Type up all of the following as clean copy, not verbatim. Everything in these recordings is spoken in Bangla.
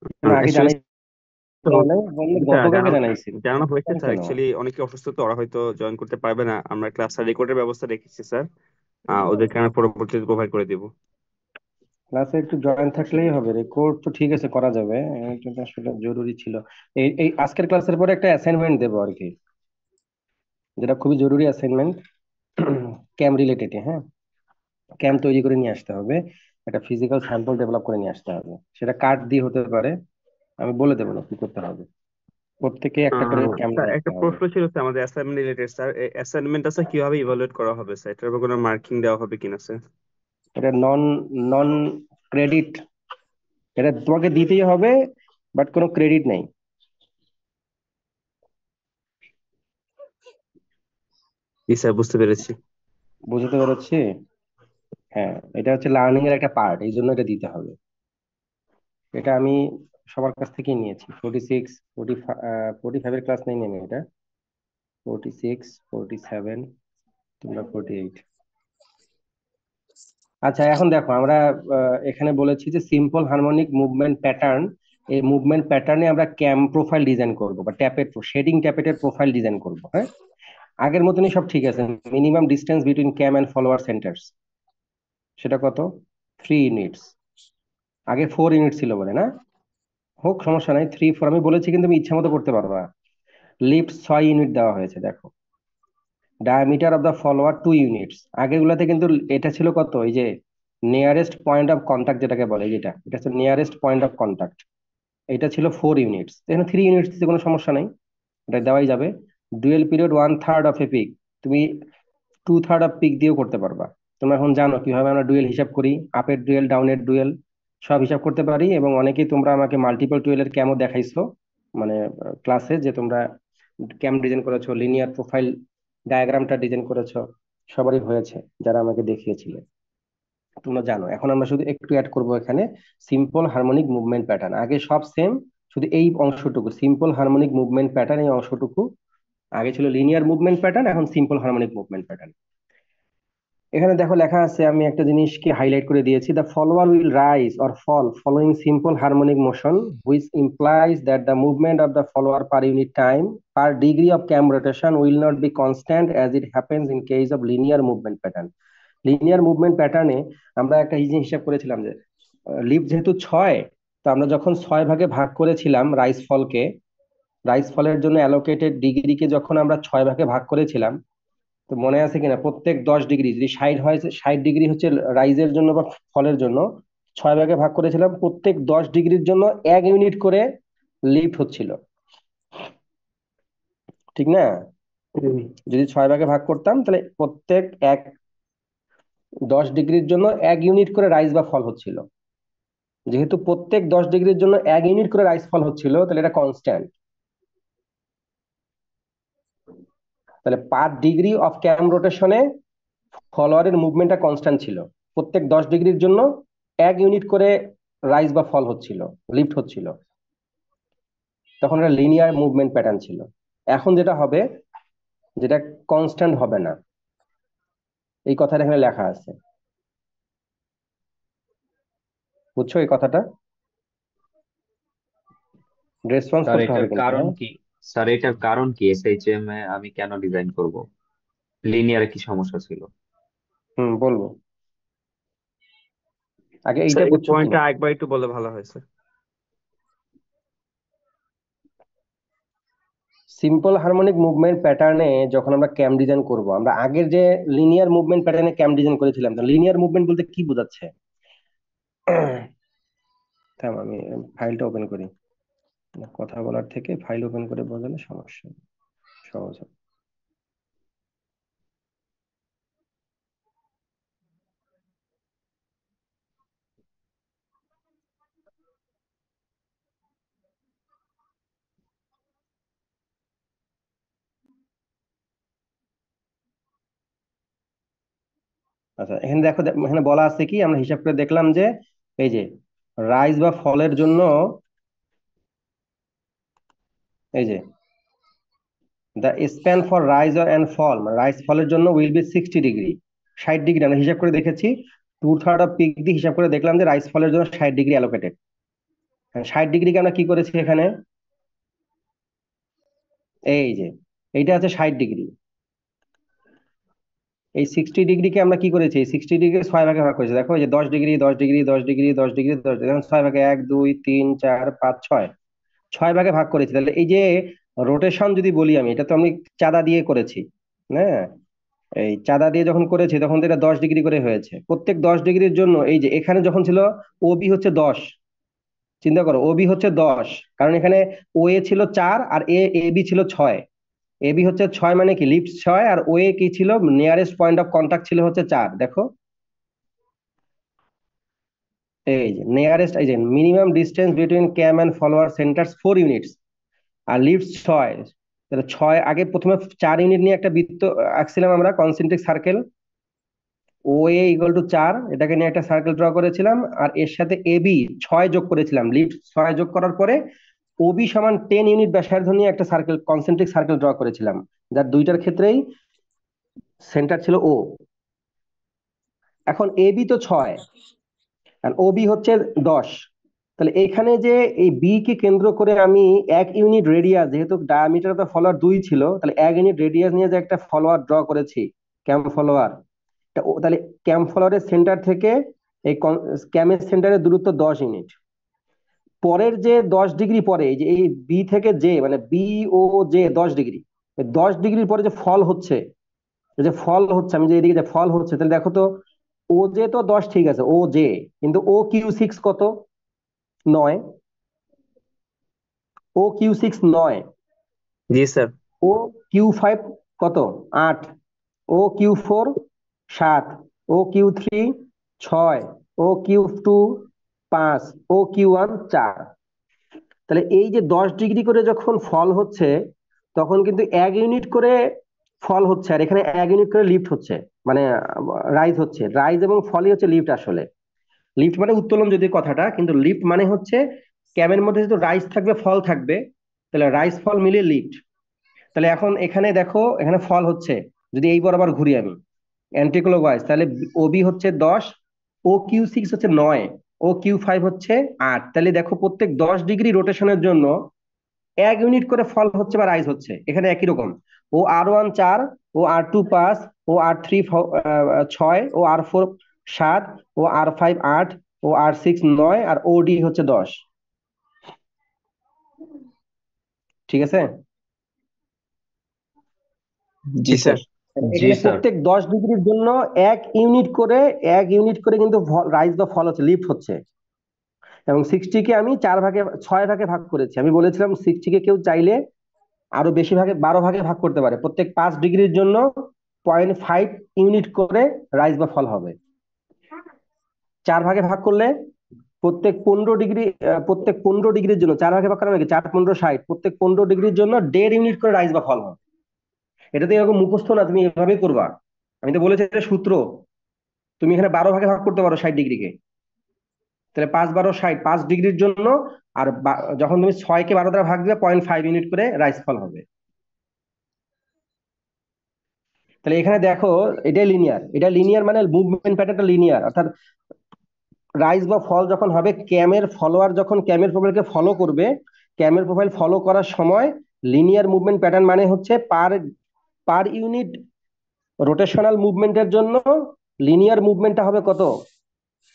কেন আগে অ্যাকচুয়ালি জানাই নাই? বললে গতকালকে জানানো জানাইছি। জানানো হয়েছে তাই স্যার। কেন? অ্যাকচুয়ালি অনেকে অসুস্থ, তো ওরা হয়তো জয়েন করতে পারবে না। আমরা ক্লাসটা রেকর্ডের ব্যবস্থা রেখেছি স্যার। ওদেরকে আমি পরবর্তীতে প্রোভাইড করে দিব। ক্লাসে একটু জয়েন থাকলেই হবে, রেকর্ড তো ঠিক আছে করা যাবে, এটা তো আসলে জরুরি ছিল। এই এই আজকের ক্লাসের পরে একটা অ্যাসাইনমেন্ট দেবো আর কি, যেটা খুবই জরুরি অ্যাসাইনমেন্ট, ক্যাম রিলেটেড। হ্যাঁ, ক্যাম তৈরি করে নিয়ে আসতে হবে, একটা ফিজিক্যাল স্যাম্পল ডেভেলপ করে নিয়ে আসতে হবে। সেটা কার্ড দিয়ে হতে পারে, আমি বলে দেবো না কি করতে হবে। প্রত্যেকে একটা করে ক্যাম স্যার নিয়ে আসতে একটা হবে। প্রশ্ন ছিল স্যার, আমাদের অ্যাসাইনমেন্ট রিলেটেড স্যার। অ্যাসাইনমেন্টটা স্যার কিভাবে ইভালুয়েট করা হবে স্যার? এটার উপর কোনো মার্কিং দেওয়া হবে কিনা স্যার? এটা নন নন ক্রেডিট, এটা তোমাকে দিতেই হবে, বাট কোনো ক্রেডিট নেই। জি স্যার, বুঝতে পেরেছি। বুঝতে পেরেছি। হ্যাঁ, এটা হচ্ছে লার্নিং এর একটা পার্ট, এই জন্য এটা দিতে হবে। এটা আমি সবার কাছ থেকে নিয়েছি। 46, 45 এর ক্লাস নেই আমি এটা। 46, 47, তোমরা 48। আচ্ছা, এখন দেখো আমরা এখানে বলেছি যে সিম্পল হারমোনিক মুভমেন্ট প্যাটার্ন। এই মুভমেন্ট প্যাটার্নে আমরা ক্যাম প্রোফাইল ডিজাইন করব, বা ট্যাপেট শেডিং ট্যাপেটের প্রোফাইল ডিজাইন করব। হ্যাঁ, আগের মতনই সব ঠিক আছে। Minimum distance between cam and follower centres, সেটা কত? 3 ইউনিটস। আগে 4 ইউনিট ছিল বলে না? হোক, সমস্যা নাই, 3, 4 আমি বলেছি, কিন্তু তুমি ইচ্ছা মতো করতে পারবা। লিফট 6 ইউনিট দেওয়া হয়েছে দেখো। Diameter of the follower 2 units. আগেরগুলোতে কিন্তু এটা ছিল কত, এই যে নিয়ারেস্ট পয়েন্ট অফ কন্টাক্ট যেটাকে বলে, যেটা এটা হচ্ছে নিয়ারেস্ট পয়েন্ট অফ কন্টাক্ট, এটা ছিল 4 ইউনিটস। এখানে 3 ইউনিটস দিতে কোনো সমস্যা নেই, এটা দেওয়াই যাবে। Dwell period 1/3 of a peak, তুমি 2/3 অফ পিক দিয়েও করতে পারবা। তোমরা এখন জানো কিভাবে আমরা ডুয়েল হিসাব করি, আপের ডুয়েল, ডাউনের ডুয়েল, সব হিসাব করতে পারি। এবং অনেকেই তোমরা আমাকে মাল্টিপল টুয়েলের ক্যামও দেখাইছো, মানে ক্লাসে, যে তোমরা ক্যাম ডিজাইন করেছো, লিনিয়ার প্রোফাইল ডায়াগ্রামটা ডিজাইন করেছো, সবারই হয়েছে যারা আমাকে দেখিয়েছিলে। তোমরা জানো। এখন আমরা শুধু একটু অ্যাড করব এখানে, সিম্পল হারমোনিক মুভমেন্ট প্যাটার্ন। আগে সব সেম, শুধু এই অংশটুকু সিম্পল হারমোনিক মুভমেন্ট প্যাটার্ন, এই অংশটুকু আগে ছিল লিনিয়ার মুভমেন্ট প্যাটার্ন, এখন সিম্পল হারমোনিক মুভমেন্ট প্যাটার্ন। এখানে দেখো লেখা আছে, আমি একটা জিনিসকে হাইলাইট করে দিয়েছি, the follower will rise or fall following simple harmonic motion, which implies that the movement of the follower per unit time per degree of cam rotation will not be constant as it happens in case of linear movement pattern. Linear movement প্যাটার্নে আমরা একটা জিনিস হিসাব করেছিলাম যে লিফট যেহেতু 6, তো আমরা যখন 6 ভাগে ভাগ করেছিলাম রাইস ফলকে, রাইস ফলের জন্য অ্যালোকেটেড ডিগ্রিকে যখন আমরা 6 ভাগে ভাগ করেছিলাম, তো মনে আছে কিনা, প্রত্যেক 10 ডিগ্রি, যদি 60 হয়, 60 ডিগ্রি হচ্ছে রাইজের জন্য বা ফলের জন্য, 6 ভাগে ভাগ করেছিলাম, প্রত্যেক 10 ডিগ্রির জন্য 1 ইউনিট করে লিফট হচ্ছিল, ঠিক না? যদি 6 ভাগে ভাগ করতাম, তাহলে প্রত্যেক 10 ডিগ্রির জন্য 1 ইউনিট করে রাইজ বা ফল হচ্ছিল। যেহেতু প্রত্যেক 10 ডিগ্রির জন্য 1 ইউনিট করে রাইজ ফল হচ্ছিল, তাহলে এটা কনস্ট্যান্ট। তাহলে পার ডিগ্রি অফ ক্যাম রোটেশনে ফলোয়ারের মুভমেন্টটা কনস্ট্যান্ট ছিল। প্রত্যেক 10 ডিগ্রির জন্য 1 ইউনিট করে রাইজ বা ফল হচ্ছিল, লিফট হচ্ছিল। তখন এটা লিনিয়ার মুভমেন্ট প্যাটার্ন ছিল। এখন যেটা হবে, যেটা কনস্ট্যান্ট হবে না, এই কথাটা এখানে লেখা আছে, বুঝছো এই কথাটা? রেসপন্স স্যার করতে এটার হবে কিন্তু, কারণ হ্যাঁ। কি? স্যার এটার কারণ কি? এসএইচএম এ আমি কেন ডিজাইন করব? লিনিয়ারে কি সমস্যা ছিল? হুম, বলবো। আগে স্যার এইটা এই বুঝছো পয়েন্টটা কিনা? একবার একটু বললে ভালো হয় স্যার। সিম্পল হারমোনিক মুভমেন্ট প্যাটার্নে যখন আমরা ক্যাম ডিজাইন করব, আমরা আগের যে লিনিয়ার মুভমেন্ট প্যাটার্নে ক্যাম ডিজাইন করেছিলাম, লিনিয়ার মুভমেন্ট বলতে কি বোঝাচ্ছে? থাম, আমি ফাইলটা ওপেন করি। কথা বলার থেকে ফাইল ওপেন করে বোঝালে সমস্যা সহজ হবে। আচ্ছা, এখানে দেখো, এখানে বলা আছে কি, আমরা হিসাব করে দেখলাম যে এই যে রাইজ বা ফলের জন্য, এই যে the span for rise and fall, rise ফলের জন্য উইল বি 60 ডিগ্রি, 60 ডিগ্রি আমরা হিসাব করে দেখেছি। 2/3 অফ পিক দিয়ে হিসাব করে দেখলাম যে রাইজ ফলের জন্য 60 ডিগ্রি অ্যালোকেটেড। 60 ডিগ্রিকে আমরা কি করেছি এখানে, এই যে এইটা আছে 60 ডিগ্রি। এই 60 ডিগ্রিকে আমরা কি করেছি, 60 ডিগ্রি 6 ভাগে ভাগ করেছি। দেখো এই যে 10 degree, 10 degree, 10 degree, 10 degree, 10 degree, 6 ভাগে, 1 2 3 4 5 6, 6 ভাগে ভাগ করেছি। তাহলে এই যে রোটেশন যদি বলি আমি, এটা তো আমি চাঁদা দিয়ে করেছি। হ্যাঁ, এই চাঁদা দিয়ে যখন করেছি তখন তো এটা 10 ডিগ্রি করে হয়েছে। প্রত্যেক 10 ডিগ্রির জন্য এই যে এখানে যখন ছিল ওবি হচ্ছে 10, চিন্তা করো ওবি হচ্ছে 10, কারণ এখানে ও এ ছিল 4 আর এ বি ছিল 6। এবি হচ্ছে 6 মানে কি লিফট 6, আর ও এ কি ছিল, নিয়ারেস্ট পয়েন্ট অফ কন্টাক্ট ছিল হচ্ছে 4। দেখো এই যে নিয়ারেস্ট, এই যে minimum distance between cam and follower centres 4 units, আর লিফট 6। তাহলে 6 আগে প্রথমে 4 ইউনিট নিয়ে একটা বৃত্ত আঁকছিলাম আমরা, concentric circle. O A equal to 4, এটাকে নিয়ে একটা সার্কেল ড্র করেছিলাম, আর এর সাথে এ বি 6 যোগ করেছিলাম। লিফট 6 যোগ করার পরে ওবি সমান 10 ইউনিট ব্যাসার্ধ নিয়ে একটা সার্কেল, কনসেন্ট্রিক সার্কেল ড্র করেছিলাম, যার দুইটার ক্ষেত্রেই সেন্টার ছিল ও। এখন এ বি তো 6 আর ও বি হচ্ছে 10। তাহলে এখানে যে এই বি কে কেন্দ্র করে আমি 1 ইউনিট রেডিয়াস, যেহেতু ডায়ামিটার অফ ফলোয়ার 2 ছিল, তাহলে 1 ইউনিট রেডিয়াস নিয়ে যে একটা ফলোয়ার ড্র করেছি, ক্যাম ফলোয়ার, তাহলে ক্যাম ফলোয়ারের সেন্টার থেকে এই ক্যামের সেন্টারের দূরত্ব 10 ইউনিট। পরের যে 10 ডিগ্রি পরে, এই যে এই বি থেকে জে, মানে বি ও জে 10 ডিগ্রি, 10 ডিগ্রির পরে যে ফল হচ্ছে, এই যে ফল হচ্ছে, আমি যে এদিকে যে ফল হচ্ছে, তাহলে দেখো তো ও জে তো 10 ঠিক আছে, ও জে, কিন্তু ও কিউ 6 কত, 9। O Q 6 9। জি স্যার। ও কিউ 5 কত, 8। O Q 4 7। O Q 3 6। O Q 2 5। O Q 1 4। তাহলে এই যে 10 ডিগ্রি করে যখন ফল হচ্ছে, তখন কিন্তু 1 ইউনিট করে ফল হচ্ছে, আর এখানে 1 ইউনিট করে লিফট হচ্ছে, মানে রাইজ হচ্ছে। রাইজ এবং ফলই হচ্ছে লিফট আসলে। লিফট মানে উত্তোলন যদি কথাটা, কিন্তু লিফট মানে হচ্ছে ক্যামের মধ্যে যেহেতু রাইজ থাকবে ফল থাকবে, তাহলে রাইজ ফল মিলিয়ে লিফট। তাহলে এখন এখানে দেখো, এখানে ফল হচ্ছে, যদি এই বরাবর ঘুরি আমি অ্যান্টিক্লকওয়াইজ, তাহলে ওবি হচ্ছে 10, ও কিউ 6 হচ্ছে 9, ও কিউ 5 হচ্ছে 8। তাহলে দেখো প্রত্যেক 10 ডিগ্রি রোটেশনের জন্য 1 ইউনিট করে ফল হচ্ছে বা রাইজ হচ্ছে। এখানে একই রকম, ও আর 1 4, ও আর 2 5, ও আর 3 6, ও আর 4 7, ও আর 5 8, ও আর 6 9, আর ও ডি হচ্ছে 10। ঠিক আছে। জি জি স্যার। স্যার। জি এখানে স্যার। প্রত্যেক 10 ডিগ্রির জন্য 1 ইউনিট করে, 1 ইউনিট করে কিন্তু রাইজ বা ফল হচ্ছে, লিফট হচ্ছে। এবং 60কে আমি 6 ভাগে ভাগ করেছি। আমি বলেছিলাম 60কে কেউ চাইলে আরো বেশি ভাগে, 12 ভাগে ভাগ করতে পারে। প্রত্যেক 5 ডিগ্রির জন্য 0.5 ইউনিট করে রাইজ বা ফল হবে। 4 ভাগে ভাগ করলে প্রত্যেক 15 ডিগ্রি, প্রত্যেক 15 ডিগ্রির জন্য 4 ভাগে ভাগ করা হবে কি, 4 15 60, প্রত্যেক 15 ডিগ্রির জন্য 1.5 ইউনিট করে রাইজ বা ফল হবে। এটা তো এরকম মুখস্থ না, তুমি এভাবেই করবা। আমি তো বলেছি এটা সূত্র। তুমি এখানে 12 ভাগে ভাগ করতে পারো 60 ডিগ্রিকে, তাহলে 5 12 60, 5 ডিগ্রির জন্য। আর যখন তুমি 6কে 12 দ্বারা ভাগ দিবে, 0.5 ইউনিট করে রাইজ ফল হবে। তাহলে এখানে দেখো, এটাই লিনিয়ার, এটা লিনিয়ার মানে মুভমেন্ট প্যাটার্নটা লিনিয়ার, অর্থাৎ রাইজ বা ফল যখন হবে, ক্যামের ফলোয়ার যখন ক্যামের প্রোফাইলকে ফলো করবে, ক্যামের প্রোফাইল ফলো করার সময় লিনিয়ার মুভমেন্ট প্যাটার্ন মানে হচ্ছে পার পার ইউনিট রোটেশনাল মুভমেন্টের জন্য লিনিয়ার মুভমেন্টটা হবে কত,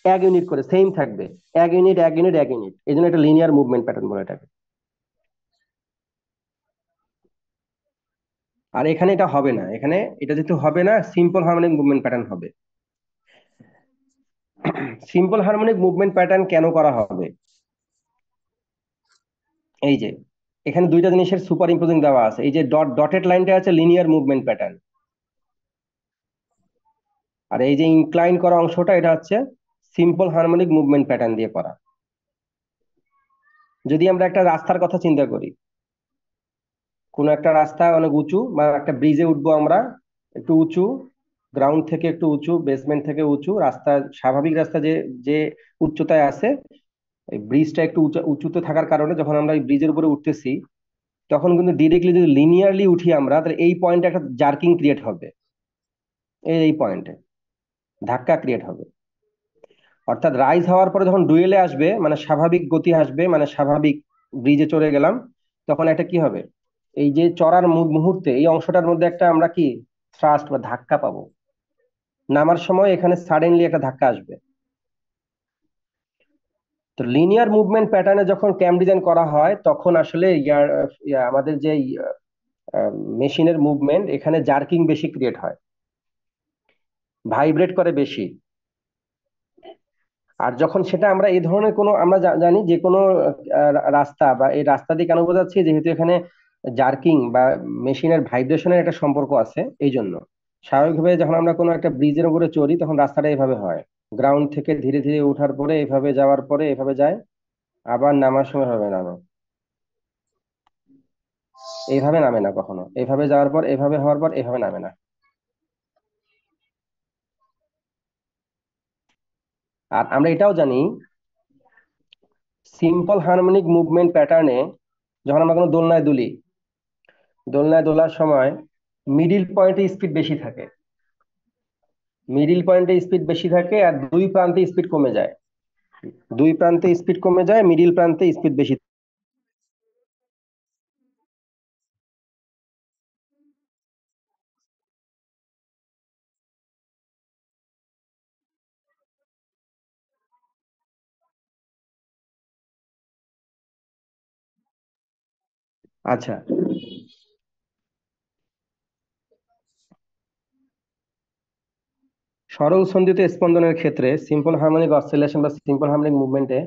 1 ইউনিট করে সেম থাকবে। 1 ইউনিট 1 ইউনিট 1 ইউনিট, এই জন্য এটা লিনিয়ার মুভমেন্ট প্যাটার্ন বলে এটাকে। আর এখানে এটা হবে না, এখানে এটা যেহেতু হবে না, সিম্পল হারমোনিক মুভমেন্ট প্যাটার্ন হবে। সিম্পল হারমোনিক মুভমেন্ট প্যাটার্ন কেন করা হবে, এই যে এখানে দুইটা জিনিসের সুপার ইম্পোজিং দেওয়া আছে। এই যে ডটেড লাইনটা আছে লিনিয়ার মুভমেন্ট প্যাটার্ন, আর এই যে ইনক্লাইন করা অংশটা, এটা হচ্ছে সিম্পল হারমোনিক মুভমেন্ট প্যাটার্ন দিয়ে করা। যদি আমরা একটা রাস্তার কথা চিন্তা করি, কোনো একটা রাস্তা অনেক উঁচু, বা একটা ব্রিজে উঠবো আমরা, একটু উঁচু, গ্রাউন্ড থেকে একটু উঁচু, বেসমেন্ট থেকে উঁচু রাস্তা, স্বাভাবিক রাস্তা যে যে উচ্চতায় আছে, এই ব্রিজটা একটু উঁচুতে থাকার কারণে যখন আমরা এই ব্রিজের উপরে উঠতেছি, তখন কিন্তু ডিরেক্টলি যদি লিনিয়ারলি উঠি আমরা, তাহলে এই পয়েন্টে একটা জার্কিং ক্রিয়েট হবে, এই পয়েন্টে ধাক্কা ক্রিয়েট হবে। অর্থাৎ রাইজ হওয়ার পরে যখন ডুয়েলে আসবে, মানে স্বাভাবিক গতি আসবে, মানে স্বাভাবিক ব্রিজে চড়ে গেলাম, তখন একটা কি হবে, এই যে চড়ার মুহূর্তে এই অংশটার মধ্যে একটা আমরা কি থ্রাস্ট বা ধাক্কা পাবো। নামার সময় এখানে সাডেনলি একটা ধাক্কা আসবে। তো লিনিয়ার মুভমেন্ট প্যাটার্নে যখন ক্যাম ডিজাইন করা হয় তখন আসলে আমাদের যে মেশিনের মুভমেন্ট, এখানে জার্কিং বেশি ক্রিয়েট হয়, ভাইব্রেট করে বেশি। আর যখন সেটা আমরা এই ধরনের কোনো আমরা জানি যে কোনো রাস্তা বা এই রাস্তা দিয়ে কেন বোঝাচ্ছি, যেহেতু এখানে জার্কিং বা মেশিনের ভাইব্রেশনের একটা সম্পর্ক আছে, এই জন্য স্বাভাবিকভাবে যখন আমরা কোনো একটা ব্রিজের উপরে চড়ি তখন রাস্তাটা এভাবে হয়, গ্রাউন্ড থেকে ধীরে ধীরে ওঠার পরে এভাবে যাওয়ার পরে এভাবে যায়, আবার নামার সময় হবে নামে, এইভাবে নামে না কখনো, এইভাবে যাওয়ার পর এভাবে হওয়ার পর এভাবে নামে না। আর আমরা এটাও জানি, সিম্পল হারমোনিক মুভমেন্ট প্যাটার্নে যখন আমরা কোনো দোলনায় দুলি, দোলনায় দোলার সময় মিডিল পয়েন্টে স্পিড বেশি থাকে, মিডিল পয়েন্টে স্পিড বেশি থাকে, আর দুই প্রান্তে স্পিড কমে যায়, দুই প্রান্তে স্পিড কমে যায়, মিডিল প্রান্তে স্পিড বেশি। আচ্ছা, সরল সন্ধিত স্পন্দনের ক্ষেত্রে সিম্পল হারমোনিক অসিলেশন বা সিম্পল হারমোনিক মুভমেন্টে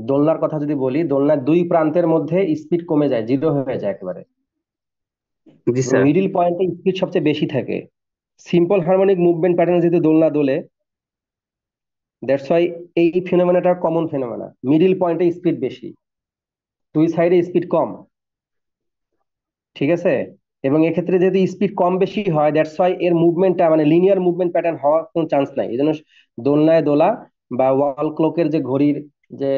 দোলনার কথা যদি বলি, দোলনার দুই প্রান্তের মধ্যে স্পিড কমে যায়, জিরো হয়ে যায় একেবারে, জি এবং স্যার। মিডিল পয়েন্টে স্পিড সবচেয়ে বেশি থাকে। সিম্পল হারমোনিক মুভমেন্ট প্যাটার্নে যেহেতু দোলনা দোলে, দ্যাটস ওয়াই এই ফিনোমেনাটা কমন ফিনোমেনা, মিডিল পয়েন্টে স্পিড বেশি, দুই সাইডে স্পিড কম, ঠিক আছে। এবং এক্ষেত্রে যেহেতু স্পিড কম বেশি হয়, দ্যাটস ওয়াই এর মুভমেন্টটা মানে লিনিয়ার মুভমেন্ট প্যাটার্ন হওয়ার কোনো চান্স নাই। এই জন্য দোলনায় দোলা বা ওয়াল ক্লকের যে ঘড়ির যে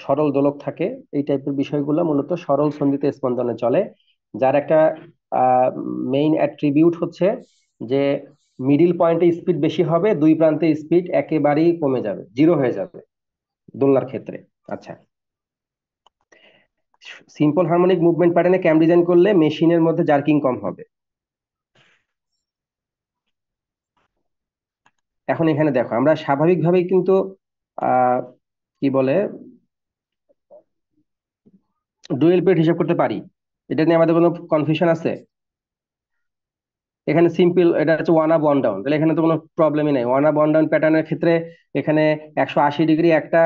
সরল দোলক থাকে, এই টাইপের বিষয়গুলো মূলত সরল সন্ধিত স্পন্দনে চলে, যার একটা মেইন অ্যাট্রিবিউট হচ্ছে যে মিডিল পয়েন্টে স্পিড বেশি হবে, দুই প্রান্তে স্পিড একেবারেই কমে যাবে, জিরো হয়ে যাবে দোলনার ক্ষেত্রে। আচ্ছা, সিম্পল হারমোনিক মুভমেন্ট প্যাটার্নে ক্যাম ডিজাইন করলে মেশিনের মধ্যে জার্কিং কম হবে। এখন এখানে দেখো, আমরা স্বাভাবিকভাবেই কিন্তু আহ কি বলে ডুয়েল পেড হিসাব করতে পারি, এটা নিয়ে আমাদের কোনো কনফিউশন আছে? এখানে সিম্পল, এটা হচ্ছে ওয়ান আপ ওয়ান ডাউন, তাহলে এখানে তো কোনো প্রবলেমই নাই। ওয়ান আপ ওয়ান ডাউন প্যাটার্নের ক্ষেত্রে এখানে 180 ডিগ্রি একটা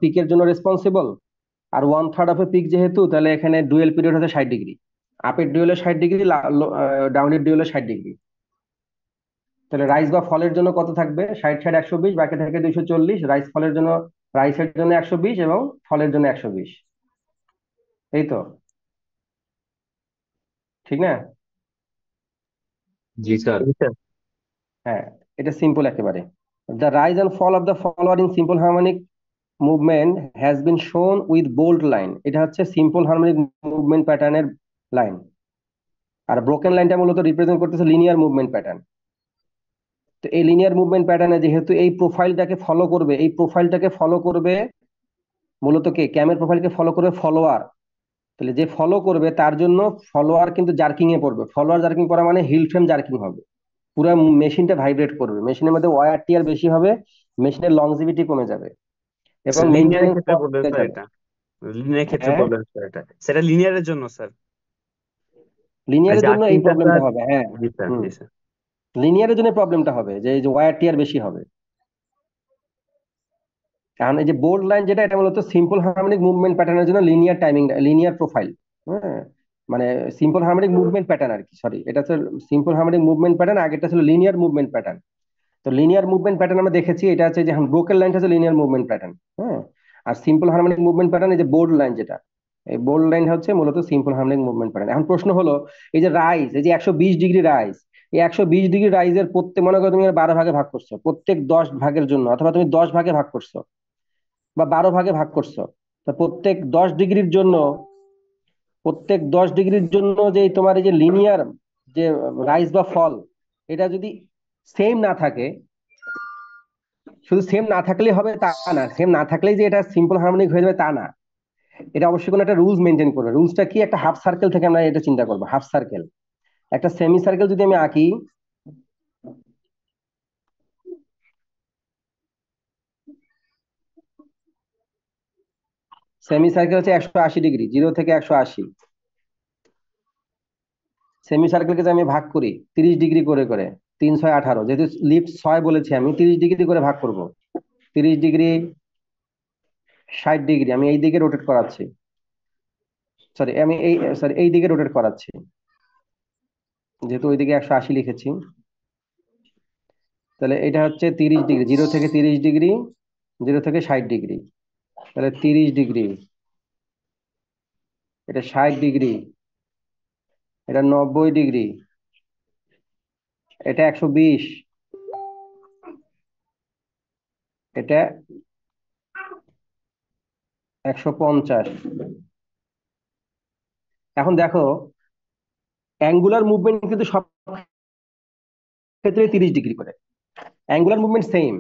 পিকের জন্য রেসপন্সিবল, আর one third of a peak যেহেতু, তাহলে এখানে ডুয়েল পিরিয়ড হচ্ছে 60 ডিগ্রি, আপের ডুয়েলে 60 ডিগ্রি, ডাউনের ডুয়েলে 60 ডিগ্রি। তাহলে রাইস বা ফলের জন্য কত থাকবে, 60 60 120, বাকি থাকে 240। রাইস ফলের জন্য, রাইসের জন্য 120 এবং ফলের জন্য 120, এই তো, ঠিক না? জি স্যার। জি স্যার। হ্যাঁ, এটা সিম্পল একেবারে। The rise and fall of the follower in simple harmonic movement has been shown with bold line, এটা হচ্ছে সিম্পল হারমোনিক মুভমেন্ট প্যাটার্নের লাইন। আর ব্রোকেন লাইনটা মূলত রিপ্রেজেন্ট করতেছে লিনিয়ার মুভমেন্ট প্যাটার্ন। তো এই লিনিয়ার মুভমেন্ট প্যাটার্নে যেহেতু এই প্রোফাইলটাকে ফলো করবে, এই প্রোফাইলটাকে ফলো করবে মূলত কে, ক্যামের প্রোফাইলকে ফলো করবে ফলোয়ার। তাহলে যে ফলো করবে তার জন্য ফলোয়ার কিন্তু জার্কিং এ পড়বে, ফলোয়ার জার্কিং পড়া মানে হিল ফ্রেম জার্কিং হবে, পুরো মেশিনটা ভাইব্রেট করবে, মেশিনের মধ্যে ওয়ার টিয়ার বেশি হবে, মেশিনের লংজিভিটি কমে যাবে এবং লিনিয়ারের মেইনটেনেন্স ক্ষেত্রে কস্ট বললেন বেড়ে স্যার যাবে। এটা? লিনিয়ারের ক্ষেত্রে হ্যাঁ, বললেন স্যার এটা? সেটা লিনিয়ারের জন্য স্যার। আর লিনিয়ারের জন্য এই জার্কিংটা প্রবলেমটা স্যার? হবে, হ্যাঁ। জি স্যার, হুম, জি স্যার। লিনিয়ারের জন্য প্রবলেমটা হবে যে এই যে ওয়ার টিয়ার বেশি হবে। কারণ এই যে বোল্ড লাইন যেটা, এটা মূলত সিম্পল হারমোনিক মুভমেন্ট প্যাটার্নের জন্য লিনিয়ার টাইমিং, লিনিয়ার প্রোফাইল। হ্যাঁ, মানে সিম্পল হারমোনিক মুভমেন্ট প্যাটার্ন আর কি, সরি, এটা হচ্ছে সিম্পল হারমোনিক মুভমেন্ট প্যাটার্ন, আগেরটা ছিল লিনিয়ার মুভমেন্ট প্যাটার্ন। তো লিনিয়ার মুভমেন্ট প্যাটার্ন আমরা দেখেছি, এটা হচ্ছে যে ব্রোকেন লাইনটা হচ্ছে লিনিয়ার মুভমেন্ট প্যাটার্ন। হ্যাঁ, আর সিম্পল হারমোনিক মুভমেন্ট প্যাটার্ন এই যে বোল্ড লাইন যেটা, এই বোল্ড লাইন হচ্ছে মূলত সিম্পল হারমোনিক মুভমেন্ট প্যাটার্ন। এখন প্রশ্ন হলো, এই যে রাইজ, এই যে 120 ডিগ্রি রাইজ, এই 120 ডিগ্রি রাইজের প্রত্যেক, মনে করো তুমি 12 ভাগে ভাগ করছো, প্রত্যেক 10 ভাগের জন্য, অথবা তুমি 10 ভাগে ভাগ করছো বা 12 ভাগে ভাগ করছো, তা প্রত্যেক 10 ডিগ্রির জন্য যে তোমার এই যে লিনিয়ার যে রাইজ বা ফল, এটা যদি সেম না থাকে, শুধু সেম না থাকলেই হবে তা না, সেম না থাকলেই যে এটা সিম্পল হারমোনিক হয়ে যাবে তা না, এটা অবশ্যই কোনো একটা রুলস মেনটেন করবে। রুলসটা কি? একটা হাফ সার্কেল থেকে আমরা এটা চিন্তা করবো। হাফ সার্কেল, একটা সেমি সার্কেল যদি আমি আঁকি, সেমি সার্কেল হচ্ছে 180 ডিগ্রি, 0 থেকে 180। সেমি সার্কেলকে যদি আমি ভাগ করি 30 ডিগ্রি করে করে, 3 6 18, যেহেতু লিফট 6 বলেছি আমি, 30 ডিগ্রি করে ভাগ করব। 30 ডিগ্রি, 60 ডিগ্রি আমি এই দিকে রোটেট করাচ্ছি, সরি এই দিকে রোটেট করাচ্ছি, যেহেতু ওইদিকে 180 লিখেছি। তাহলে এটা হচ্ছে 30 ডিগ্রি, 0 থেকে 30 ডিগ্রি, 0 থেকে 60 ডিগ্রি। তাহলে 30 ডিগ্রি, এটা 60 ডিগ্রি, এটা 90 ডিগ্রি, এটা 120, এটা 150। এখন দেখো, অ্যাঙ্গুলার মুভমেন্ট কিন্তু সব ক্ষেত্রে 30 ডিগ্রি করে, অ্যাঙ্গুলার মুভমেন্ট সেম।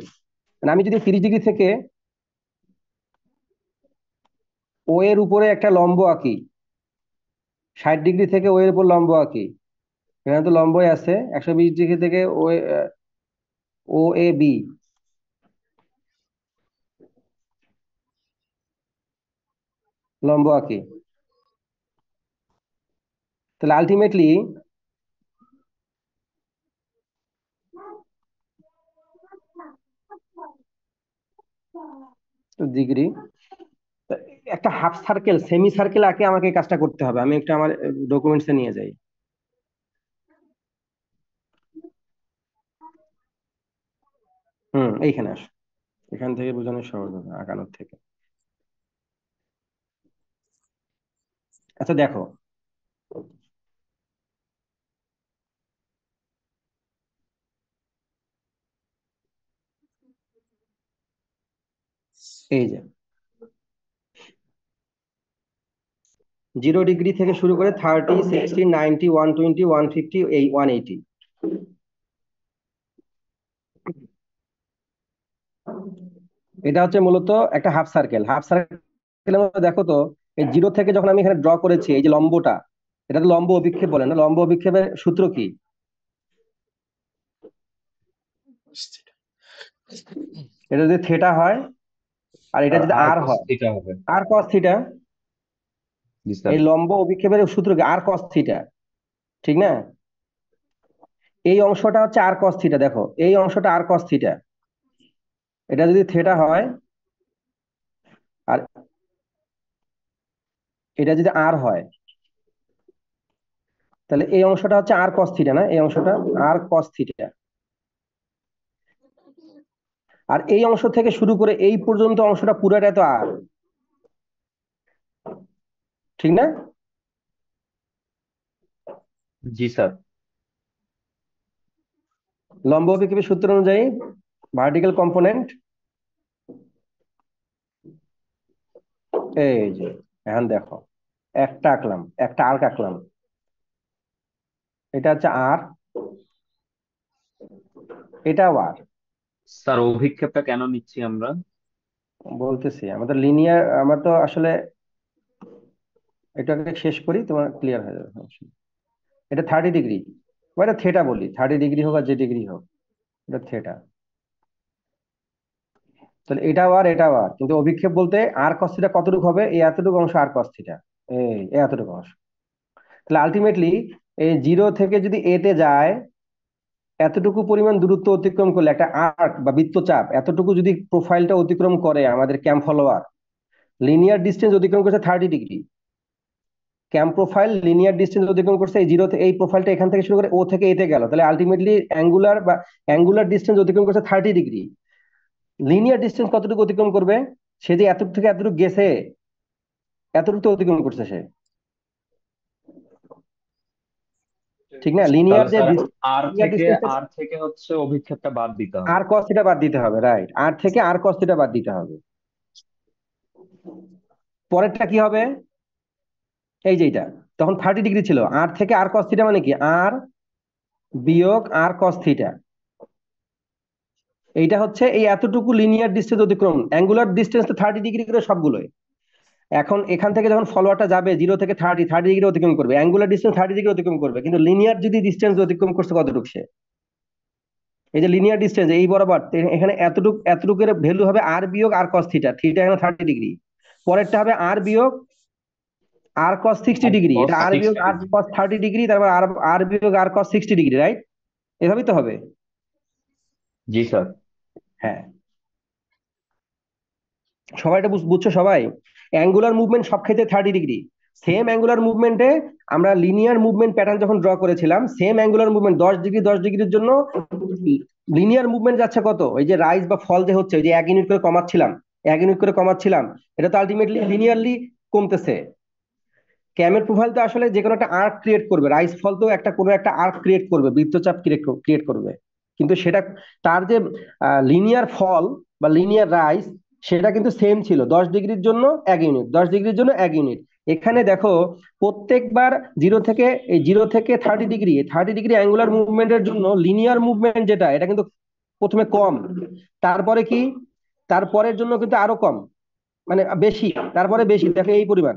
আমি যদি 30 ডিগ্রি থেকে ও এর উপরে একটা লম্ব আঁকি, 60 ডিগ্রি থেকে ও এর উপর লম্ব আঁকি, এখানে তো লম্বই আছে, 120 ডিগ্রি থেকে ও এ বি লম্ব আঁকি, তাহলে আলটিমেটলি ডিগ্রি, একটা হাফ সার্কেল সেমি সার্কেল আঁকে আমাকে এই কাজটা করতে হবে। আমি একটা আমার ডকুমেন্টসে নিয়ে যাই। এইখানে আস, এখান থেকে বোঝানো সহজ হবে আঁকানোর থেকে। আচ্ছা দেখো, এই যে 0 ডিগ্রি থেকে শুরু করে 30 60 90 120 150 এই 180, এটা হচ্ছে মূলত একটা হাফ সার্কেল। হাফ সার্কেলের মধ্যে দেখো তো, এই 0 থেকে যখন আমি এখানে ড্র করেছি, এই যে লম্বটা, এটা তো লম্ব অভিক্ষেপ বলে না? লম্ব অভিক্ষেপের সূত্র কি? এটা যদি থেটা হয় আর এটা আর যদি আর আর কস হয়, থিটা হবে। আর কস থিটা। জি স্যার। এই লম্ব অভিক্ষেপের সূত্র কি? আর কস থিটা, ঠিক না? এই অংশটা হচ্ছে আর কস থিটা, দেখো এই অংশটা আর কস থিটা। এটা যদি থেটা হয় আর এটা যদি আর হয়, তাহলে এই অংশটা হচ্ছে আর কস থিটা না? এই অংশটা আর কস থিটা। আর এই অংশ থেকে শুরু করে এই পর্যন্ত অংশটা পুরোটা তো আর, ঠিক না? জি স্যার। লম্ব অভিক্ষেপের সূত্র অনুযায়ী ভার্টিক্যাল কম্পোনেন্ট, এই যে এখন দেখো, একটা আঁকলাম, একটা আর্ক আঁকলাম, এটা হচ্ছে আর, এটাও আর। স্যার অভিক্ষেপটা কেন নিচ্ছি আমরা? বলতেছি, আমাদের লিনিয়ার, আমরা তো আসলে এটাকে শেষ করি, তোমার ক্লিয়ার হয়ে যাবে সমস্যা নেই। এটা 30 ডিগ্রি, বা এটা থেটা বলি, 30 ডিগ্রি হোক আর যে ডিগ্রি হোক, এটা থেটা। তাহলে এটাও আর এটাও আর, কিন্তু অভিক্ষেপ বলতে আর কস থিটা কতটুকু হবে? এই এতটুকু অংশ আর কস থিটা, এই এতটুকু অংশ। তাহলে আলটিমেটলি এই 0 থেকে যদি এ তে যায়, এতটুকু পরিমাণ দূরত্ব অতিক্রম করলে একটা আর্ক বা বৃত্তচাপ এতটুকু যদি প্রোফাইলটা অতিক্রম করে, আমাদের ক্যাম্প ফলোয়ার লিনিয়ার ডিস্টেন্স অতিক্রম করছে 30 degree. Camp profile linear distance অতিক্রম করছে এই 0 থেকে, এই প্রোফাইলটা এখান থেকে শুরু করে ও থেকে এতে গেল, তাহলে আলটিমেটলি অ্যাঙ্গুলার ডিস্টেন্স অতিক্রম করছে 30 ডিগ্রি। লিনিয়ার ডিস্টেন্স কতটুকু অতিক্রম করবে? সে যে এতটুকু থেকে এতটুকু গেছে, এতটুকু তো অতিক্রম করছে সে, ঠিক না? তাহলে স্যার লিনিয়ার ডিস্টেন্সটা আর থেকে হচ্ছে অভিক্ষেপটা বাদ দিতে হবে। আর কস থিটা বাদ দিতে হবে, রাইট? আর থেকে আর কস থিটা বাদ দিতে হবে। পরেরটা কি হবে? এই যে এটা তখন 30 ডিগ্রি ছিল, আর থেকে আর কস থিটা মানে কি? আর বিয়োগ আর কস থিটা। এইটা হচ্ছে এই এতটুকু লিনিয়ার ডিস্টেন্স অতিক্রম, অ্যাঙ্গুলার ডিস্টেন্স তো 30 ডিগ্রি করে সবগুলোই। এখন এখান থেকে যখন ফলোয়ারটা যাবে 0 থেকে 30 ডিগ্রি অতিক্রম করবে, অ্যাঙ্গুলার ডিস্টেন্স 30 ডিগ্রি অতিক্রম করবে, কিন্তু লিনিয়ার যদি ডিস্টেন্স অতিক্রম করছে কতটুকু সে, এই যে লিনিয়ার ডিস্টেন্স এই বরাবর এখানে এতটুকুর ভ্যালু হবে আর বিয়োগ আর কস থিটা, থিটা এখানে 30 ডিগ্রি, পরেরটা হবে আর বিয়োগ আর কস 60 ডিগ্রি, cos এটা আর বিয়োগ 60 আর ডিগ্রি কস 30 ডিগ্রি, তারপর আর আর বিয়োগ আর কস 60 ডিগ্রি, রাইট? এভাবেই তো হবে। জি স্যার। হ্যাঁ, সবাই এটা বুঝছো সবাই? অ্যাঙ্গুলার মুভমেন্ট সব ক্ষেত্রে 30 ডিগ্রি। সেম অ্যাঙ্গুলার মুভমেন্টে আমরা লিনিয়ার মুভমেন্ট প্যাটার্ন যখন ড্র করেছিলাম, সেম অ্যাঙ্গুলার মুভমেন্ট 10 ডিগ্রি 10 ডিগ্রির জন্য লিনিয়ার মুভমেন্ট যাচ্ছে কত, ওই যে রাইজ বা ফল যে হচ্ছে, ওই যে 1 ইউনিট করে কমাচ্ছিলাম, 1 ইউনিট করে কমাচ্ছিলাম, এটা তো আলটিমেটলি লিনিয়ারলি কমতেছে। ক্যামের প্রোফাইল তো আসলে যে কোনো একটা আর্ক ক্রিয়েট করবে, রাইজ ফল তো একটা কোনো একটা আর্ক ক্রিয়েট করবে, বৃত্তচাপ ক্রিয়েট করবে, কিন্তু সেটা তার যে লিনিয়ার ফল বা লিনিয়ার রাইজ সেটা কিন্তু সেম ছিল, 10 ডিগ্রির জন্য 1 ইউনিট, 10 ডিগ্রির জন্য 1 ইউনিট। এখানে দেখো প্রত্যেকবার জিরো থেকে 30 ডিগ্রি, 30 ডিগ্রি অ্যাঙ্গুলার মুভমেন্টের জন্য লিনিয়ার মুভমেন্ট যেটা, এটা কিন্তু প্রথমে কম, তারপরে কি, তারপরের জন্য কিন্তু আরো কম, মানে বেশি, তারপরে বেশি, দেখো এই পরিমাণ,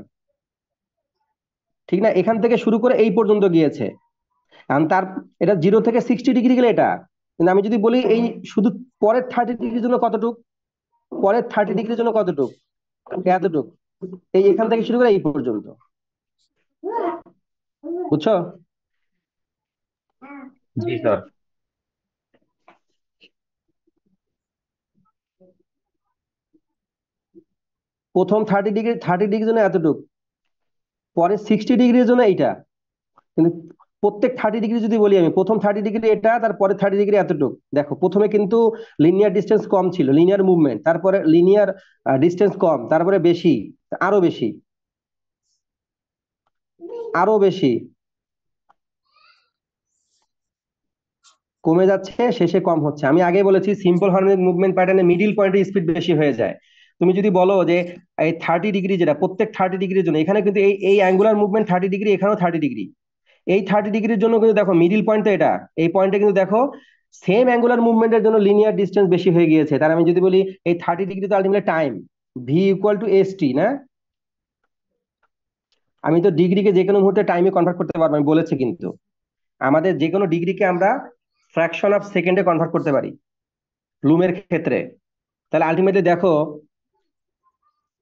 ঠিক না? এখান থেকে শুরু করে এই পর্যন্ত গিয়েছে। এখন তার এটা 0 থেকে 60 ডিগ্রি গেলে এটা, কিন্তু আমি যদি বলি এই শুধু পরের 30 ডিগ্রির জন্য কতটুক, পরের 30 ডিগ্রির জন্য কতটুক, এতটুক, এই এখান থেকে শুরু করে এই পর্যন্ত, বুঝছো? জি স্যার। প্রথম 30 ডিগ্রির জন্য এতটুক, পরের 60 ডিগ্রির জন্য এইটা, কিন্তু প্রত্যেক 30 ডিগ্রি যদি বলি আমি, প্রথম 30 ডিগ্রি এটা, তারপরে 30 ডিগ্রি এতটুক, দেখো প্রথমে কিন্তু লিনিয়ার ডিস্টেন্স কম ছিল, লিনিয়ার মুভমেন্ট, তারপরে লিনিয়ার ডিস্টেন্স কম, তারপরে বেশি, আরো বেশি, আরো বেশি, কমে যাচ্ছে, শেষে কম হচ্ছে। আমি আগে বলেছি সিম্পল হারমোনিক মুভমেন্ট প্যাটার্নে মিডিল পয়েন্টে স্পিড বেশি হয়ে যায়। তুমি যদি বলো যে এই 30 ডিগ্রি যেটা প্রত্যেক 30 ডিগ্রির জন্য, এখানে কিন্তু এই অ্যাঙ্গুলার মুভমেন্ট 30 ডিগ্রি, এখানেও 30 ডিগ্রি, এই 30 ডিগ্রির জন্য কিন্তু দেখো মিডিল পয়েন্ট তো এটা, এই পয়েন্টে কিন্তু দেখো সেম অ্যাঙ্গুলার মুভমেন্টের জন্য লিনিয়ার ডিস্টেন্স বেশি হয়ে গিয়েছে। তার আমি যদি বলি এই 30 ডিগ্রি তো ultimately time, V equal to S T, না? আমি তো ডিগ্রিকে যে কোনো মুহূর্তে টাইমে কনভার্ট করতে পারবো, আমি বলেছি কিন্তু আমাদের যে কোনো ডিগ্রিকে আমরা ফ্র্যাকশন অফ সেকেন্ডে কনভার্ট করতে পারি লুমের ক্ষেত্রে। তাহলে আলটিমেটলি দেখো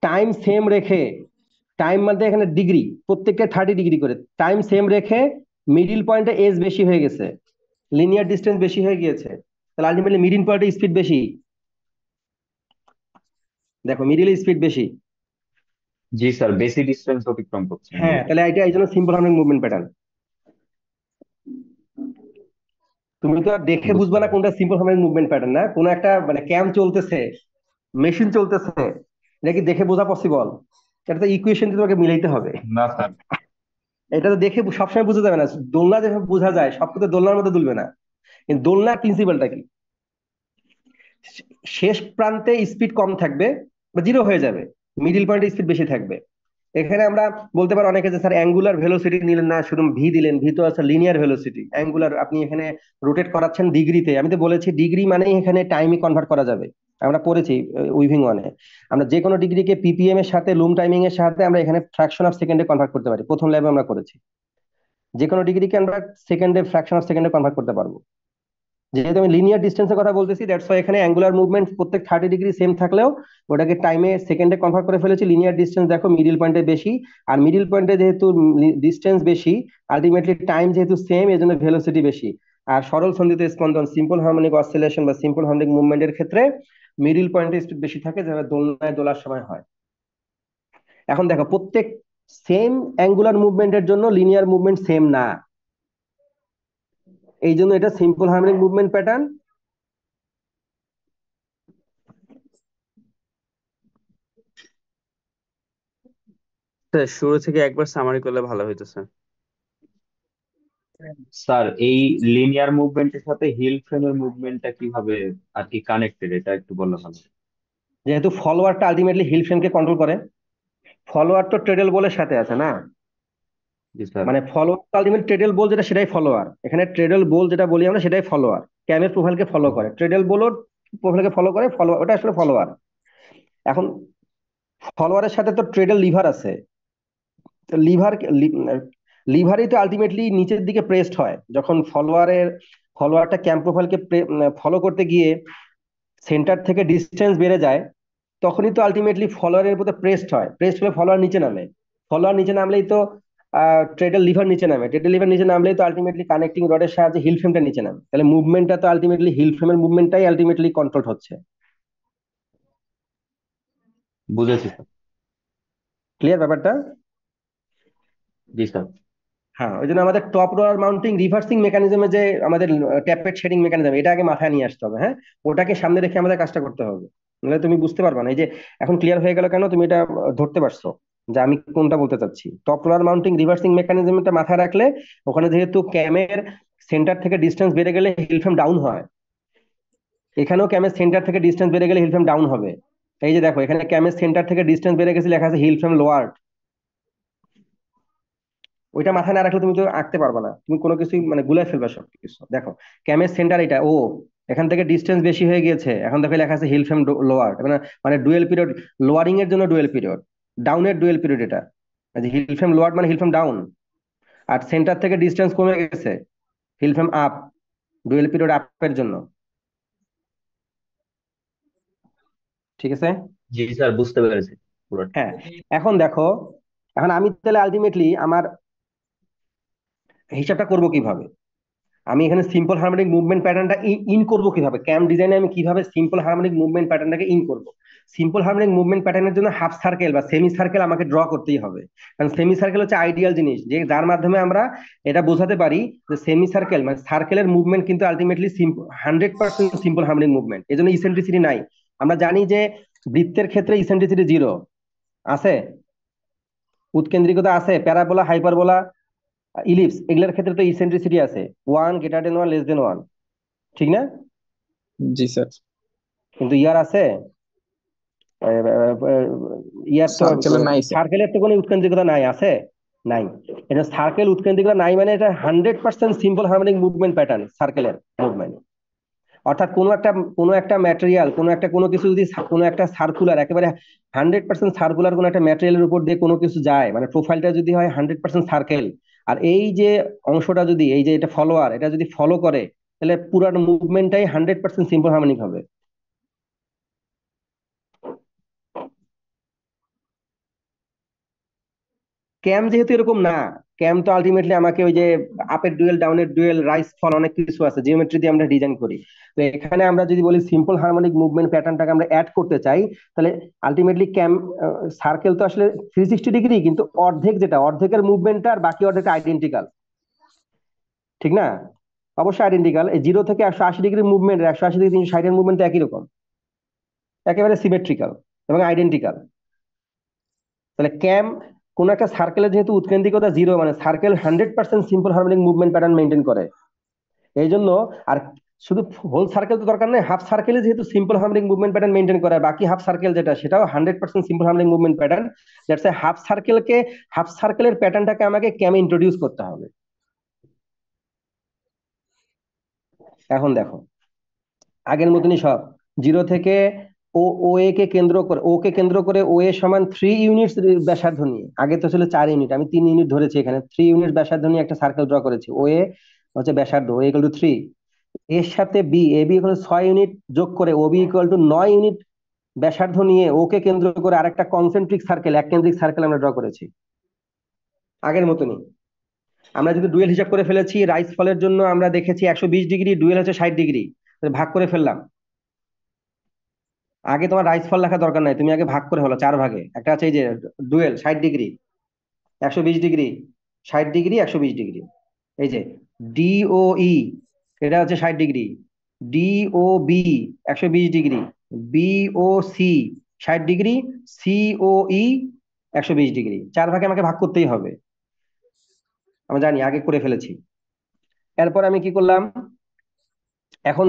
টাইম সেম রেখে, টাইম মানে এখানে ডিগ্রি, প্রত্যেকটা 30 ডিগ্রি করে, টাইম সেম রেখে মিডিল পয়েন্টে এজ বেশি হয়ে গেছে, লিনিয়ার ডিস্টেন্স বেশি হয়ে গিয়েছে, তাহলে আলটিমেটলি মিডিল পয়েন্টে স্পিড বেশি, দেখো মিডিল স্পিড বেশি। জি স্যার, বেশি ডিস্টেন্স অতিক্রম করছে হ্যাঁ, মিডিলে। তাহলে এটা এই জন্য সিম্পল হার্মোনিক মুভমেন্ট প্যাটার্ন। তুমি তো আর দেখে বুঝতে বুঝবা না পারছি। কোনটা সিম্পল হার্মোনিক মুভমেন্ট প্যাটার্ন, না কোনো একটা মানে ক্যাম চলতেছে, মেশিন চলতেছে, এটা কি দেখে বোঝা পসিবল? এটা তো ইকুয়েশন তোমাকে মিলাইতে হবে, না স্যার। এটা তো দেখে সবসময় বোঝা যাবে না। দোলনা যেভাবে বোঝা যায় সব কিন্তু দোলনার মধ্যে দুলবে না, কিন্তু দোলনার প্রিন্সিপালটা কি, শেষ প্রান্তে স্পিড কম থাকবে বা জিরো হয়ে যাবে, মিডিল পয়েন্টে স্পিড বেশি থাকবে। এখানে আমরা বলতে পারি অনেকে যে স্যার অ্যাঙ্গুলার ভেলোসিটি নিলেন না, শুধু ভি দিলেন, ভি তো আছে লিনিয়ার ভেলোসিটি, অ্যাঙ্গুলার আপনি এখানে রোটেট করাচ্ছেন ডিগ্রিতে। আমি তো বলেছি ডিগ্রি মানেই এখানে টাইমই কনভার্ট করা যাবে, আমরা পড়েছি উইভিং ওয়ানে, আমরা যে কোনো ডিগ্রিকে পিপিএম এর সাথে লুম টাইমিং এর সাথে আমরা এখানে ফ্র্যাকশন অফ সেকেন্ডে কনভার্ট করতে পারি, প্রথম ল্যাবে আমরা করেছি, যে কোনো ডিগ্রিকে আমরা সেকেন্ডে ফ্র্যাকশন অফ সেকেন্ডে কনভার্ট করতে পারবো। যেহেতু আমি লিনিয়ার ডিস্টেন্সের কথা বলতেছি, দ্যাটস ওয়াই এখানে অ্যাঙ্গুলার মুভমেন্ট প্রত্যেক 30 ডিগ্রি সেম থাকলেও ওটাকে টাইমে সেকেন্ডে কনভার্ট করে ফেলেছি। লিনিয়ার ডিস্টেন্স দেখো মিডিল পয়েন্টে বেশি, আর মিডিল পয়েন্টে যেহেতু ডিস্টেন্স বেশি, আলটিমেটলি টাইম যেহেতু সেম, এই জন্য ভেলোসিটি বেশি। আর সরল সন্ধিত স্পন্দন সিম্পল হারমোনিক অসিলেশন বা সিম্পল হারমোনিক মুভমেন্টের ক্ষেত্রে মিডিল পয়েন্টে স্পিড বেশি থাকে, যেভাবে দোলনায় দোলার সময় হয়। এখন দেখো প্রত্যেক সেম অ্যাঙ্গুলার মুভমেন্টের জন্য লিনিয়ার মুভমেন্ট সেম না, এই জন্য এটা simple harmonic movement pattern. Sir শুরু থেকে একবার সামারি করলে ভালো হইতো স্যার। স্যার এই লিনিয়ার মুভমেন্টের সাথে হিল ফ্রেমের মুভমেন্টটা কিভাবে আর কি কানেক্টেড, এটা একটু বললে ভালো হয়। যেহেতু ফলোয়ারটা আলটিমেটলি হিল ফ্রেমকে কন্ট্রোল করে, ফলোয়ার তো ট্রেডেল বলের সাথে আছে, না? জি স্যার। মানে ফলোয়ার আলটিমেট ট্রেডেল বল যেটা সেটাই ফলোয়ার, এখানে ট্রেডেল বল যেটা বলি আমরা সেটাই ফলোয়ার, ক্যামের প্রোফাইলকে ফলো করে। ট্রেডেল বলও প্রোফাইলকে ফলো করে, ওটা আসলে ফলোয়ার। এখন ফলোয়ারের সাথে তো ট্রেডের লিভার আছে। লিভার লিভারই তো আলটিমেটলি নিচের দিকে প্রেসড হয় যখন ফলোয়ারটা ক্যাম্প প্রোফাইলকে ফলো করতে গিয়ে সেন্টার থেকে ডিস্টেন্স বেড়ে যায়, তখনই তো আলটিমেটলি ফলোয়ারের উপরে প্রেসড হয়। প্রেসড হলে ফলোয়ার নিচে নামে, ফলোয়ার নিচে নামলেই তো ট্রেডের লিভার নিচে নামে, ট্রেডের লিভার নিচে নামলেই তো আলটিমেটলি কানেক্টিং রডের সাহায্যে হিল ফ্রেমটা নিচে নামে। তাহলে মুভমেন্টটা তো আলটিমেটলি হিল ফ্রেমের মুভমেন্টটাই আলটিমেটলি কন্ট্রোল হচ্ছে। বুঝেছি স্যার। ক্লিয়ার ব্যাপারটা? জি স্যার। হ্যাঁ, ওই জন্য আমাদের টপ রোলার মাউন্টিং রিভার্সিং মেকানিজমে যে আমাদের ট্যাপেট শেডিং মেকানিজম, এটা আগে মাথায় নিয়ে আসতে হবে। হ্যাঁ, ওটাকে সামনে রেখে আমাদের কাজটা করতে হবে, নাহলে তুমি বুঝতে পারবে না। এই যে এখন ক্লিয়ার হয়ে গেল কেন, তুমি এটা ধরতে পারছো যে আমি কোনটা বলতে চাচ্ছি। টপ রোলার মাউন্টিং রিভার্সিং মেকানিজমটা মাথায় রাখলে, ওখানে যেহেতু ক্যামের সেন্টার থেকে ডিস্টেন্স বেড়ে গেলে হিল ফ্রেম ডাউন হয়, এখানেও ক্যামের সেন্টার থেকে ডিস্টেন্স বেড়ে গেলে হিল ফ্রেম ডাউন হবে। এই যে দেখো, এখানে ক্যামের সেন্টার থেকে ডিস্টেন্স বেড়ে গেছে, লেখা আছে হিল ফ্রেম লোয়ার। ওইটা মাথায় না রাখলে তুমি তো আঁকতে পারবে না, তুমি কোনো কিছু মানে গুলাই ফেলবে সবকিছু। দেখো, ক্যামের সেন্টার এটা, ও এখান থেকে ডিস্টেন্স বেশি হয়ে গিয়েছে, এখন দেখো লেখা আছে হিল ফ্রেম লোয়ার, মানে মানে ডুয়েল পিরিয়ড, লোয়ারিং এর জন্য ডুয়েল পিরিয়ড, ডাউনের ডুয়েল পিরিয়ড এটা। হিল ফ্রেম লোয়ার মানে হিল ফ্রেম ডাউন, আর সেন্টার থেকে ডিস্টেন্স কমে গেছে, heald frame up, dwell period আপের জন্য। ঠিক আছে? জি স্যার, বুঝতে পেরেছি পুরোটা। হ্যাঁ, এখন দেখো, এখন আমি তাহলে আলটিমেটলি আমার হিসাবটা করব কিভাবে? আমি এখানে সিম্পল হারমোনিক মুভমেন্ট প্যাটার্নটা ইন করব কিভাবে? ক্যাম ডিজাইনে আমি কিভাবে সিম্পল হারমোনিক মুভমেন্ট প্যাটার্নটাকে ইন করব? সিম্পল হারমোনিক মুভমেন্ট প্যাটার্নের জন্য হাফ সার্কেল বা সেমি সার্কেল আমাকে ড্র করতেই হবে। কারণ সেমি সার্কেল হচ্ছে আইডিয়াল জিনিস, যে যার মাধ্যমে আমরা এটা বোঝাতে পারি যে সেমি সার্কেল মানে সার্কেলের মুভমেন্ট কিন্তু আলটিমেটলি 100% সিম্পল হারমোনিক মুভমেন্ট, এই জন্য ইসেন্ট্রিসিটি নাই। আমরা জানি যে বৃত্তের ক্ষেত্রে ইসেন্ট্রিসিটি 0 আছে, উৎকেন্দ্রিকতা আছে, প্যারাবোলা, হাইপারবোলা, ইলিপস, এগুলোর ক্ষেত্রে তো ইসেন্ট্রিসিটি আছে, 1 > 1 <1, ঠিক না? জি স্যার। কিন্তু ইয়ার আছে, ইয়ার তো সার্কেলে নাই স্যার। সার্কেলের তো কোনো উৎকেন্দ্রিকতা নাই, আছে? নাই। এটা সার্কেল উৎকেন্দ্রিকতা নাই মানে এটা 100% সিম্পল হারমোনিক মুভমেন্ট প্যাটার্ন সার্কেলের মুভমেন্ট। অর্থাৎ কোনো একটা ম্যাটেরিয়াল, কোনো কিছু যদি কোনো একটা সার্কুলার, একেবারে 100% সার্কুলার কোনো একটা ম্যাটেরিয়ালের উপর দিয়ে কোনো কিছু যায়, মানে প্রোফাইলটা যদি হয় 100% সার্কেল, আর এই যে অংশটা যদি, এই যে এটা ফলোয়ার, এটা যদি ফলো করে, তাহলে পুরো মুভমেন্টটাই 100% সিম্পল হারমোনিক হবে। ক্যাম যেহেতু এরকম না, ক্যাম তো আলটিমেটলি আমাকে ওই যে আপের ডুয়েল, ডাউনের ডুয়েল, রাইস ফল, অনেক কিছু আছে, জিওমেট্রি দিয়ে আমরা ডিজাইন করি। তো এখানে আমরা যদি বলি সিম্পল হারমোনিক মুভমেন্ট প্যাটার্নটাকে আমরা অ্যাড করতে চাই, তাহলে আলটিমেটলি ক্যাম সার্কেল তো আসলে 360 ডিগ্রি, কিন্তু অর্ধেকের মুভমেন্টটা আর বাকি অর্ধেকটা আইডেন্টিক্যাল, ঠিক না? অবশ্যই আইডেন্টিক্যাল। এই 0 থেকে 180 ডিগ্রি মুভমেন্ট, 180 ডিগ্রি 360 মুভমেন্ট একই রকম, একেবারে সিমেট্রিক্যাল এবং আইডেন্টিক্যাল। তাহলে ক্যাম কোন একটা সার্কেলে যেহেতু উৎকেন্দ্রিকতা 0, মানে circle 100% simple harmonic movement pattern maintain করে, এই জন্য। আর শুধু হোল সার্কেল তো দরকার নেই, হাফ সার্কেলে যেহেতু simple harmonic movement pattern maintain করে, বাকি হাফ সার্কেল যেটা, সেটাও 100% simple harmonic movement pattern. That's half সার্কেলের প্যাটার্নটাকে আমাকে ক্যামে ইন্ট্রোডিউস করতে হবে। এখন দেখো, আগের মতনই সব 0 থেকে ও এ কে কেন্দ্র করে, ও এ সমান 3 ইউনিট ব্যাসার্ধ নিয়ে, আগে তো ছিল 4 ইউনিট, আমি 3 ইউনিট ধরেছি, এখানে 3 ইউনিট ব্যাসার্ধ নিয়ে একটা সার্কেল ড্র করেছি। ও এ হচ্ছে ব্যাসার্ধ, ও ইকুয়াল টু 3, এর সাথে এ বি ইকুয়াল 6 ইউনিট যোগ করে ও বি ইকুয়াল টু 9 ইউনিট ব্যাসার্ধ নিয়ে ওকে কেন্দ্র করে আরেকটা কনসেন্ট্রিক সার্কেল, এক কেন্দ্রিক সার্কেল আমরা ড্র করেছি আগের মতনই। আমরা যদি ডুয়েল হিসাব করে ফেলেছি, রাইস ফলের জন্য আমরা দেখেছি 120 ডিগ্রি, ডুয়েল হচ্ছে 60 ডিগ্রি, ভাগ করে ফেললাম। আগে তোমার রাইস ফল লেখা দরকার নাই, তুমি আগে ভাগ করে হলো 4 ভাগে। একটা আছে এই যে dwell 60 degree, 120 degree, 60 degree, 120 degree. এই যে ডিওই, এটা হচ্ছে 60 degree, D O B 120 degree, B O C 60 degree, C O E 120 degree. 4 ভাগে আমাকে ভাগ করতেই হবে, আমরা জানি, আগে করে ফেলেছি। এরপর আমি কি করলাম, এখন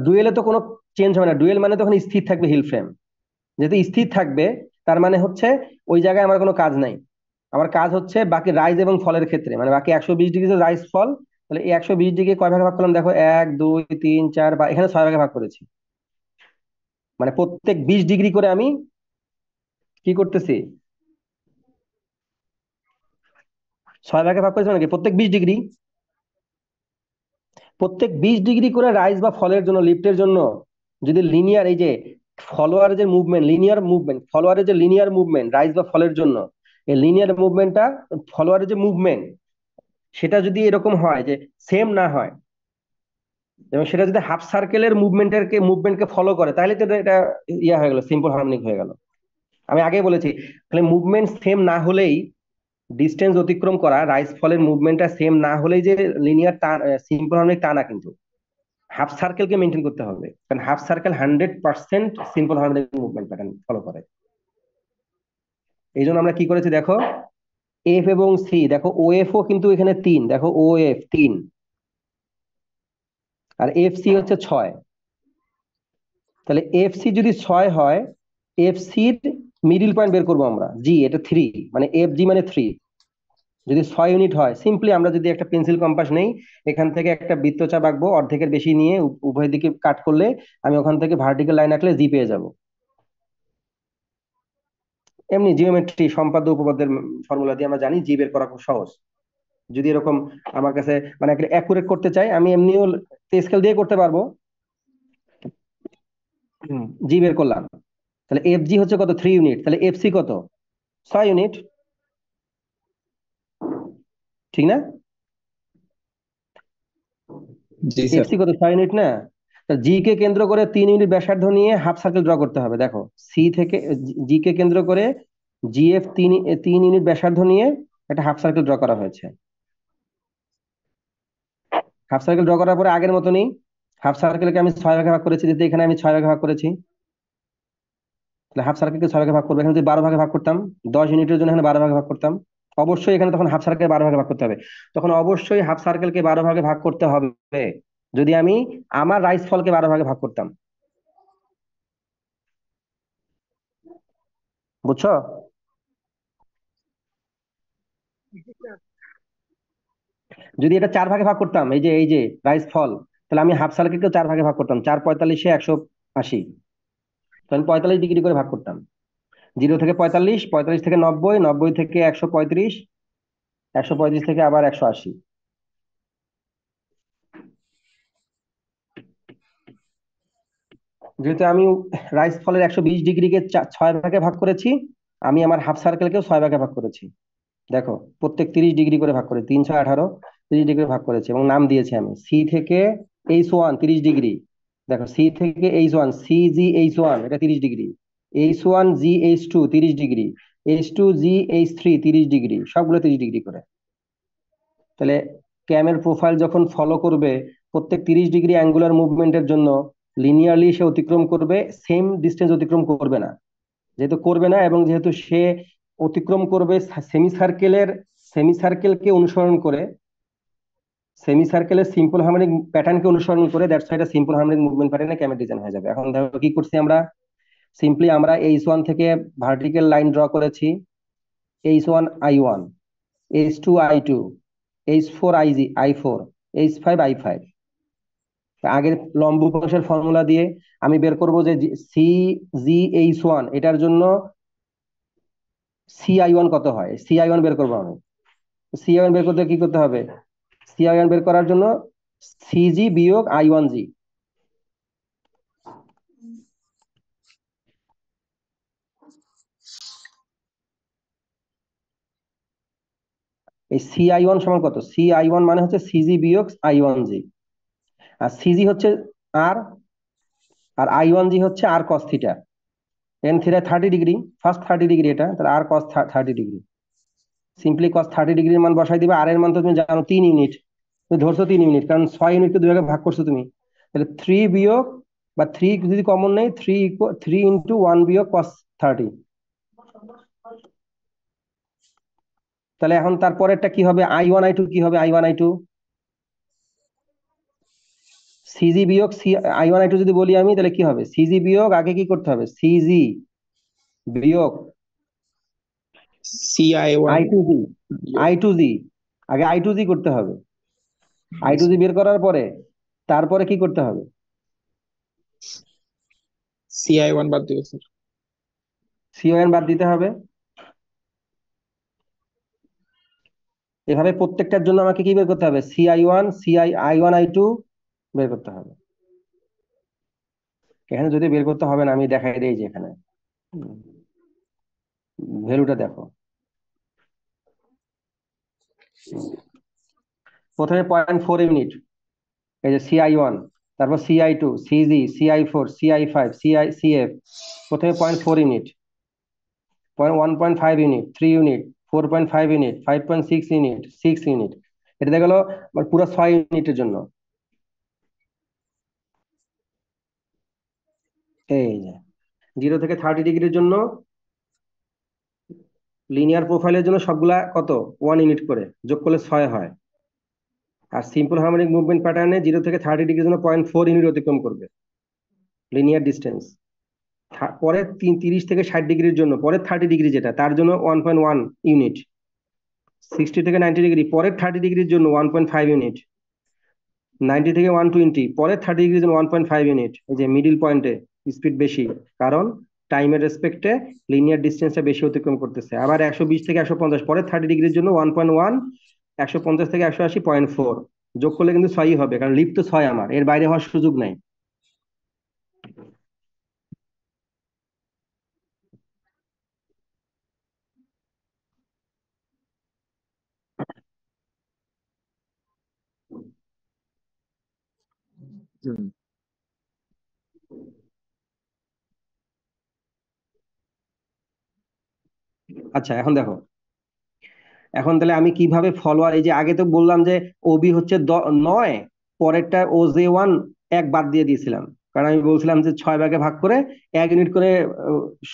ডুয়েলে তো কোনো চেঞ্জ হবে না, ডুয়েল মানে তখন স্থির থাকবে হিল ফ্রেম, যেহেতু স্থির থাকবে, তার মানে হচ্ছে ওই জায়গায় আমার কোনো কাজ নাই। আমার কাজ হচ্ছে বাকি রাইজ এবং ফলের ক্ষেত্রে, মানে বাকি 120 ডিগ্রি রাইজ ফল, তাহলে এই 120 ডিগ্রি কয় ভাগে ভাগ করলাম দেখো, 1 2 3 4, বা এখানে 6 ভাগে ভাগ করেছি। মানে প্রত্যেক 20 ডিগ্রি করে আমি কি করতেছি, 6 ভাগে ভাগ করেছি, মানে কি প্রত্যেক 20 ডিগ্রি, প্রত্যেক 20 ডিগ্রি করে রাইজ বা ফলের জন্য, লিফটের জন্য যদি লিনিয়ার, এই যে ফলোয়ারের যে মুভমেন্ট, লিনিয়ার মুভমেন্ট, ফলোয়ারের যে লিনিয়ার মুভমেন্ট রাইজ বা ফলের জন্য, এই লিনিয়ার মুভমেন্টটা, ফলোয়ারের যে মুভমেন্ট, সেটা যদি এরকম হয় যে সেম না হয়, এবং সেটা যদি হাফ সার্কেলের মুভমেন্টকে ফলো করে, তাহলে তো এটা ইয়া হয়ে গেল, সিম্পল হারমোনিক হয়ে গেল। আমি আগেই বলেছি, তাহলে মুভমেন্ট সেম না হলেই, ডিস্টেন্স অতিক্রম করা রাইজ ফলের মুভমেন্টটা সেম না হলেই যে লিনিয়ার টান, সিম্পল হারমোনিক টা না কিন্তু, হাফ সার্কেলকে মেনটেন করতে হবে, কারণ half circle 100% simple harmonic movement pattern follow করে। এই জন্য আমরা কি করেছি দেখো, এফ এবং সি, দেখো ও এফ ও কিন্তু এখানে 3, দেখো ও এফ 3 আর এফ সি হচ্ছে 6, তাহলে এফ সি যদি 6 হয়, এফ সির মিডিল পয়েন্ট বের করবো আমরা, জি এটা 3, মানে এফ জি মানে 3, যদি 6 ইউনিট হয়, সিম্পলি আমরা যদি একটা পেন্সিল কম্পাস নেই, এখান থেকে একটা বৃত্তচাপ আঁকবো, অর্ধেকের বেশি নিয়ে উভয় দিকে কাট করলে আমি ওখান থেকে ভার্টিক্যাল লাইন আঁকলে জি পেয়ে যাব। এমনি জিওমেট্রি সম্পাদ্য উপপাদ্যের ফর্মুলা দিয়ে আমরা জানি জি বের করা খুব সহজ। যদি এরকম আমার কাছে মানে অ্যাকুরেট করতে চাই, আমি এমনিও স্কেল দিয়ে করতে পারবো। জি বের করলাম, তাহলে এফ জি হচ্ছে কত, 3 ইউনিট, তাহলে এফ সি কত, 6 ইউনিট, ঠিক না? জি এফ স্যার। সি কত, 6 ইউনিট না? জি কে কেন্দ্র করে 3 ইউনিট ব্যাসার্ধ নিয়ে হাফ সার্কেল ড্র করতে হবে। দেখো সি থেকে জি কে কেন্দ্র করে জিএফ 3 ইউনিট ব্যাসার্ধ নিয়ে একটা হাফ সার্কেল ড্র করা হয়েছে। হাফ সার্কেল ড্র করার পরে আগের মতনই হাফ সার্কেলকে আমি 6 ভাগে ভাগ করেছি, যেহেতু এখানে আমি 6 ভাগে ভাগ করেছি, তাহলে হাফ সার্কেলকে 6 ভাগে ভাগ করবো। এখানে যদি 12 ভাগে ভাগ করতাম, 10 ইউনিটের জন্য এখানে 12 ভাগে ভাগ করতাম, অবশ্যই এখানে তখন হাফ সার্কেল 12 ভাগে ভাগ করতে হবে। তখন অবশ্যই হাফ সার্কেলকে 12 ভাগে ভাগ করতে হবে যদি আমি আমার রাইস ফলকে 12 ভাগে ভাগ করতাম। বুঝছো? যদি এটা 4 ভাগে ভাগ করতাম, এই যে রাইস ফল, তাহলে আমি হাফ সার্কেলকে 4 ভাগে ভাগ করতাম, 4 × 45 = 180, তো আমি 45 ডিগ্রি করে ভাগ করতাম। 0 থেকে 45, 45 থেকে 90, 90 থেকে 135, 135 থেকে আবার 180। যেহেতু আমি রাইস ফলের 120 ডিগ্রিকে 6 ভাগে ভাগ করেছি, আমি আমার হাফ সার্কেলকেও 6 ভাগে ভাগ করেছি। দেখো প্রত্যেক 30 ডিগ্রি করে ভাগ করে, 318, 30 ডিগ্রি ভাগ করেছি, এবং নাম দিয়েছি আমি সি থেকে H1 30 ডিগ্রি। দেখো সি থেকে H1, সি জি H1 এটা 30 ডিগ্রি, H1 জি H2 30 ডিগ্রি, H2 জি H3 30 ডিগ্রি, সবগুলো 30 ডিগ্রি করে। তাহলে ক্যামের প্রোফাইল যখন ফলো করবে, প্রত্যেক 30 ডিগ্রি অ্যাঙ্গুলার মুভমেন্টের জন্য লিনিয়ারলি সে অতিক্রম করবে, সেম ডিস্টেন্স অতিক্রম করবে না। যেহেতু করবে না, এবং যেহেতু সে অতিক্রম করবে সেমি সার্কেলকে অনুসরণ করে, সেমি সার্কেলের সিম্পল হার্মোনিক প্যাটার্নকে অনুসরণ করে, দ্যাটস এটা সিম্পল হার্মোনিক মুভমেন্ট প্যাটার্নে ক্যামের ডিজাইন হয়ে যাবে। এখন দেখো কি করছি আমরা, সিম্পলি আমরা H1 থেকে ভার্টিক্যাল লাইন ড্র করেছি, H1 I1, H2 I2, H4 I4, H5 I5। আগের লম্ব কোষের ফর্মুলা দিয়ে আমি বের করব যে সি জি H1 এটার জন্য CI1 কত হয়, CI1 বের করবো আমি। CI1 বের করতে কি করতে হবে, CI1 বের করার জন্য সিজি বিয়োগ I1G, এই CI1 সমান কত, CI1 মানে হচ্ছে সিজি বিয়োগ I1G, আর সিজি হচ্ছে আর, আর I1G হচ্ছে R cos theta, and theta 30 degree, first 30 degree এটা, তাহলে আর কস 30 ডিগ্রি। সিম্পলি কস 30 ডিগ্রির মান বসাই দিবে, আর এর মান তো তুমি জানো 3 ইউনিট, তুমি ধরছো 3 ইউনিট, কারণ 6 ইউনিটকে 2 ভাগে ভাগ করছো তুমি, তাহলে 3 বিয়োগ বা 3 যদি কমন নেই, 3 × 1 বিয়োগ কস 30। তাহলে এখন তারপরেরটা কি হবে, I1 I2 কি হবে, I1 I2 সিজি বিয়োগ I1 I2 যদি বলি আমি, তাহলে কি হবে, সিজি বিয়োগ আগে কি করতে হবে, সিজি বিয়োগ CI1 I2G, I2G আগে I2G করতে হবে, I2G বের করার পরে তারপরে কি করতে হবে, CI1 বাদ দিবে স্যার। CON বাদ দিতে হবে। এভাবে প্রত্যেকটার জন্য আমাকে কি বের করতে হবে? CI1, CI1, I2 বের করতে হবে। এখানে যদি বের করতে হবে না, আমি দেখাই দিই যে এখানে ভ্যালুটা দেখো। প্রথমে 0.4 ইউনিট, এই যে CI1, তারপর CI2, CG, CI4, CI5, CF, প্রথমে 0.4 unit, 1.5 unit, 3 unit, 4.5 unit, 5.6 unit, 6 unit. এটা দেখা গেল পুরো 6 ইউনিটের জন্য। এই যে 0 থেকে 30 ডিগ্রির জন্য লিনিয়ার প্রোফাইলের জন্য সবগুলা কত? 1 ইউনিট করে, যোগ করলে 6 হয়। আর সিম্পল হারমোনিক মুভমেন্ট প্যাটার্নে 0 থেকে 30 ডিগ্রির জন্য 0.4 ইউনিট অতিক্রম করবে লিনিয়ার ডিস্টেন্স। পরে 30 থেকে 60 ডিগ্রির জন্য, পরের 30 ডিগ্রি যেটা, তার জন্য 1.1 ইউনিট। 60 থেকে 90 ডিগ্রি, পরের 30 ডিগ্রির জন্য 1.5 ইউনিট। 90 থেকে 120, পরের 30 ডিগ্রির জন্য 1.5 ইউনিট। এই যে মিডিল পয়েন্টে স্পিড বেশি, কারণ টাইমের রেসপেক্টে লিনিয়ার ডিস্টেন্সটা বেশি অতিক্রম করতেছে। আবার 120 থেকে 150, পরের 30 ডিগ্রির জন্য 1.1, 150 থেকে 180, 0.4। যোগ করলে কিন্তু 6ই হবে, কারণ লিফট তো 6 আমার, এর বাইরে হওয়ার সুযোগ নাই। আচ্ছা, এখন দেখো, এখন তাহলে আমি কিভাবে ফলোয়ার, এই যে আগে তো বললাম যে ওবি হচ্ছে 9, পরেরটা OJ1 1 বাদ দিয়ে দিয়েছিলাম, কারণ আমি বলছিলাম যে 6 ভাগে ভাগ করে 1 ইউনিট করে,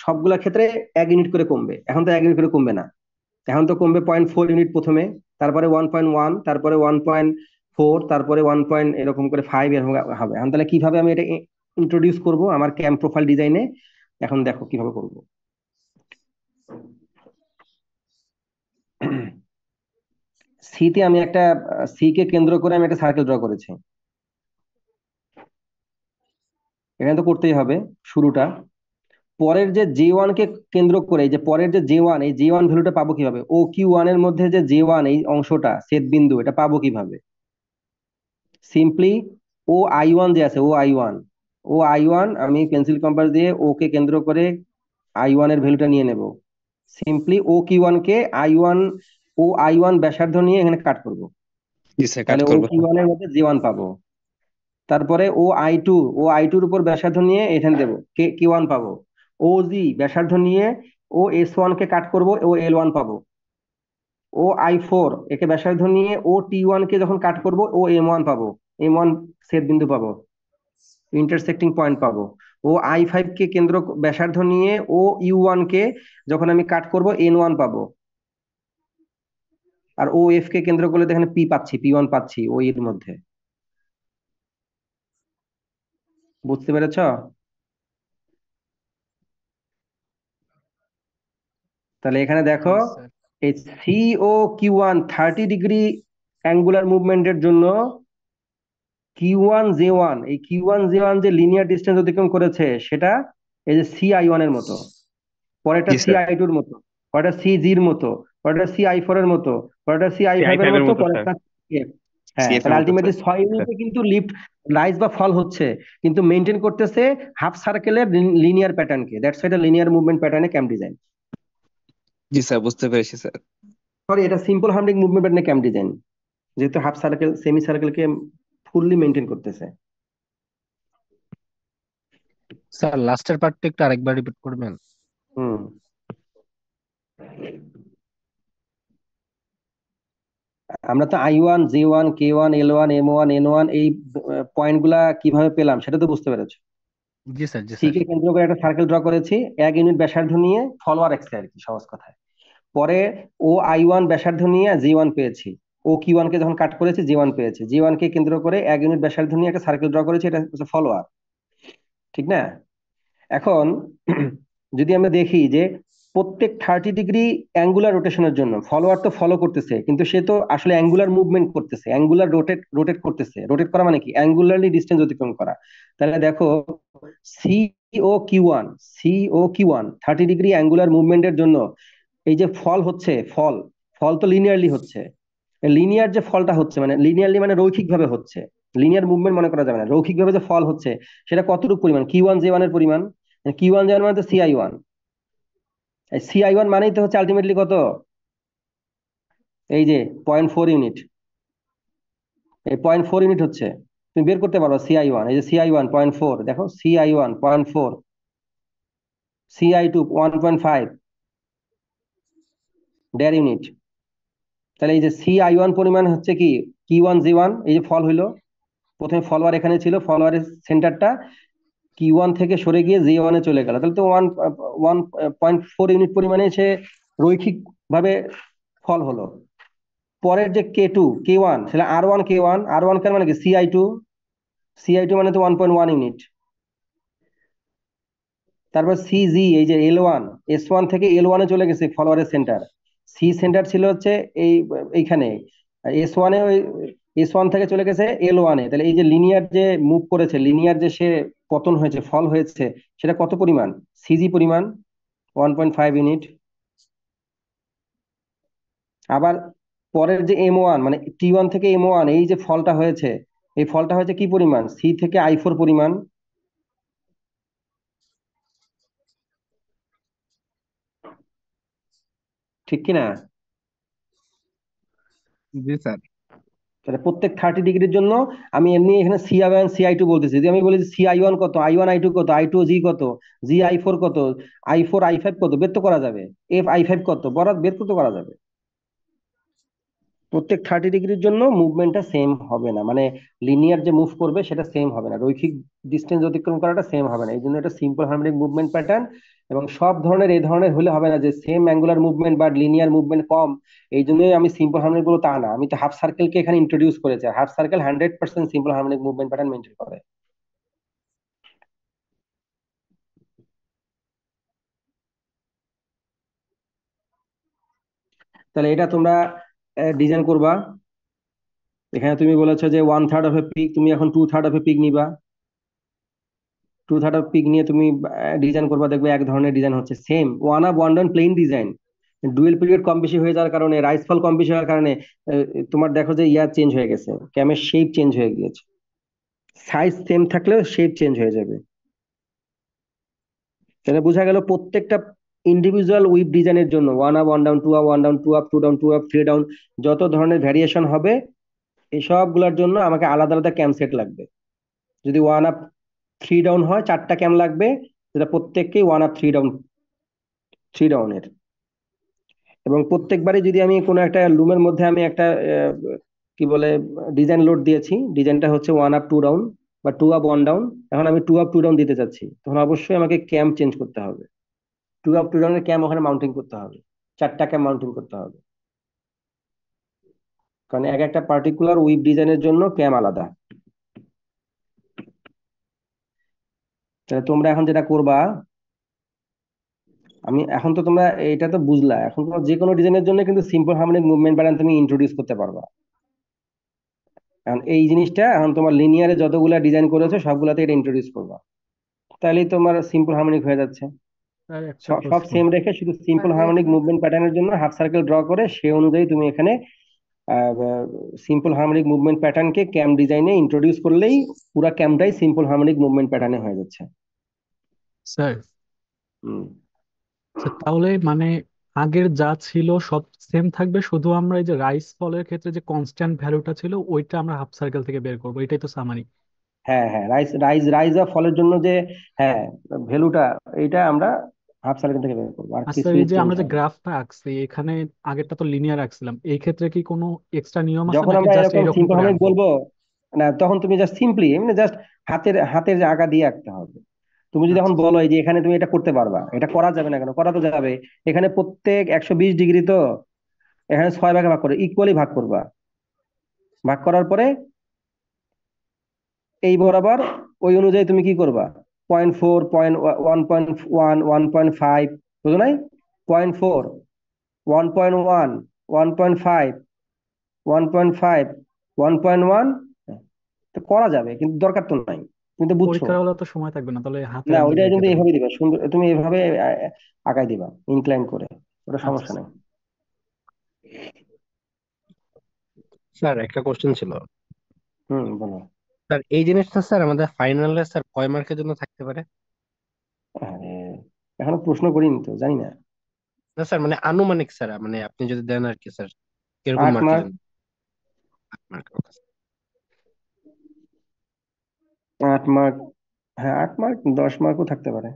সবগুলা ক্ষেত্রে 1 ইউনিট করে কমবে। এখন তো 1 ইউনিট করে কমবে না, এখন তো কমবে 0.4 ইউনিট প্রথমে, তারপরে 1.1, তারপরে 1.4, তারপরে 1 এরকম করে 5 এরকম হবে। এখন তাহলে কিভাবে আমি এটা ইন্ট্রোডিউস করব আমার ক্যাম্প প্রোফাইল ডিজাইনে? এখন দেখো কিভাবে করব। সিতে আমি একটা, সি কে কেন্দ্র করে আমি একটা সার্কেল ড্র করেছি। এখানে তো করতেই হবে শুরুটা। পরের যে J1 কে কেন্দ্র করে, এই যে পরের যে J1, এই J1 ভ্যালুটা পাবো কিভাবে? OQ1 এর মধ্যে যে J1 এই অংশটা ছেদ বিন্দু, এটা পাবো কিভাবে? সিম্পলি OI1 যে আছে, ও আই ওয়ান আমি পেন্সিল কম্পাস দিয়ে ও কে কেন্দ্র করে I1 এর ভ্যালুটা নিয়ে নেব। সিম্পলি OQ1 কে I1 ব্যাসার্ধ নিয়ে এখানে কাট করব, জি স্যার, কাট তাহলে করবো। OQ1 এর মধ্যে J1 পাবো। তারপরে ও আই টুর উপর ব্যাসার্ধ নিয়ে এখানে দেবো, K1 পাবো। OG ব্যাসার্ধ নিয়ে S1 কে কাট করব, L1 পাবো। OI4 একে ব্যাসার্ধ নিয়ে T1 কে যখন কাট করব, M1 পাবো, M1 ছেদ বিন্দু পাবো, ইন্টারসেক্টিং পয়েন্ট পাবো। I5 কে কেন্দ্র ব্যাসার্ধ নিয়ে U1 কে যখন আমি কাট করব, N1 পাবো। আর OF কে কেন্দ্র করলে এখানে P1 পাচ্ছি ওই এর মধ্যে। বুঝতে পেরেছ? তাহলে এখানে দেখো, এই COQ1 30 ডিগ্রি অ্যাঙ্গুলার মুভমেন্টের জন্য Q1J1, এই Q1J1 যে লিনিয়ার ডিস্টেন্স অতিক্রম করেছে, সেটা এই যে CI1 এর মতো, পরেরটা জি স্যার, CI2 এর মতো, পরেরটা CG এর মতো, পরেরটা CI4 এর মতো, পরেরটা CI5 এর CI5 এর মতো, মতো স্যার, পরেরটা CF। হ্যাঁ, CF এর তাহলে মতো আলটিমেটলি স্যার। 6 ইউনিটে কিন্তু লিফট রাইজ বা ফল হচ্ছে, কিন্তু মেনটেন করতেছে হাফ সার্কেলের লিনিয়ার প্যাটার্নকে। দ্যাটস এটা লিনিয়ার মুভমেন্ট প্যাটার্নে ক্যাম্প ডিজাইন। জি স্যার, বুঝতে পেরেছি স্যার। সরি, এটা সিম্পল হার্মোনিক মুভমেন্ট প্যাটার্নে ক্যাম্প ডিজাইন, যেহেতু হাফ সার্কেল সেমি সার্কেলকে ফুললি মেনটেন করতেছে। স্যার লাস্টের পার্টটা একটু আরেকবার রিপিট করবেন? হুম, আমরা তো I1, J1, K1, L1, M1, N1 এই পয়েন্ট গুলা কিভাবে পেলাম সেটা তো বুঝতে পেরেছো। জি স্যার, জি সি স্যার। কে কেন্দ্র করে একটা সার্কেল ড্র করেছি 1 ইউনিট ব্যাসার্ধ নিয়ে, ফলোয়ার এক্সে আর কি, সহজ কথায়। পরে OI1 ব্যাসার্ধ নিয়ে J1 পেয়েছি, OQ1 কে যখন কাট করেছি J1 পেয়েছি, J1 কে কেন্দ্র করে 1 ইউনিট ব্যাসার্ধ নিয়ে একটা সার্কেল ড্র করেছি, এটা হচ্ছে ফলোয়ার, ঠিক না? এখন যদি আমরা দেখি যে প্রত্যেক 30 ডিগ্রি অ্যাঙ্গুলার রোটেশনের জন্য ফলোয়ার তো ফলো করতেছে, কিন্তু সে তো আসলে অ্যাঙ্গুলার মুভমেন্ট করতেছে, অ্যাঙ্গুলার রোটেট করতেছে। রোটেট করা মানে কি? অ্যাঙ্গুলারলি ডিস্টেন্স অতিক্রম করা। তাহলে দেখো, C O Q one, CO Q1 30 degree angular মুভমেন্টের জন্য এই যে ফল হচ্ছে, ফল ফল তো লিনিয়ারলি হচ্ছে। লিনিয়ার যে ফলটা হচ্ছে মানে লিনিয়ারলি মানে রৈখিক ভাবে হচ্ছে, লিনিয়ার মুভমেন্ট মনে করা যাবে না, রৈখিক ভাবে যে ফল হচ্ছে সেটা কতটুকু পরিমাণ, Q1 J1 এর পরিমাণ। Q1 J1 মানে তো CI1, CI1 মানেই তো হচ্ছে আলটিমেটলি কত, এই যে 0.4 ইউনিট, এই 0.4 ইউনিট হচ্ছে, তুমি বের করতে পারো CI1, এই যে CI1 0.4, দেখো CI1 0.4, CI2 1.5 1.5 ইউনিট। তাহলে এই যে CI1 পরিমাণ হচ্ছে কি Q1 J1, এই যে ফল হইলো, প্রথমে ফলোয়ার এখানে ছিল, ফলোয়ারের সেন্টারটা Q1 থেকে সরে গিয়ে J1 এ চলে গেল, তাহলে তো 1.4 ইউনিট পরিমাণে সে রৈখিক ভাবে ফল হলো। পরের যে K1 সেটা R1 কার মানে কি CI2 মানে তো 1.1 ইউনিট। তারপর CG, এই যে L1, S1 থেকে L1 এ চলে গেছে ফলোয়ারের সেন্টার, সি সেন্টার ছিল হচ্ছে এই এইখানে, S1 এ ওই S1 থেকে চলে গেছে L1 এ, তাহলে এই যে লিনিয়ার যে মুভ করেছে, লিনিয়ার যে সে পতন হয়েছে, ফল হয়েছে, সেটা কত পরিমাণ, CG পরিমাণ 1.5 ইউনিট। আবার পরের যে M1 মানে T1 থেকে M1, এই যে ফলটা হয়েছে, এই ফলটা হয়েছে কি পরিমাণ, C থেকে I4 পরিমাণ। ঠিক কিনা? জি স্যার। তাহলে প্রত্যেক 30 ডিগ্রির জন্য আমি এমনি এখানে CI1 CI2 বলতেছি, যদি আমি বলি CI1 কত, I1 I2 কত, I2 G কত, GI4 কত, I4 I5 কত, বের তো করা যাবে, FI5 কত, বরাদ বের করতে করা যাবে। প্রত্যেক 30 ডিগ্রির জন্য মুভমেন্টটা সেম হবে না, মানে লিনিয়ার যে মুভ করবে সেটা সেম হবে না, রৈখিক ডিস্টেন্স অতিক্রম করাটা সেম হবে না, এই জন্য এটা সিম্পল হার্মোনিক মুভমেন্ট প্যাটার্ন। এবং সব ধরনের এই ধরনের হলে হবে না যে সেম অ্যাঙ্গুলার মুভমেন্ট বা লিনিয়ার মুভমেন্ট কম, এই জন্যই আমি সিম্পল হার্মোনিক গুলো, তা না, আমি তো হাফ সার্কেলকে এখানে ইন্ট্রোডিউস করেছি, half circle 100% simple harmonic movement pattern maintain করে। তাহলে এটা তোমরা ডিজাইন করবা। এখানে তুমি বলেছো যে 1/3 অফ এ পিক, তুমি এখন 2/3 অফ এ পিক নিবা, 2/3 অফ পিক নিয়ে তুমি ডিজাইন করবা, দেখবে এক ধরনের ডিজাইন হচ্ছে same one up one down plain design. Dual period কম বেশি হয়ে যাওয়ার কারণে, রাইস ফল কম বেশি হওয়ার কারণে তোমার দেখো যে ইয়ার চেঞ্জ হয়ে গেছে, ক্যামের শেপ চেঞ্জ হয়ে গিয়েছে, সাইজ সেম থাকলেও শেপ চেঞ্জ হয়ে যাবে। তাহলে বোঝা গেল প্রত্যেকটা ইন্ডিভিজুয়াল উইপ ডিজাইনের জন্য one up one down, two up one down, two up two down, two up three down, যত ধরনের ভ্যারিয়েশন হবে এই সবগুলোর জন্য আমাকে আলাদা আলাদা ক্যাম সেট লাগবে। যদি ওয়ান আপ থ্রি ডাউন হয় 4টা ক্যাম লাগবে, যেটা প্রত্যেককেই ওয়ান আপ থ্রি ডাউনের। এবং প্রত্যেকবারই যদি আমি কোনো একটা লুমের মধ্যে আমি একটা কি বলে ডিজাইন লোড দিয়েছি, ডিজাইনটা হচ্ছে ওয়ান আপ টু ডাউন বা টু আপ ওয়ান ডাউন, এখন আমি টু আপ টু ডাউন দিতে চাচ্ছি, তখন অবশ্যই আমাকে ক্যাম চেঞ্জ করতে হবে, টু আপ টু ডাউনের ক্যাম ওখানে মাউন্টিং করতে হবে, 4টা ক্যাম মাউন্টিং করতে হবে, কারণ এক একটা পার্টিকুলার উইপ ডিজাইনের জন্য ক্যাম আলাদা। তাহলে তোমরা এখন যেটা করবা, আমি এখন তো তোমরা এটা তো বুঝলা, এখন তোমরা যে কোনো ডিজাইনের জন্য কিন্তু সিম্পল হার্মোনিক মুভমেন্ট প্যাটার্ন তুমি ইন্ট্রোডিউস করতে পারবা। এখন এই জিনিসটা এখন তোমার লিনিয়ারে যতগুলা ডিজাইন করেছো সবগুলাতে এটা ইন্ট্রোডিউস করবা, তাহলেই তোমার সিম্পল হার্মোনিক হয়ে যাচ্ছে। স্যার একটা সব প্রশ্ন। সেম রেখে শুধু সিম্পল হার্মোনিক মুভমেন্ট প্যাটার্নের জন্য হাফ সার্কেল ড্র করে সে অনুযায়ী তুমি এখানে সিম্পল হার্মোনিক মুভমেন্ট প্যাটার্নকে ক্যাম ডিজাইনে ইন্ট্রোডিউস করলেই পুরো ক্যামটাই সিম্পল হার্মোনিক মুভমেন্ট প্যাটার্নে হয়ে যাচ্ছে। স্যার হুম। স্যার তাহলে মানে আগের যা ছিল সব সেম থাকবে, শুধু আমরা এই যে রাইস ফলের ক্ষেত্রে যে কনস্ট্যান্ট ভ্যালুটা ছিল ওইটা আমরা হাফ সার্কেল থেকে বের করবো, এটাই তো সামারি। হ্যাঁ হ্যাঁ, রাইজ রাইজ রাইজ অফ ফলের জন্য যে, হ্যাঁ, ভ্যালুটা এইটা আমরা হাফ সার্কেল থেকে বের করবো, আর আর স্যার কিছুই এই যে চেঞ্জ আমরা যে হবে না। গ্রাফটা আঁকছি এখানে, আগেরটা তো লিনিয়ার আঁকছিলাম, এই ক্ষেত্রে কি কোনো এক্সট্রা নিয়ম আছে যখন নাকি আমরা জাস্ট এরকম এইরকম সিম্পল করে হার্মোনিক আঁকবো? বলবো না, তখন তুমি জাস্ট সিম্পলি এমনি জাস্ট হাতের হাতের যে আঁকা দিয়ে আঁকতে হবে। তুমি যদি এখন আচ্ছা বলো এই যে এখানে তুমি এটা করতে পারবা, এটা করা যাবে না কেন, করা তো যাবে। এখানে প্রত্যেক 120 ডিগ্রি তো, এখানে 6 ভাগে ভাগ করে ইকুয়ালি ভাগ করবা, ভাগ করার পরে এই বরাবর ওই অনুযায়ী তুমি কি করবা, 0.4, 1.1, 1.5, বুঝো নাই, 0.4, 1.1, 1.5, 1.5, 1.1, তো করা যাবে কিন্তু দরকার তো নাই। তুমি তো বুঝছো। পরীক্ষার হলে তো সময় থাকবে না, তাহলে হাতের না, আঙ্গুল ওইটা দিয়ে কিন্তু কেটে এইভাবে ফেলবো। দিবা সুন্দর, তুমি এইভাবে আগাই দিবা ইনক্লাইন করে, ওটা আচ্ছা সমস্যা স্যার। নেই। স্যার একটা কোশ্চেন ছিল। বলো। স্যার এই জিনিসটা স্যার আমাদের ফাইনালে স্যার কয় মার্কের জন্য থাকতে পারে? আরে, এখনো প্রশ্ন করিনি তো, জানি না। না স্যার মানে আনুমানিক স্যার, মানে আপনি যদি দেন আর কি স্যার, কিরকম আট মার্কের মার্ক জন্য? 8 মার্ক। 8 মার্ক, হ্যাঁ 8 মার্ক, 10 মার্কও থাকতে পারে,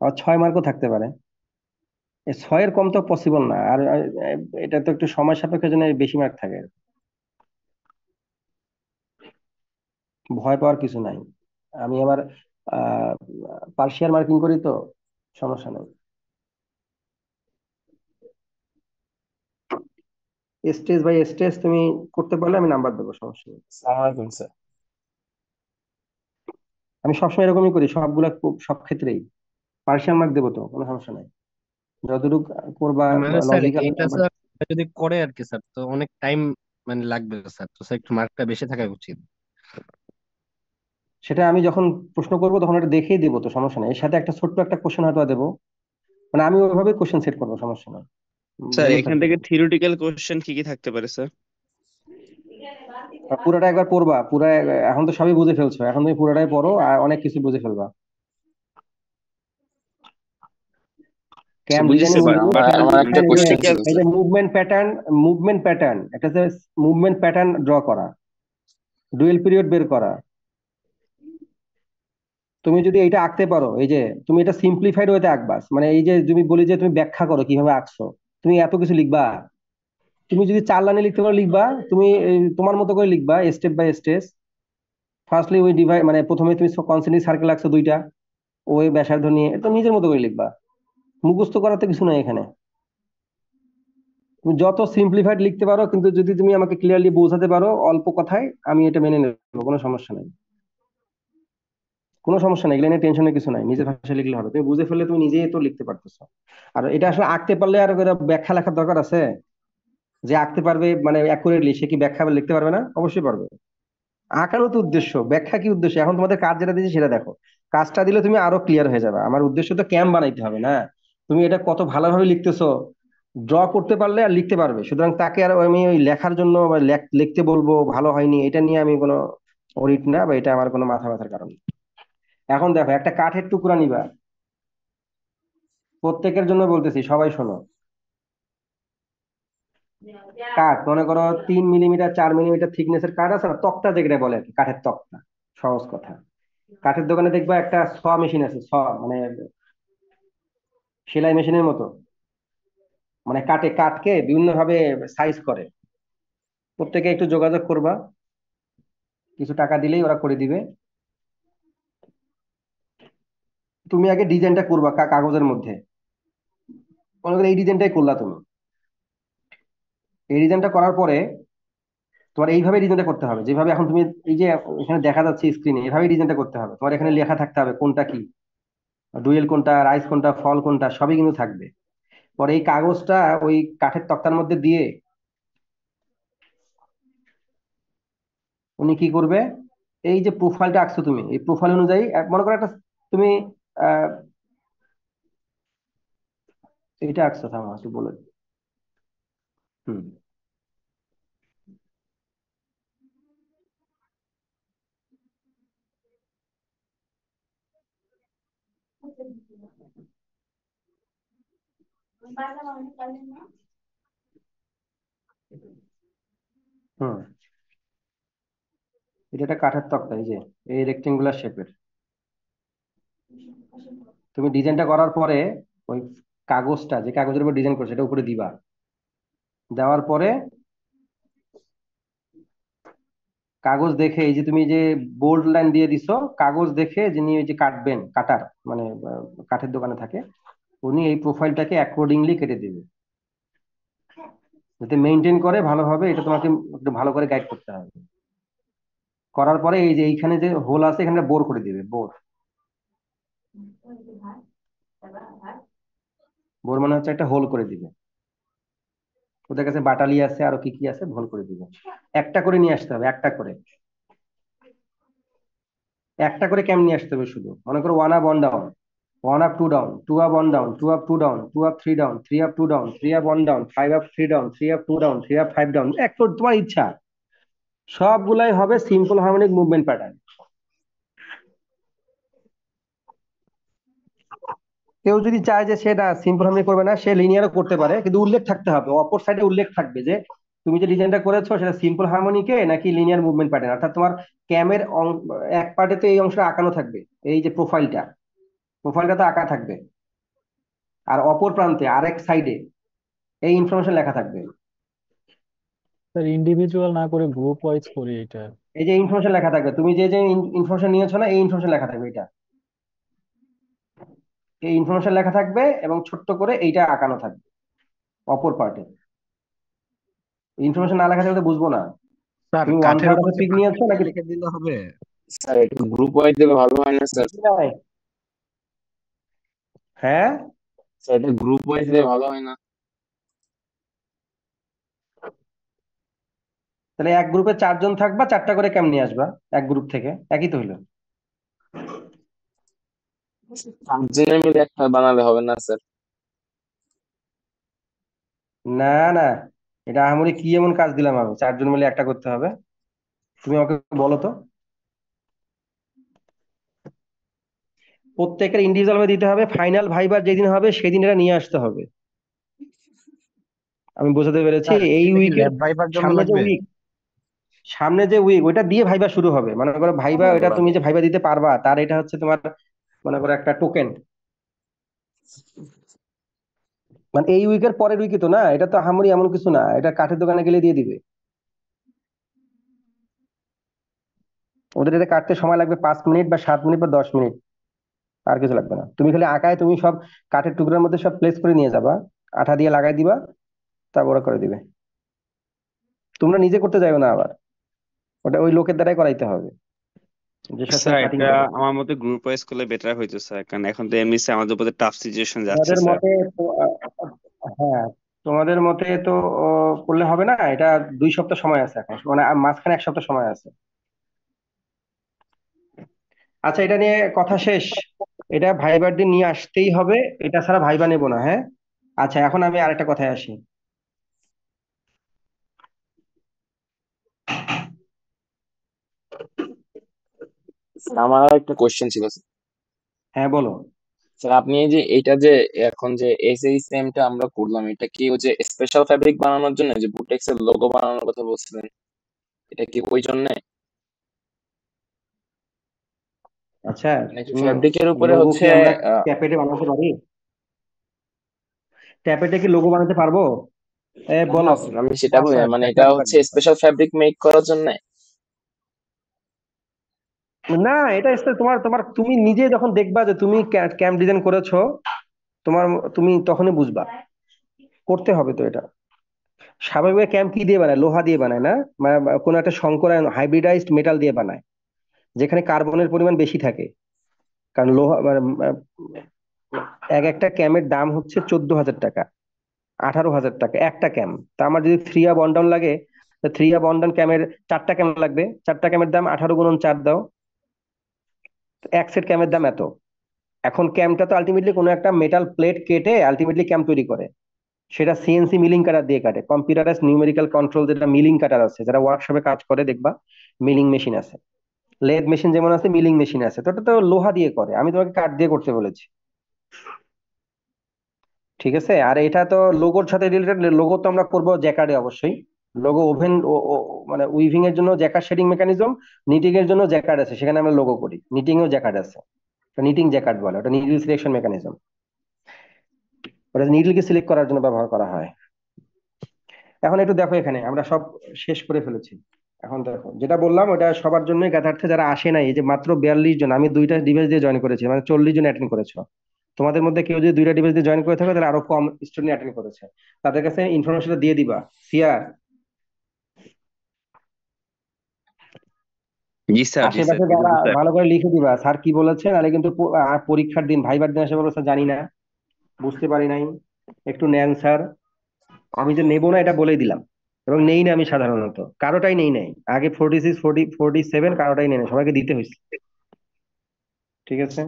আর 6 মার্কও থাকতে পারে। এই 6-এর কম তো পসিবল না, আর এটা তো একটু সময় সাপেক্ষের জন্য বেশি মার্ক থাকে। ভয় পাওয়ার কিছু নাই। আমি আবার আহ পার্শিয়াল মার্কিং করি তো, সমস্যা নেই। স্টেজ বাই স্টেজ তুমি করতে পারলে আমি নাম্বার দেবো, সমস্যা নেই। সালাম আলাইকুম স্যার। আমি সবসময় এরকমই করি, সবগুলা সব ক্ষেত্রেই পার্শিয়াল মার্ক দেবো, তো কোনো সমস্যা নাই। যতটুকু করবা মানে স্যার লজিক্যাল। এইটা স্যার যদি করে আর কি স্যার, তো অনেক টাইম মানে লাগবে স্যার, তো স্যার একটু মার্কটা বেশি থাকা উচিত। সেটা আমি যখন প্রশ্ন করবো তখন এটা দেখেই দেবো, তো সমস্যা নেই। এর সাথে একটা ছোট্ট একটা কোশ্চেন হয়তো দেবো, মানে আমি ওইভাবে কোশ্চেন সেট করবো, সমস্যা নেই। স্যার বলে এখান ফেলবো। থেকে থিওরিটিক্যাল কোশ্চেন কি কি থাকতে পারে স্যার? আর পুরাটা একবার পড়বা, পুরা এখন তো সবই বুঝে ফেলছো, এখন তুমি পুরাটাই পড়ো আর অনেক কিছু বুঝে ফেলবা। আচ্ছা ক্যাম বুঝেছি, ডিজাইনিং বাট আমার একটা এই যে কোশ্চেন ছিল এই যে স্যার। মুভমেন্ট প্যাটার্ন, একটা যে মুভমেন্ট প্যাটার্ন ড্র করা, ডুয়েল পিরিয়ড বের করা। তুমি যদি এইটা আঁকতে পারো, এই যে তুমি এটা সিম্পলিফাইড ওয়েতে আঁকবা, মানে এই যে তুমি বলি যে তুমি ব্যাখ্যা করো কিভাবে আঁকছো, তুমি এত কিছু লিখবা। তুমি যদি 4 লাইনে লিখতে পারো লিখবা, তুমি তোমার মতো করে লিখবা স্টেপ বাই স্টেপ। ফার্স্টলি ওই ডিভাইড, মানে প্রথমে তুমি কনসেন্ট্রিক সার্কেল আঁকছো দুইটা, ওই ব্যাসার্ধ নিয়ে, এটা নিজের মতো করে লিখবা। মুখস্থ করার তো কিছু নাই এখানে। তুমি যত সিম্পলিফাইড লিখতে পারো, কিন্তু যদি তুমি আমাকে ক্লিয়ারলি বোঝাতে পারো অল্প কথায়, আমি এটা মেনে নেবো, কোনো সমস্যা নাই। কোনো সমস্যা নেই, এগুলো নিয়ে টেনশনের কিছু নাই, নিজের ভাষায় লিখলে হবে, তুমি বুঝে ফেললে তুমি নিজেই তো লিখতে পারতেছো। আর এটা আসলে আঁকতে পারলে আর করে ব্যাখ্যা লেখার দরকার আছে? যে আঁকতে পারবে মানে অ্যাকুরেটলি, সে কি ব্যাখ্যা লিখতে পারবে না? অবশ্যই পারবে। আঁকানো তো উদ্দেশ্য, ব্যাখ্যা কি উদ্দেশ্য? এখন তোমাদের কাজ যেটা দিয়েছি সেটা দেখো, কাজটা দিলে তুমি আরো ক্লিয়ার হয়ে যাবে। আমার উদ্দেশ্য তো ক্যাম্প বানাইতে হবে না। তুমি এটা কত ভালোভাবে লিখতেছো, ড্র করতে পারলে আর লিখতে পারবে, সুতরাং তাকে আর আমি ওই লেখার জন্য বা লিখতে বলবো ভালো হয়নি, এটা নিয়ে আমি কোনো অরিট না, বা এটা আমার কোনো মাথা ব্যথার কারণ না। এখন দেখো, একটা কাঠের টুকরা নিবা, প্রত্যেকের জন্য বলতেছি, সবাই শোনো। কাঠ মনে করো 3 মিলিমিটার 4 মিলিমিটার থিকনেসের কাঠ আছে না, তক্তা যেটা বলে আর কি, কাঠের তক্তা, সহজ কথা। কাঠের দোকানে দেখবা একটা মেশিন আছে, মানে সেলাই মেশিনের মতো, মানে কাঠকে বিভিন্ন ভাবে সাইজ করে। প্রত্যেকে একটু যোগাযোগ করবা, কিছু টাকা দিলেই ওরা করে দিবে। তুমি আগে ডিজাইনটা করবা কাগজের মধ্যে, মনে করো এই ডিজাইনটাই করলা তুমি। এই ডিজাইনটা করার পরে তোমার এইভাবে ডিজাইনটা করতে হবে, যেভাবে এখন তুমি এই যে এখানে দেখা যাচ্ছে স্ক্রিনে, এভাবে ডিজাইনটা করতে হবে। তোমার এখানে লেখা থাকতে হবে কোনটা কি, ডুয়েল কোনটা, রাইস কোনটা, ফল কোনটা, সবই কিন্তু থাকবে। পরে এই কাগজটা ওই কাঠের তক্তার মধ্যে দিয়ে উনি কি করবে, এই যে প্রোফাইলটা আঁকছো তুমি, এই প্রোফাইল অনুযায়ী মনে করো একটা তুমি আহ এটা আঁকছো, থামো একটু বলে দিই। হুম, হুম, এটা একটা কাঠের তক্তা, এই যে এই রেক্টেঙ্গুলার শেপের। তুমি ডিজাইনটা করার পরে ওই কাগজটা, যে কাগজের উপর ডিজাইন করছো সেটা উপরে দিবা। দেওয়ার পরে কাগজ দেখে, এই যে তুমি যে বোল্ড লাইন দিয়ে দিছো, কাগজ দেখে যিনি ওই যে কাটবেন, কাটার মানে কাঠের দোকানে থাকে, উনি এই প্রোফাইলটাকে অ্যাকর্ডিংলি কেটে দিবে, যাতে মেনটেন করে ভালোভাবে। এটা তোমাকে একটু ভালো করে গাইড করতে হবে। করার পরে এই যে এইখানে যে হোল আছে, এখানে বোর করে দিবে, বোর। বোর মানে হচ্ছে একটা হোল করে দিবে। ওদের কাছে বাটালি আছে, আরো কি কি আছে, হোল করে দিবে। একটা করে নিয়ে আসতে হবে, একটা করে। একটা করে ক্যাম নিয়ে আসতে হবে শুধু। মনে করো one up one down, one up two down, two up one down, two up two down, two up three down, three up two down, three up one down, five up three down, three up two down, three up five down, একটু তোমার ইচ্ছা। সবগুলাই হবে সিম্পল হারমোনিক মুভমেন্ট প্যাটার্ন। কেউ যদি চায় যে সেটা সিম্পল হারমোনিক করবে না, সে লিনিয়ারও করতে পারে, কিন্তু উল্লেখ থাকতে হবে, অপর সাইডে উল্লেখ থাকবে যে তুমি যে ডিজাইনটা করেছো সেটা সিম্পল হারমোনিকে নাকি লিনিয়ার মুভমেন্ট প্যাটার্ন। অর্থাৎ তোমার ক্যামের এক পার্টে তো এই অংশটা আঁকানো থাকবে, এই যে প্রোফাইলটা, প্রোফাইলটা তো আঁকা থাকবে, আর অপর প্রান্তে আরেক সাইডে এই ইনফরমেশন লেখা থাকবে। স্যার ইন্ডিভিজুয়াল না করে গ্রুপ ওয়াইজ করি এটা। এই যে ইনফরমেশন লেখা থাকবে, তুমি যে যে ইনফরমেশন নিয়েছো না, এই ইনফরমেশন লেখা থাকবে, এটা এই ইনফরমেশন লেখা থাকবে এবং ছোট্ট করে এইটা আঁকানো থাকবে অপর পার্টে। ইনফরমেশন না লেখা থাকলে তো বুঝবো না স্যার তুমি ওয়ান কাঠের থার্ড অফ উপর কি পিক নিয়েছো পার্সেন্টেজ নাকি। লিখে দিলে হবে? স্যার এটা গ্রুপ ওয়াইজ দিলে ভালো হয় না স্যার? হ্যাঁ, স্যার এটা গ্রুপ ওয়াইজ দিলে ভালো হয় না? তাহলে এক গ্রুপে 4 জন থাকবা, 4টা করে ক্যাম নিয়ে আসবা এক গ্রুপ থেকে, একই তো হইলো। 5 জনের মিলে একটা বানালে হবে না স্যার? না না, এটা আহামরি কি এমন কাজ দিলাম আমি 4 জন মিলে একটা করতে হবে? তুমি আমাকে বলো তো। প্রত্যেকের ইন্ডিভিজুয়াল ভাবে দিতে হবে, ফাইনাল ভাইবার যেদিন হবে সেদিন এটা নিয়ে আসতে হবে। আমি বোঝাতে পেরেছি? স্যার এই এটা কি উইকের ল্যাব ভাইবার জন্য সামনে যে লাগবে? উইক, সামনে যে উইক ওইটা দিয়ে ভাইবা শুরু হবে। মনে করো ভাইবা, এটা তুমি যে ভাইবা দিতে পারবা তার এটা হচ্ছে তোমার, মনে করো একটা টোকেন। মানে এই উইকের পরের উইকে তো না, এটা তো আহামরি এমন কিছু না, এটা কাঠের দোকানে গেলে দিয়ে দিবে। ওদের এটা কাটতে সময় লাগবে 5 মিনিট বা 7 মিনিট বা 10 মিনিট, আর কিছু লাগবে না। তুমি খালি আঁকায় তুমি সব কাঠের টুকরার মধ্যে সব প্লেস করে নিয়ে যাবা, আঠা দিয়ে লাগাই দিবা, তারপর ওরা করে দিবে। তোমরা নিজে করতে যাবে না আবার, ওটা ওই লোকের দ্বারাই করাইতে হবে যে সাথে স্যার কাটিং এটা করে। আমার মতে গ্রুপ ওয়াইজ করলে বেটার হইতো স্যার, কারণ এখন তো এমনিতে আমাদের উপরে টাফ সিচুয়েশন যাচ্ছে তোমাদের স্যার। মতে তো, হ্যাঁ, তোমাদের মতে তো করলে হবে না। এটা 2 সপ্তাহ সময় আছে এখন, মানে মাঝখানে 1 সপ্তাহ সময় আছে। আচ্ছা, এটা নিয়ে কথা শেষ। এটা ভাইবার দিন নিয়ে আসতেই হবে, এটা ছাড়া ভাইবা নেবো না, হ্যাঁ? আচ্ছা, এখন আমি আরেকটা কথায় আসি। স্যার আমার আর একটা কোশ্চেন ছিল স্যার। হ্যাঁ, বলো। স্যার আপনি এই যে এটা যে এখন যে এসএইচএম টা আমরা করলাম, এটা কি ওই যে স্পেশাল ফ্যাব্রিক বানানোর জন্য যে বুটেক্স এর লোগো বানানোর কথা বলছিলেন, এটা কি ওই জন্য? আচ্ছা, মানে ফ্যাব্রিকের উপরে লোগো কি হচ্ছে আমরা আহ, ট্যাপেটে বানাতে পারি? ট্যাপেটে কি লোগো বানাতে পারবো? না বলো। স্যার আমি সেটা হ্যাঁ বলি না, স্যার, মানে এটা ট্যাপেটে হচ্ছে পারবো স্যার। স্পেশাল ফ্যাব্রিক মেক করার জন্য। না, এটা তোমার তোমার তুমি নিজে যখন দেখবা যে তুমি ক্যাম্প ডিজাইন করেছো, তোমার তুমি তখনই বুঝবা। করতে হবে তো এটা। স্বাভাবিক ক্যাম্প কি দিয়ে বানায়? লোহা দিয়ে বানায় না? কোনো একটা সংকরায়ন হাইব্রিডাইজড মেটাল দিয়ে বানায়, যেখানে কার্বনের পরিমাণ বেশি থাকে। কারণ লোহা এক একটা ক্যামের দাম হচ্ছে 14,000 টাকা, 18,000 টাকা একটা ক্যাম। তা আমার যদি 3 আপ 1 ডাউন লাগে, 3 আপ 1 ডাউন ক্যামের 4টা ক্যাম লাগবে, 4টা ক্যামের দাম 18 × 4 দাও, এক সেট ক্যামের দাম এত। এখন ক্যামটা তো আলটিমেটলি কোনো একটা মেটাল প্লেট কেটে আলটিমেটলি ক্যাম তৈরি করে, সেটা সিএনসি মিলিং কাটার দিয়ে কাটে। কম্পিউটারাইজ নিউমেরিক্যাল কন্ট্রোল, যেটা মিলিং কাটার আছে, যারা ওয়ার্কশপে কাজ করে দেখবা মিলিং মেশিন আছে, লেদ মেশিন যেমন আছে, মিলিং মেশিন আছে। তো ওটা তো লোহা দিয়ে করে, আমি তোমাকে কাঠ দিয়ে করতে বলেছি। ঠিক আছে, আর এটা তো লোগোর সাথে রিলেটেড। লোগো তো আমরা করবো জ্যাকার্ডে অবশ্যই। লোগো ওভেন মানে উইভিং এর জন্য জ্যাকার্ড শেডিং মেকানিজম, নিটিং এর জন্য জ্যাকার্ড আছে, সেখানে আমরা লোগো করি। নিটিং এও জ্যাকার্ড আছে, নিটিং জ্যাকার্ড বলে ওটা, নিডল সিলেকশন মেকানিজম। ওটা নিডলকে সিলেক্ট করার জন্য ব্যবহার করা হয়। এখন একটু দেখো, এখানে আমরা সব শেষ করে ফেলেছি। এখন দেখো, যেটা বললাম ওটা সবার জন্যই, জ্ঞাতার্থে যারা আসে নাই, এই যে মাত্র 42 জন, আমি 2টা ডিভাইস দিয়ে জয়েন করেছি, মানে 40 জন অ্যাটেন্ড করেছো। তোমাদের মধ্যে কেউ যদি 2টা ডিভাইস দিয়ে জয়েন করে থাকে, তাহলে আরো কম স্টুডেন্ট অ্যাটেন্ড করেছে। তাদের কাছে ইনফরমেশনটা দিয়ে দিবা। সিয়ার, জি স্যার, জি স্যার, আশেপাশে দিয়ে যারা, দেবো স্যার। ভালো করে লিখে দিবা স্যার কি বলেছে, নাহলে কিন্তু পরীক্ষার দিন ভাইবার দিন এসে বলবো স্যার জানি না, বুঝতে পারি নাই, একটু নেন স্যার। আমি যে নেবো না এটা বলেই দিলাম, এবং নেই না, আমি সাধারণত কারোটাই নেই নাই। আগে 46, 47 কারোটাই নেই না, সবাইকে দিতে হয়েছে। ঠিক আছে।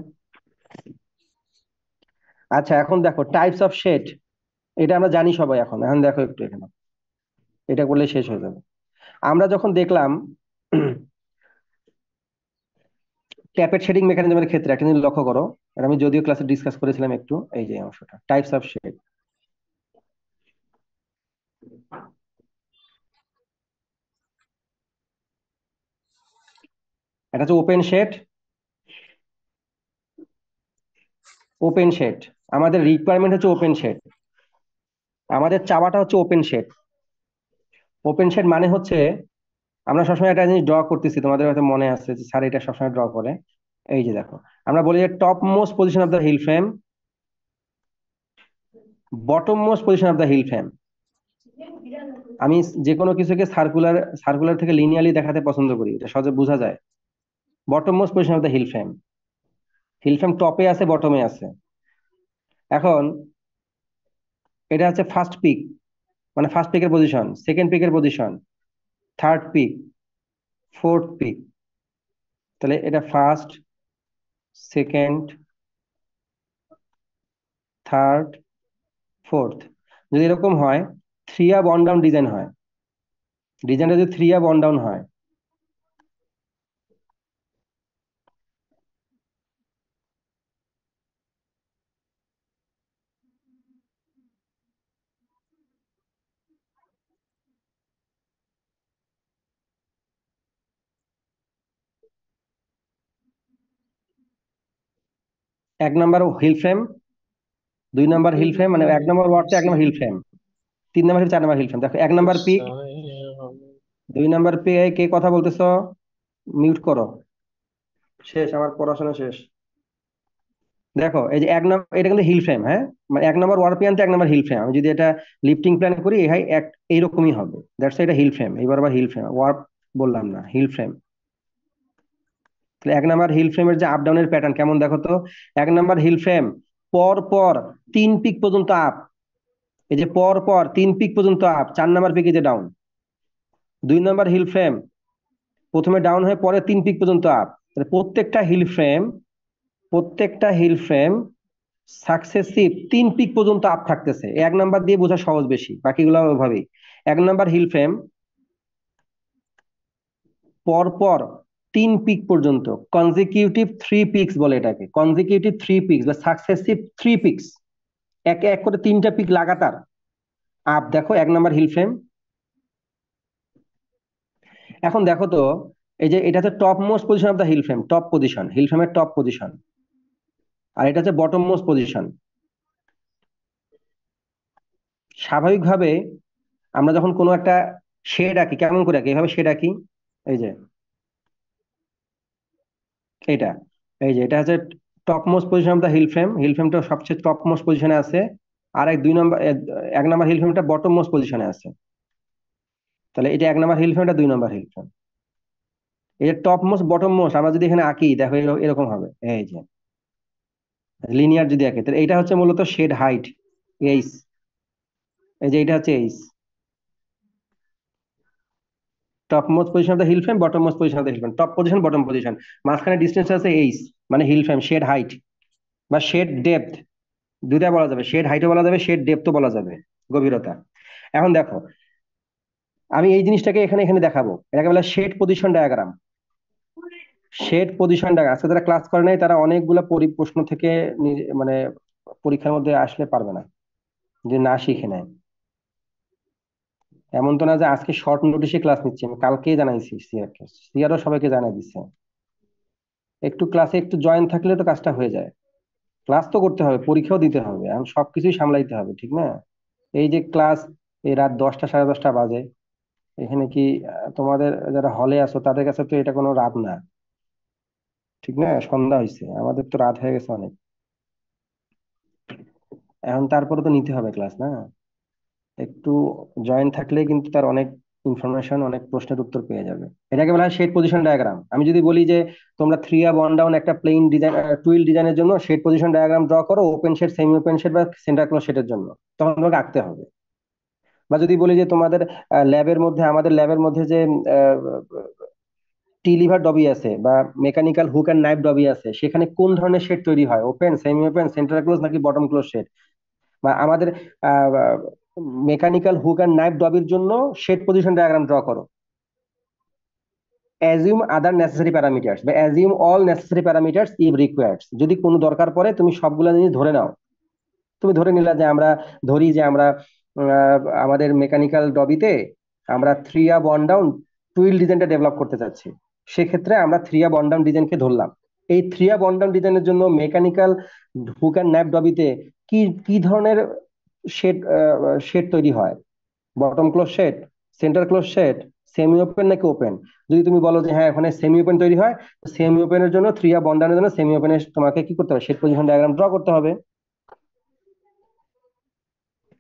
আচ্ছা এখন দেখো টাইপস অফ শেড, এটা আমরা জানি সবাই। এখন এখন দেখো একটু এখানে, এটা করলে শেষ হয়ে যাবে। আমরা যখন দেখলাম ট্যাপেড শেডিং মেকানিজমের ক্ষেত্রে একটা জিনিস লক্ষ্য করো, এটা আমি যদিও ক্লাসে ডিসকাস করেছিলাম একটু, এই যে অংশটা টাইপস অফ শেড। এটা হচ্ছে ওপেন শেড। ওপেন শেড আমাদের রিকোয়ারমেন্ট হচ্ছে ওপেন শেড, আমাদের চাওয়াটা হচ্ছে ওপেন শেড। ওপেন শেড মানে হচ্ছে আমরা সবসময় একটা জিনিস ড্র করতেছি, তোমাদের হয়তো মনে আছে যে স্যার এটা সবসময় ড্র করে। এই যে দেখো, আমরা বলি যে top most position of the heald frame, bottom most position of the heald frame. আমি যে কোনো কিছুকে সার্কুলার সার্কুলার থেকে লিনিয়ারলি দেখাতে পছন্দ করি, এটা সহজে বোঝা যায়। Bottom most position of the heald frame, heald frame টপে আছে বটমে আছে। এখন এটা হচ্ছে ফার্স্ট পিক, মানে ফার্স্ট পিকের পজিশন, সেকেন্ড পিকের position, third pick, fourth pick. তাহলে এটা ফার্স্ট, সেকেন্ড, থার্ড, ফোর্থ। যদি এরকম হয়, three up one down design হয়, ডিজাইনটা যদি থ্রি আপ ওয়ান ডাউন হয়, এক নাম্বার হিল ফ্রেম, দুই নাম্বার হিল ফ্রেম, মানে এক নম্বর ওয়ার্ডটা এক নম্বর হিল ফ্রেম, তিন নাম্বার হিল, চার নাম্বার হিল ফ্রেম। দেখো এক নাম্বার পিক, দুই নাম্বার পিক, কে কথা বলতেছ? মিউট করো। শেষ, আমার পড়াশোনা শেষ। দেখো এই যে এক নম্বর, এটা কিন্তু হিল ফ্রেম, হ্যাঁ, মানে এক নম্বর ওয়ার্ড প্ল্যান এক নম্বর হিল ফ্রেম। আমি যদি এটা লিফটিং প্ল্যান করি, এই এক এইরকমই হবে। দ্যাটস এটা হিল ফ্রেম। এবার আবার হিল ফ্রেম, ওয়ার্ড বললাম না, হিল ফ্রেম। তাহলে এক নম্বর হিল ফ্রেমের যে আপ ডাউনের প্যাটার্ন কেমন দেখো তো। এক নম্বর হিল ফ্রেম পর পর তিন পিক পর্যন্ত আপ, এই যে পর পর তিন পিক পর্যন্ত আপ, চার নাম্বার পিকে যে ডাউন। দুই নাম্বার হিল ফ্রেম প্রথমে ডাউন হয়ে পরে তিন পিক পর্যন্ত আপ। প্রত্যেকটা হিল ফ্রেম, প্রত্যেকটা হিল ফ্রেম সাকসেসিভ তিন পিক পর্যন্ত আপ থাকতেছে। এক নাম্বার দিয়ে বোঝা সহজ বেশি, বাকিগুলো ওইভাবেই। এক নাম্বার হিল ফ্রেম পর পর তিন পিক পর্যন্ত, কনজিকিউটিভ থ্রি পিক্স বলে এটাকে, কনজিকিউটিভ থ্রি পিক্স বা সাকসেসিভ থ্রি পিক্স, একে এক করে তিনটা পিক লাগাতার আপ। দেখো এক নাম্বার হিল ফ্রেম। এখন দেখো তো, এই যে এটা হচ্ছে top most position of the heald frame, top position, heald ফ্রেমের টপ পজিশন। আর এটা হচ্ছে বটম মোস্ট পজিশন। স্বাভাবিকভাবে আমরা যখন কোনো একটা শেড আঁকি, কেমন করে আঁকি? এভাবে শেড আঁকি, এই যে এটা, এই যে এটা হচ্ছে top most position of the heald frame, heald ফ্রেমটা সবচেয়ে টপ মোস্ট পজিশনে আছে। আর এক দুই নম্বর, এক নম্বর হিল ফ্রেমটা বটম মোস্ট পজিশনে আছে। তাহলে এটা এক নম্বর হিল ফ্রেমটা দুই নম্বর হিল ফ্রেম। এই যে টপ মোস্ট বটম মোস্ট আমরা যদি এখানে আঁকি, দেখো এরকম হবে, এই যে লিনিয়ার যদি আঁকে, তাহলে এটা হচ্ছে মূলত শেড হাইট, এইস। এই যে এটা হচ্ছে এইস, top most position of the heald frame, bottom most position of the heald frame, top position bottom position, মাঝখানে ডিস্টেন্স আছে এইস, মানে হিল ফ্রেম শেড হাইট বা শেড ডেপথ, দুইটা বলা যাবে, শেড হাইটও বলা যাবে, শেড ডেপথও বলা যাবে, গভীরতা। এখন দেখো আমি এই জিনিসটাকে এখানে এখানে দেখাবো, এটাকে বলে shed position diagram. Shed position diagram আজকে যারা ক্লাস করে নাই তারা অনেকগুলো প্রশ্ন থেকে মানে পরীক্ষার মধ্যে আসলে পারবে না, যে না শিখে নেয়। এমন তো না যে আজকে শর্ট নোটিশে ক্লাস নিচ্ছি, আমি কালকেই জানাইছি সিআরকে, সিআরও সবাইকে জানাই দিচ্ছে। একটু ক্লাসে একটু জয়েন থাকলে তো কাজটা হয়ে যায়। ক্লাস তো করতে হবে, পরীক্ষাও দিতে হবে, এখন সবকিছুই সামলাইতে হবে, ঠিক না? এই যে ক্লাস, এই রাত 10টা 10:30 বাজে, এখানে কি তোমাদের যারা হলে আছো তাদের কাছে তো এটা কোনো রাত না, ঠিক না? সন্ধ্যা হয়েছে, আমাদের তো রাত হয়ে গেছে অনেক। এখন তারপরে তো নিতে হবে ক্লাস, না? একটু জয়েন থাকলে কিন্তু তার অনেক ইনফরমেশন, অনেক প্রশ্নের উত্তর পেয়ে যাবে। এটাকে বলা হয় শেড পজিশন ডায়াগ্রাম। আমি যদি বলি যে তোমরা থ্রি আপ ওয়ান ডাউন একটা প্লেন ডিজাইন, টুইল ডিজাইনের জন্য শেড পজিশন ডায়াগ্রাম ড্র করো, open shed, semi open shed বা সেন্টার ক্লোজ শেডের জন্য, তখন তোমাকে আঁকতে হবে। বা যদি বলি যে তোমাদের ল্যাবের মধ্যে, আমাদের ল্যাবের মধ্যে যে টিলিভার ডবি আছে বা মেকানিক্যাল হুক অ্যান্ড নাইফ ডবি আছে, সেখানে কোন ধরনের শেড তৈরি হয়? Open, semi open, centre close নাকি বটম ক্লোজ শেড? বা আমাদের মেকানিক্যাল হুক অ্যান্ড নাইফ ডবির জন্য শেড পজিশন ডায়াগ্রাম ড্র করো। অ্যাজিউম আদার নেসেসারি প্যারামিটার্স বা assume all necessary parameters if required. যদি কোনো দরকার পড়ে তুমি সবগুলো জিনিস ধরে নাও। তুমি ধরে নিলা যে আমরা ধরি যে আমরা আমাদের মেকানিক্যাল ডবিতে আমরা 3A বন্ড ডাউন টুইল ডিজাইনটা ডেভেলপ করতে চাচ্ছি। সেক্ষেত্রে আমরা 3A বন্ড ডাউন ডিজাইনকে ধরলাম। এই 3A বন্ড ডাউন ডিজাইনের জন্য মেকানিক্যাল হুক অ্যান্ড ন্যাপ ডবিতে কি কি ধরনের শেড শেড তৈরি হয়? Bottom close shed, centre close shed, semi open নাকি ওপেন? যদি তুমি বলো যে হ্যাঁ ওখানে সেমি ওপেন তৈরি হয়, সেমি ওপেনের জন্য 3A বন্ড ডাউনের জন্য সেমি ওপেনের তোমাকে কি করতে হবে? শেড পজিশন ডায়াগ্রাম ড্র করতে হবে।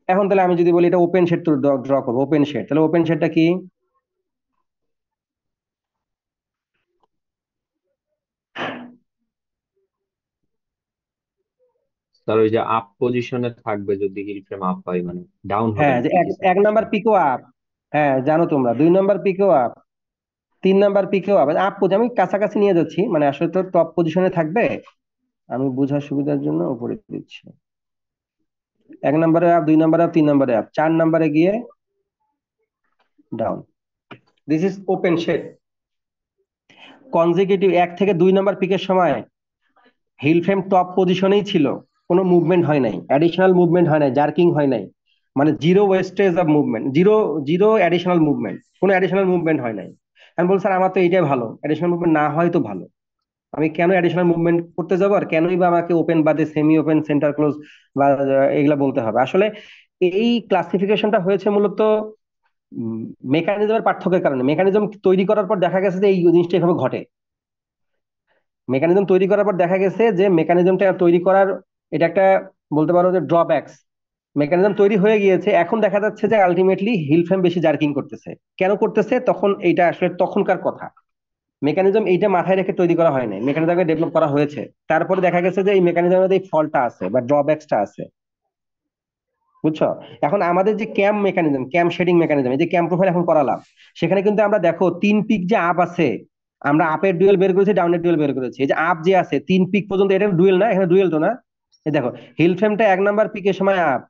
এখন তাহলে আমি যদি বলি এটা ওপেন শেড ড্র করবো, ওপেন শেড, তাহলে ওপেন শেডটা কি? স্যার ওই যে আপ পজিশনে থাকবে যদি হিল ফ্রেম আপ হয়, মানে ডাউন হবে হ্যাঁ, না যে পিকে স্যার। এক নাম্বার পিকও আপ, হ্যাঁ জানো তোমরা, 2 নাম্বার পিকও আপ, 3 নাম্বার পিকও আপ। আপ আমি কাছাকাছি নিয়ে যাচ্ছি, মানে আসলে তো টপ পজিশনে থাকবে। আমি বোঝার সুবিধার জন্য উপরে দিচ্ছি। 1 নাম্বারে আপ, 2 নাম্বারে আপ, 3 নাম্বারে আপ, 4 নাম্বারে গিয়ে down. This is open shed. Consecutive 1 থেকে 2 নাম্বার পিকের সময় হিল ফ্রেম টপ পজিশনেই ছিল, কোনো মুভমেন্ট হয় নাই, অ্যাডিশনাল মুভমেন্ট হয় নাই, জার্কিং হয় নাই, মানে zero wastage of movement, zero zero additional movement, কোনো অ্যাডিশনাল মুভমেন্ট হয় নাই। আমি বলছি স্যার আমার তো এইটাই ভালো, অ্যাডিশনাল মুভমেন্ট না হয় তো ভালো, আমি কেন অ্যাডিশনাল মুভমেন্ট করতে যাবো, আর কেনই বা আমাকে ওপেন বাদে সেমি ওপেন, সেন্টার ক্লোজ বা এগুলা বলতে হবে? আসলে এই ক্লাসিফিকেশনটা হয়েছে মূলত মেকানিজমের পার্থক্যের কারণে। মেকানিজম তৈরি করার পর দেখা গেছে যে এই জিনিসটা এভাবে ঘটে। মেকানিজম তৈরি করার পর দেখা গেছে যে মেকানিজমটা তৈরি করার এটা একটা বলতে পারো যে ড্রব্যাকস। মেকানিজম তৈরি হয়ে গিয়েছে, এখন দেখা যাচ্ছে যে আলটিমেটলি হিল ফ্রেম বেশি জার্কিং করতেছে। কেন করতেছে? তখন এইটা আসলে তখনকার কথা, মেকানিজম এইটা মাথায় রেখে তৈরি করা হয় নাই, মেকানিজমকে ডেভেলপ করা হয়েছে। তারপরে দেখা গেছে যে এই মেকানিজমের মধ্যে এই ফল্টটা আছে বা ড্রব্যাকসটা আছে, বুঝছো? এখন আমাদের যে ক্যাম মেকানিজম, ক্যাম শেডিং মেকানিজম, এই যে ক্যাম প্রোফাইল এখন করালাম, সেখানে কিন্তু আমরা দেখো 3 পিক যে আপ আছে, আমরা আপের ডুয়েল বের করেছি, ডাউনের ডুয়েল বের করেছি। এই যে আপ যে আছে 3 পিক পর্যন্ত, এটা ডুয়েল না, এখানে ডুয়েল তো না। এই দেখো হিল ফ্রেমটা 1 নাম্বার পিকের সময় আপ,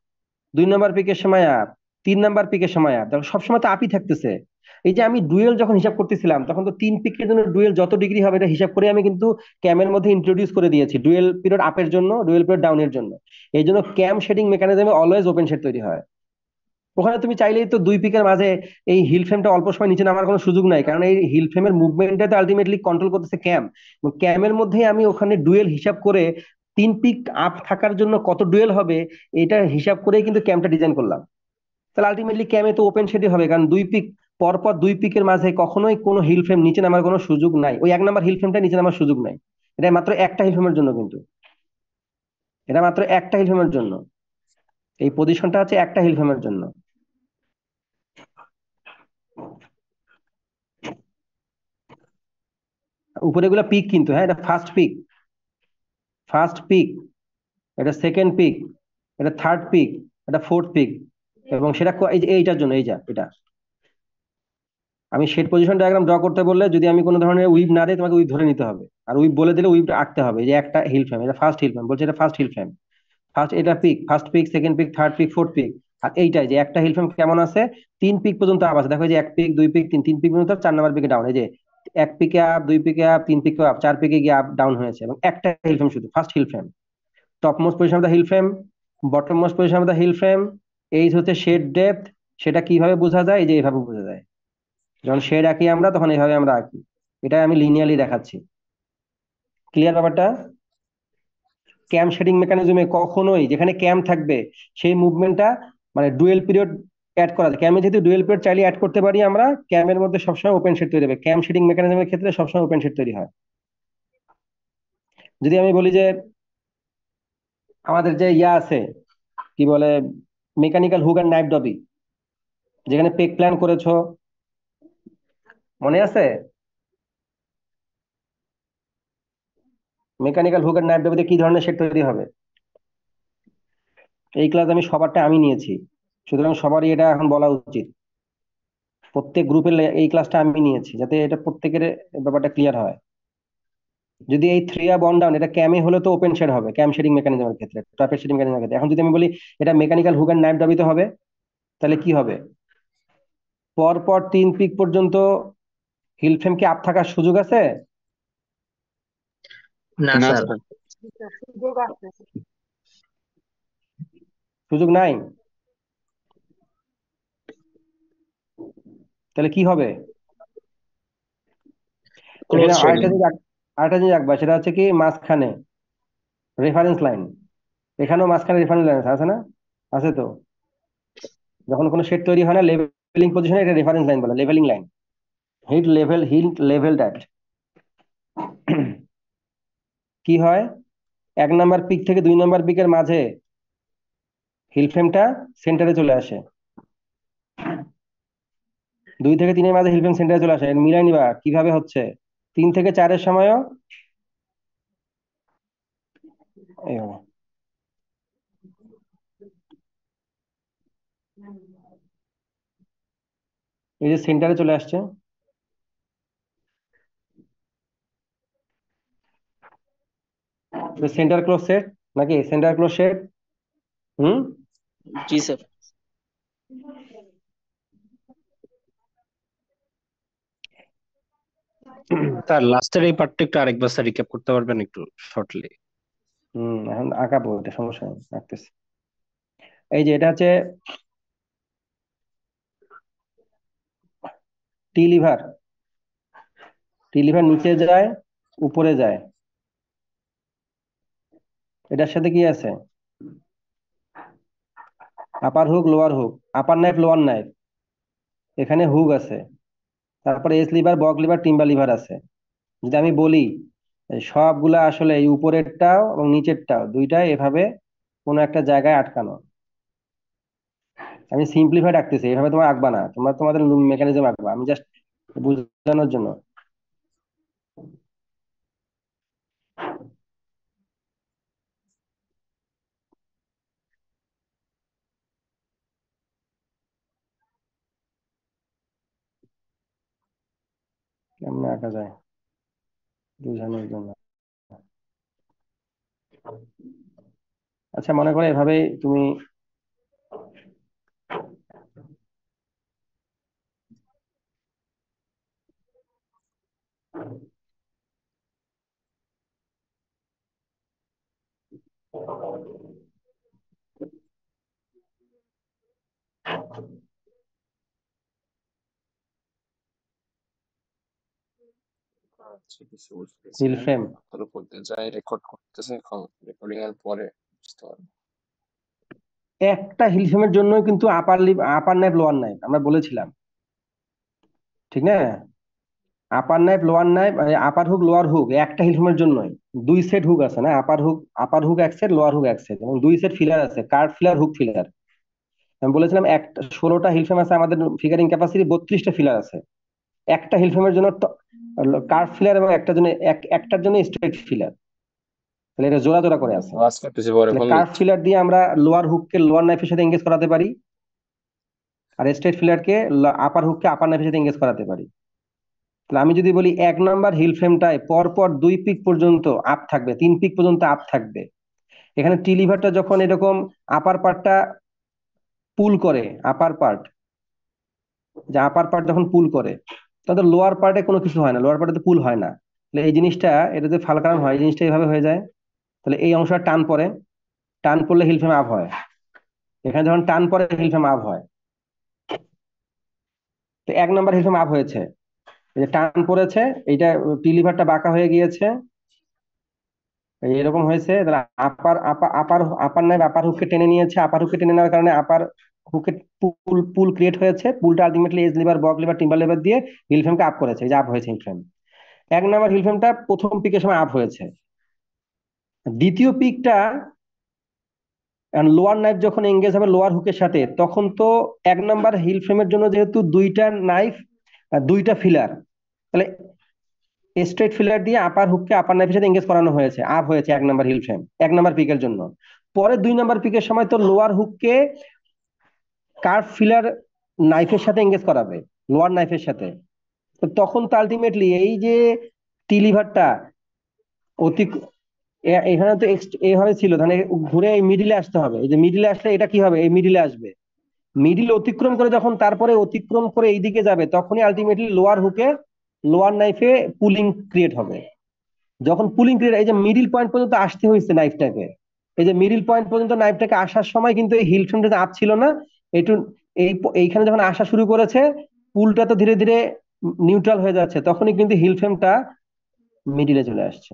2 নাম্বার পিকের সময় আপ, 3 নাম্বার পিকের সময় আপ, দেখো সবসময় তো আপই থাকতেছে। এই যে আমি ডুয়েল যখন হিসাব করতেছিলাম, তখন তো 3 পিকের জন্য ডুয়েল যত ডিগ্রি হবে এটা হিসাব করে আমি কিন্তু ক্যামের মধ্যে ইন্ট্রোডিউস করে দিয়েছি ডুয়েল পিরিয়ড আপের জন্য, ডুয়েল পিরিয়ড ডাউনের জন্য। এই জন্য ক্যাম শেডিং মেকানিজমে অলওয়েজ ওপেন শেড তৈরি হয়। ওখানে তুমি চাইলেই তো 2 পিকের মাঝে এই হিল ফ্রেমটা অল্প সময় নিচে নামার কোনো সুযোগ নাই, কারণ এই হিল ফ্রেমের মুভমেন্টটা তো আলটিমেটলি কন্ট্রোল করতেছে ক্যাম। ক্যামের মধ্যেই আমি ওখানে ডুয়েল হিসাব করে 3 পিক আপ থাকার জন্য কত ডুয়েল হবে এটা হিসাব করেই কিন্তু ক্যামটা ডিজাইন করলাম। তাহলে আলটিমেটলি ক্যামে তো ওপেন শেডই হবে, কারণ 2 পিক পরপর 2 পিকের মাঝে কখনোই কোনো হিল ফ্রেম নিচে নামার কোনো সুযোগ নাই। ওই 1 নাম্বার হিল ফ্রেমটা নিচে নামার সুযোগ নাই। এটা মাত্র একটা হিল ফ্রেমের জন্য, কিন্তু এটা মাত্র একটা হিল ফ্রেমের জন্য, এই পজিশনটা আছে একটা হিল ফ্রেমের জন্য। উপরে গুলা পিক কিন্তু, হ্যাঁ এটা ফার্স্ট পিক, ফার্স্ট পিক, এটা সেকেন্ড পিক, এটা থার্ড পিক, এটা ফোর্থ পিক, এবং সেটা এই যে এইটার জন্য, এই যা এটা আমি শেড পজিশন ডায়াগ্রাম ড্র করতে বললে যদি আমি কোনো ধরনের উইভ না দিই, তোমাকে উইভ ধরে নিতে হবে, আর উইভ বলে দিলে উইভটা আঁকতে হবে। এই যে একটা হিল ফ্রেম, এটা ফার্স্ট হিল ফ্রেম, বলছে এটা ফার্স্ট হিল ফ্রেম, ফার্স্ট এটা pick, first pick, second pick, third pick, fourth pick. আর এইটাই যে একটা হিল ফ্রেম কেমন আছে, 3 পিক পর্যন্ত আপ আছে। দেখো এই যে 1 পিক, 2 পিক, 3 পিক পর্যন্ত, 4 নাম্বার পিকে ডাউন। এই যে 1 পিকে আপ, 2 পিকে আপ, 3 পিকে আপ, 4 পিকে গিয়ে আপ ডাউন হয়েছে, এবং একটা হিল ফ্রেম শুধু, first heald frame. Top most position of the heald frame, bottom most position of the heald frame, এই হচ্ছে শেড ডেপথ। সেটা কিভাবে বোঝা যায়? এই যে এইভাবে বোঝা যায়, যখন শেড আঁকি আমরা তখন এইভাবে আমরা আঁকি। এটা আমি লিনিয়ারলি দেখাচ্ছি। ক্লিয়ার ব্যাপারটা? ক্যাম শেডিং মেকানিজমে কখনোই যেখানে ক্যাম থাকবে সেই মুভমেন্টটা মানে ডুয়েল পিরিয়ড অ্যাড করা যায়। ক্যামে যেহেতু ডুয়েল পিরিয়ড চাইলে অ্যাড করতে পারি আমরা, ক্যামের মধ্যে সবসময় ওপেন শেড তৈরি হবে। ক্যাম শেডিং মেকানিজমের ক্ষেত্রে সবসময় ওপেন শেড তৈরি হয়। যদি আমি বলি যে আমাদের যে ইয়া আছে কি বলে মেকানিক্যাল হুক অ্যান্ড নাইফ ডবি, যেখানে পেক প্ল্যান করেছো, মনে আছে? মেকানিক্যাল হুক অ্যান্ড নাইফ ডবিতে কি ধরনের শেড তৈরি হবে? এই ক্লাস আমি সবারটা আমি নিয়েছি, সুতরাং সবারই এটা এখন বলা উচিত। প্রত্যেক গ্রুপের এই ক্লাসটা আমি নিয়েছি, যাতে এটা প্রত্যেকের ব্যাপারটা ক্লিয়ার হয়। যদি এই 3 বন্ড ডাউন, এটা ক্যামে হলে তো ওপেন শেড হবে, ক্যাম শেডিং মেকানিজমের ক্ষেত্রে, ট্রাপের শেডিং মেকানিজমের ক্ষেত্রে। এখন যদি আমি বলি এটা মেকানিক্যাল হুক এন্ড নাইফ দাবিতে হবে, তাহলে কি হবে? পরপর 3 পিক পর্যন্ত হিল ফ্রেম কি আপ থাকার সুযোগ আছে? না না স্যার। স্যার। সুযোগ নাই? তাহলে কি হবে? ক্লোজ এখানে শেডিং। আরেকটা জিনিস রাখবা, সেটা হচ্ছে কি মাঝখানে রেফারেন্স লাইন। এখানেও মাঝখানে রেফারেন্স লাইন আছে না? আছে তো। যখন কোনো শেড তৈরি হয় না লেভেলিং পজিশনে, এটা রেফারেন্স লাইন বলে, levelling line. Hit level that. কি হয়, 1 নাম্বার পিক থেকে 2 নাম্বার পিকের মাঝে হিল ফ্রেমটা সেন্টারে চলে আসে, 2 থেকে 3 এর মাঝে হিল ফ্রেম সেন্টারে চলে আসে। মিলাই নিবা কিভাবে হচ্ছে। 3 থেকে 4 সময়ও এইভাবে। এই যে সেন্টারে চলে আসছে, সেন্টার ক্লোজ সেট নাকি সেন্টার ক্লোজ সেট? হুম। জি স্যার। স্যার লাস্টের এই পার্টটা একটু আরেকবার স্যার রিক্যাপ করতে পারবেন একটু শর্টলি? এখন আঁকাবো, এটা সমস্যা নেই, আঁকতেছি। এই যে এটা হচ্ছে টি লিভার। টি লিভার নিচে যায়, উপরে যায়। এটার সাথে কি আছে? আপার হুক, লোয়ার হুক, আপার নাইফ, লোয়ার নাইফ, এখানে হুক আছে। তারপরে এস লিভার, বক লিভার, টিম্বা লিভার আছে। যদি আমি বলি এই সবগুলা আসলে এই উপরেরটাও এবং নিচেরটাও দুইটাই এভাবে কোনো একটা জায়গায় আটকানো। আমি সিম্পলিফাইড আঁকতেছি, এভাবে তোমার আঁকবা না, তোমরা তোমাদের মেকানিজম আঁকবা, আমি জাস্ট বোঝানোর জন্য। কেমনে আঁকা যায় বোঝানোর জন্য। আচ্ছা, মনে করো এভাবেই তুমি আচ্ছা, কিছু বুঝতেছি হিল না। ফ্রেম। ফলো করতে যাই, রেকর্ড করতেছে, এখন রেকর্ডিং এর পরে বুঝতে পারবো। একটা হিল ফ্রেমের জন্যই কিন্তু আপার নাইফ, লোয়ার নাইফ আমরা বলেছিলাম, ঠিক না? Upper knife, lower knife, upper hook, lower hook একটা হিল ফ্রেমের জন্যই। 2 সেট হুক আছে না, upper hook 1 set, lower hook 1 set, এবং 2 সেট ফিলার আছে, কার্ভ ফিলার, হুক ফিলার। আমি বলেছিলাম 16টা হিল ফ্রেম আছে আমাদের, ফিগারিং ক্যাপাসিটি 32টা ফিলার আছে। একটা হিল ফ্রেমের জন্য কার্ভ ফিলার এবং একটার জন্য স্ট্রেট ফিলার, তাহলে এটা জোড়া জোড়া করে আছে। ওয়াজ করতেছি, পরে তাহলে ফোন কার্ভ দিচ্ছি। ফিলার দিয়ে আমরা লোয়ার হুককে লোয়ার নাইফের সাথে এঙ্গেজ করাতে পারি, আর স্ট্রেট ফিলারকে আপার হুককে আপার নাইফের সাথে এঙ্গেজ করাতে পারি। তাহলে আমি যদি বলি 1 নাম্বার হিল ফ্রেমটায় পরপর 2 পিক পর্যন্ত আপ থাকবে, 3 পিক পর্যন্ত আপ থাকবে। এখানে টি লিভারটা যখন এরকম আপার পার্টটা পুল করে, আপার পার্ট যখন পুল করে, তাহলে লোয়ার পার্টে কোনো কিছু হয় না, লোয়ার পার্টে তো পুল হয় না। তাহলে এই জিনিসটা, এটা যদি ফালকারাম হয়, এই জিনিসটা এইভাবে হয়ে যায়। তাহলে এই অংশটা টান পড়ে, টান পড়লে হিল ফ্রেম আপ হয়। এখানে যখন টান পড়ে হিল ফ্রেম আপ হয়। তো 1 নাম্বার হিল ফ্রেম আপ হয়েছে, এই যে টান পড়েছে, এইটা টি লিভারটা বাঁকা হয়ে গিয়েছে, এরকম হয়েছে। তাহলে আপার আপার আপার আপার নাইফ আপার হুককে টেনে নিয়েছে, আপার হুককে টেনে নেওয়ার কারণে আপার হুকে পুল পুল ক্রিয়েট হয়েছে, পুলটা আলটিমেটলি এজ লিভার, বক লিভার, টিম্বার লিভার দিয়ে হিল ফ্রেমকে আপ করেছে, এই যে আপ হয়েছে হিল ফ্রেম। 1 নাম্বার হিল ফ্রেমটা প্রথম পিকের সময় আপ হয়েছে। দ্বিতীয় পিকটা লোয়ার নাইফ যখন এঙ্গেজ হবে লোয়ার হুকের সাথে, তখন তো 1 নাম্বার হিল ফ্রেমের জন্য যেহেতু 2টা নাইফ, 2টা ফিলার, তাহলে স্ট্রেট ফিলার দিয়ে আপার হুককে আপার নাইফের সাথে এঙ্গেজ করানো হয়েছে, আপ হয়েছে 1 নাম্বার হিল ফ্রেম 1 নাম্বার পিকের জন্য। পরে 2 নাম্বার পিকের সময় তো লোয়ার হুককে কার্ভ ফিলার নাইফের সাথে এঙ্গেজ করাবে, লোয়ার নাইফের সাথে। তো তখন তো আলটিমেটলি এই যে টি লিভারটা অতি এখানে তো এইভাবে ছিল, তাহলে ঘুরে এই মিডিলে আসতে হবে। এই যে মিডিলে আসলে এটা কি হবে, এই মিডিলে আসবে, মিডিল অতিক্রম করে যখন তারপরে অতিক্রম করে এইদিকে যাবে, তখনই আলটিমেটলি লোয়ার হুকে লোয়ার নাইফে পুলিং ক্রিয়েট হবে। যখন পুলিং ক্রিয়েট, এই যে মিডিল পয়েন্ট পর্যন্ত আসতে হয়েছে নাইফটাকে, এই যে মিডিল পয়েন্ট পর্যন্ত নাইফটাকে আসার সময় কিন্তু এই হিল ফ্রেমটা আপ ছিল না, একটু এইখানে যখন আসা শুরু করেছে, পুলটা তো ধীরে ধীরে নিউট্রাল হয়ে যাচ্ছে, তখনই কিন্তু হিল ফ্রেমটা মিডিলে চলে আসছে।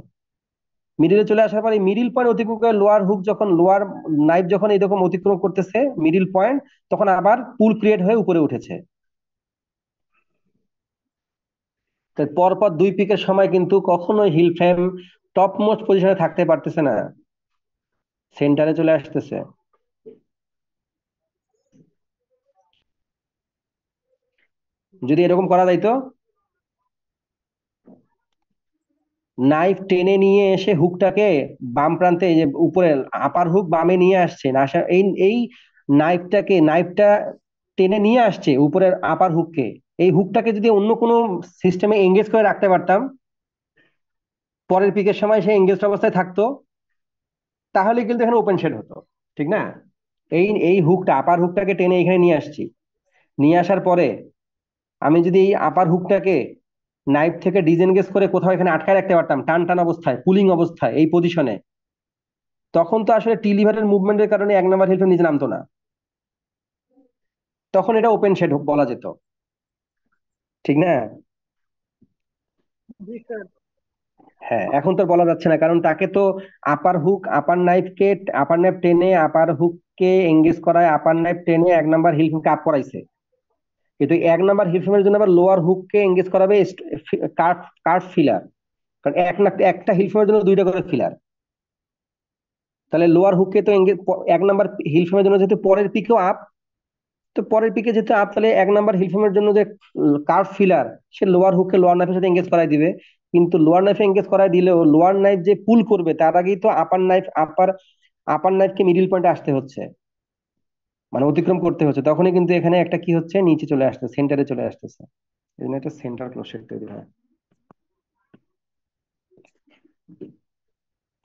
মিডিলে চলে আসার পরে মিডিল পয়েন্ট অতিক্রম করে লোয়ার হুক যখন লোয়ার নাইফ যখন এরকম অতিক্রম করতেছে মিডিল পয়েন্ট, তখন আবার পুল ক্রিয়েট হয়ে উপরে উঠেছে। তো পরপর দুই পিকের সময় কিন্তু কখনোই হিল ফ্রেম টপ মোস্ট পজিশনে থাকতে পারতেছে না, সেন্টারে চলে আসতেছে। যদি এরকম করা যাইতো, নাইফ টেনে নিয়ে এসে হুকটাকে বাম প্রান্তে, এই যে উপরে আপার হুক বামে নিয়ে আসছে না, আসা এই এই নাইফটা টেনে নিয়ে আসছে উপরের আপার হুককে, এই হুকটাকে যদি অন্য কোনো সিস্টেমে এঙ্গেজ করে রাখতে পারতাম, পরের পিকের সময় সে এঙ্গেজ অবস্থায় থাকতো, তাহলে কিন্তু এখানে ওপেন শেড হতো, ঠিক না? এই হুকটা আপার হুকটাকে টেনে এখানে নিয়ে আসছি, নিয়ে আসার পরে আমি যদি এই আপার হুকটাকে নাইফ থেকে ডিসএনগেজ করে কোথাও এখানে আটকায় রাখতে পারতাম টান টান অবস্থায়, পুলিং অবস্থায়, এই পজিশনে, তখন তো আসলে টি লিভারের মুভমেন্টের কারণে এক নাম্বার হিলফ্রেম নিচে নামতো না, তখন এটা ওপেন শেড বলা যেত, ঠিক না? হ্যাঁ, এখন তো বলা যাচ্ছে না, কারণ তাকে তো আপার নাইফ টেনে আপার হুককে এঙ্গেজ করায়, আপার নাইফ টেনে এক নাম্বার হিলফ্রেমকে আপ করাইছে, কিন্তু এক নাম্বার হিলফ্রেমের জন্য আবার লোয়ার হুককে এঙ্গেজ করাবে কার্ভ কার্ভ ফিলার, কারণ একটা হিলফ্রেমের জন্য দুইটা করে ফিলার। তাহলে লোয়ার হুককে তো এক নাম্বার হিলফ্রেমের জন্য যেহেতু পরের পিকেও আপ, তো পরের পিকে যেহেতু আপ, তাহলে এক নাম্বার হিলফ্রেমের জন্য যে কার্ভ ফিলার, সে লোয়ার হুককে লোয়ার নাইফের সাথে এঙ্গেজ করাই দিবে। কিন্তু লোয়ার নাইফে এঙ্গেজ করাই দিলেও লোয়ার নাইফ যে পুল করবে তার আগেই তো আপার নাইফকে মিডিল পয়েন্টে আসতে হচ্ছে, মানে অতিক্রম করতে হচ্ছে, তখনই কিন্তু এখানে একটা কি হচ্ছে, নিচে চলে আসছে, সেন্টারে চলে আসতেছে, এই জন্য একটা সেন্টার ক্লোজেট তৈরি হয়।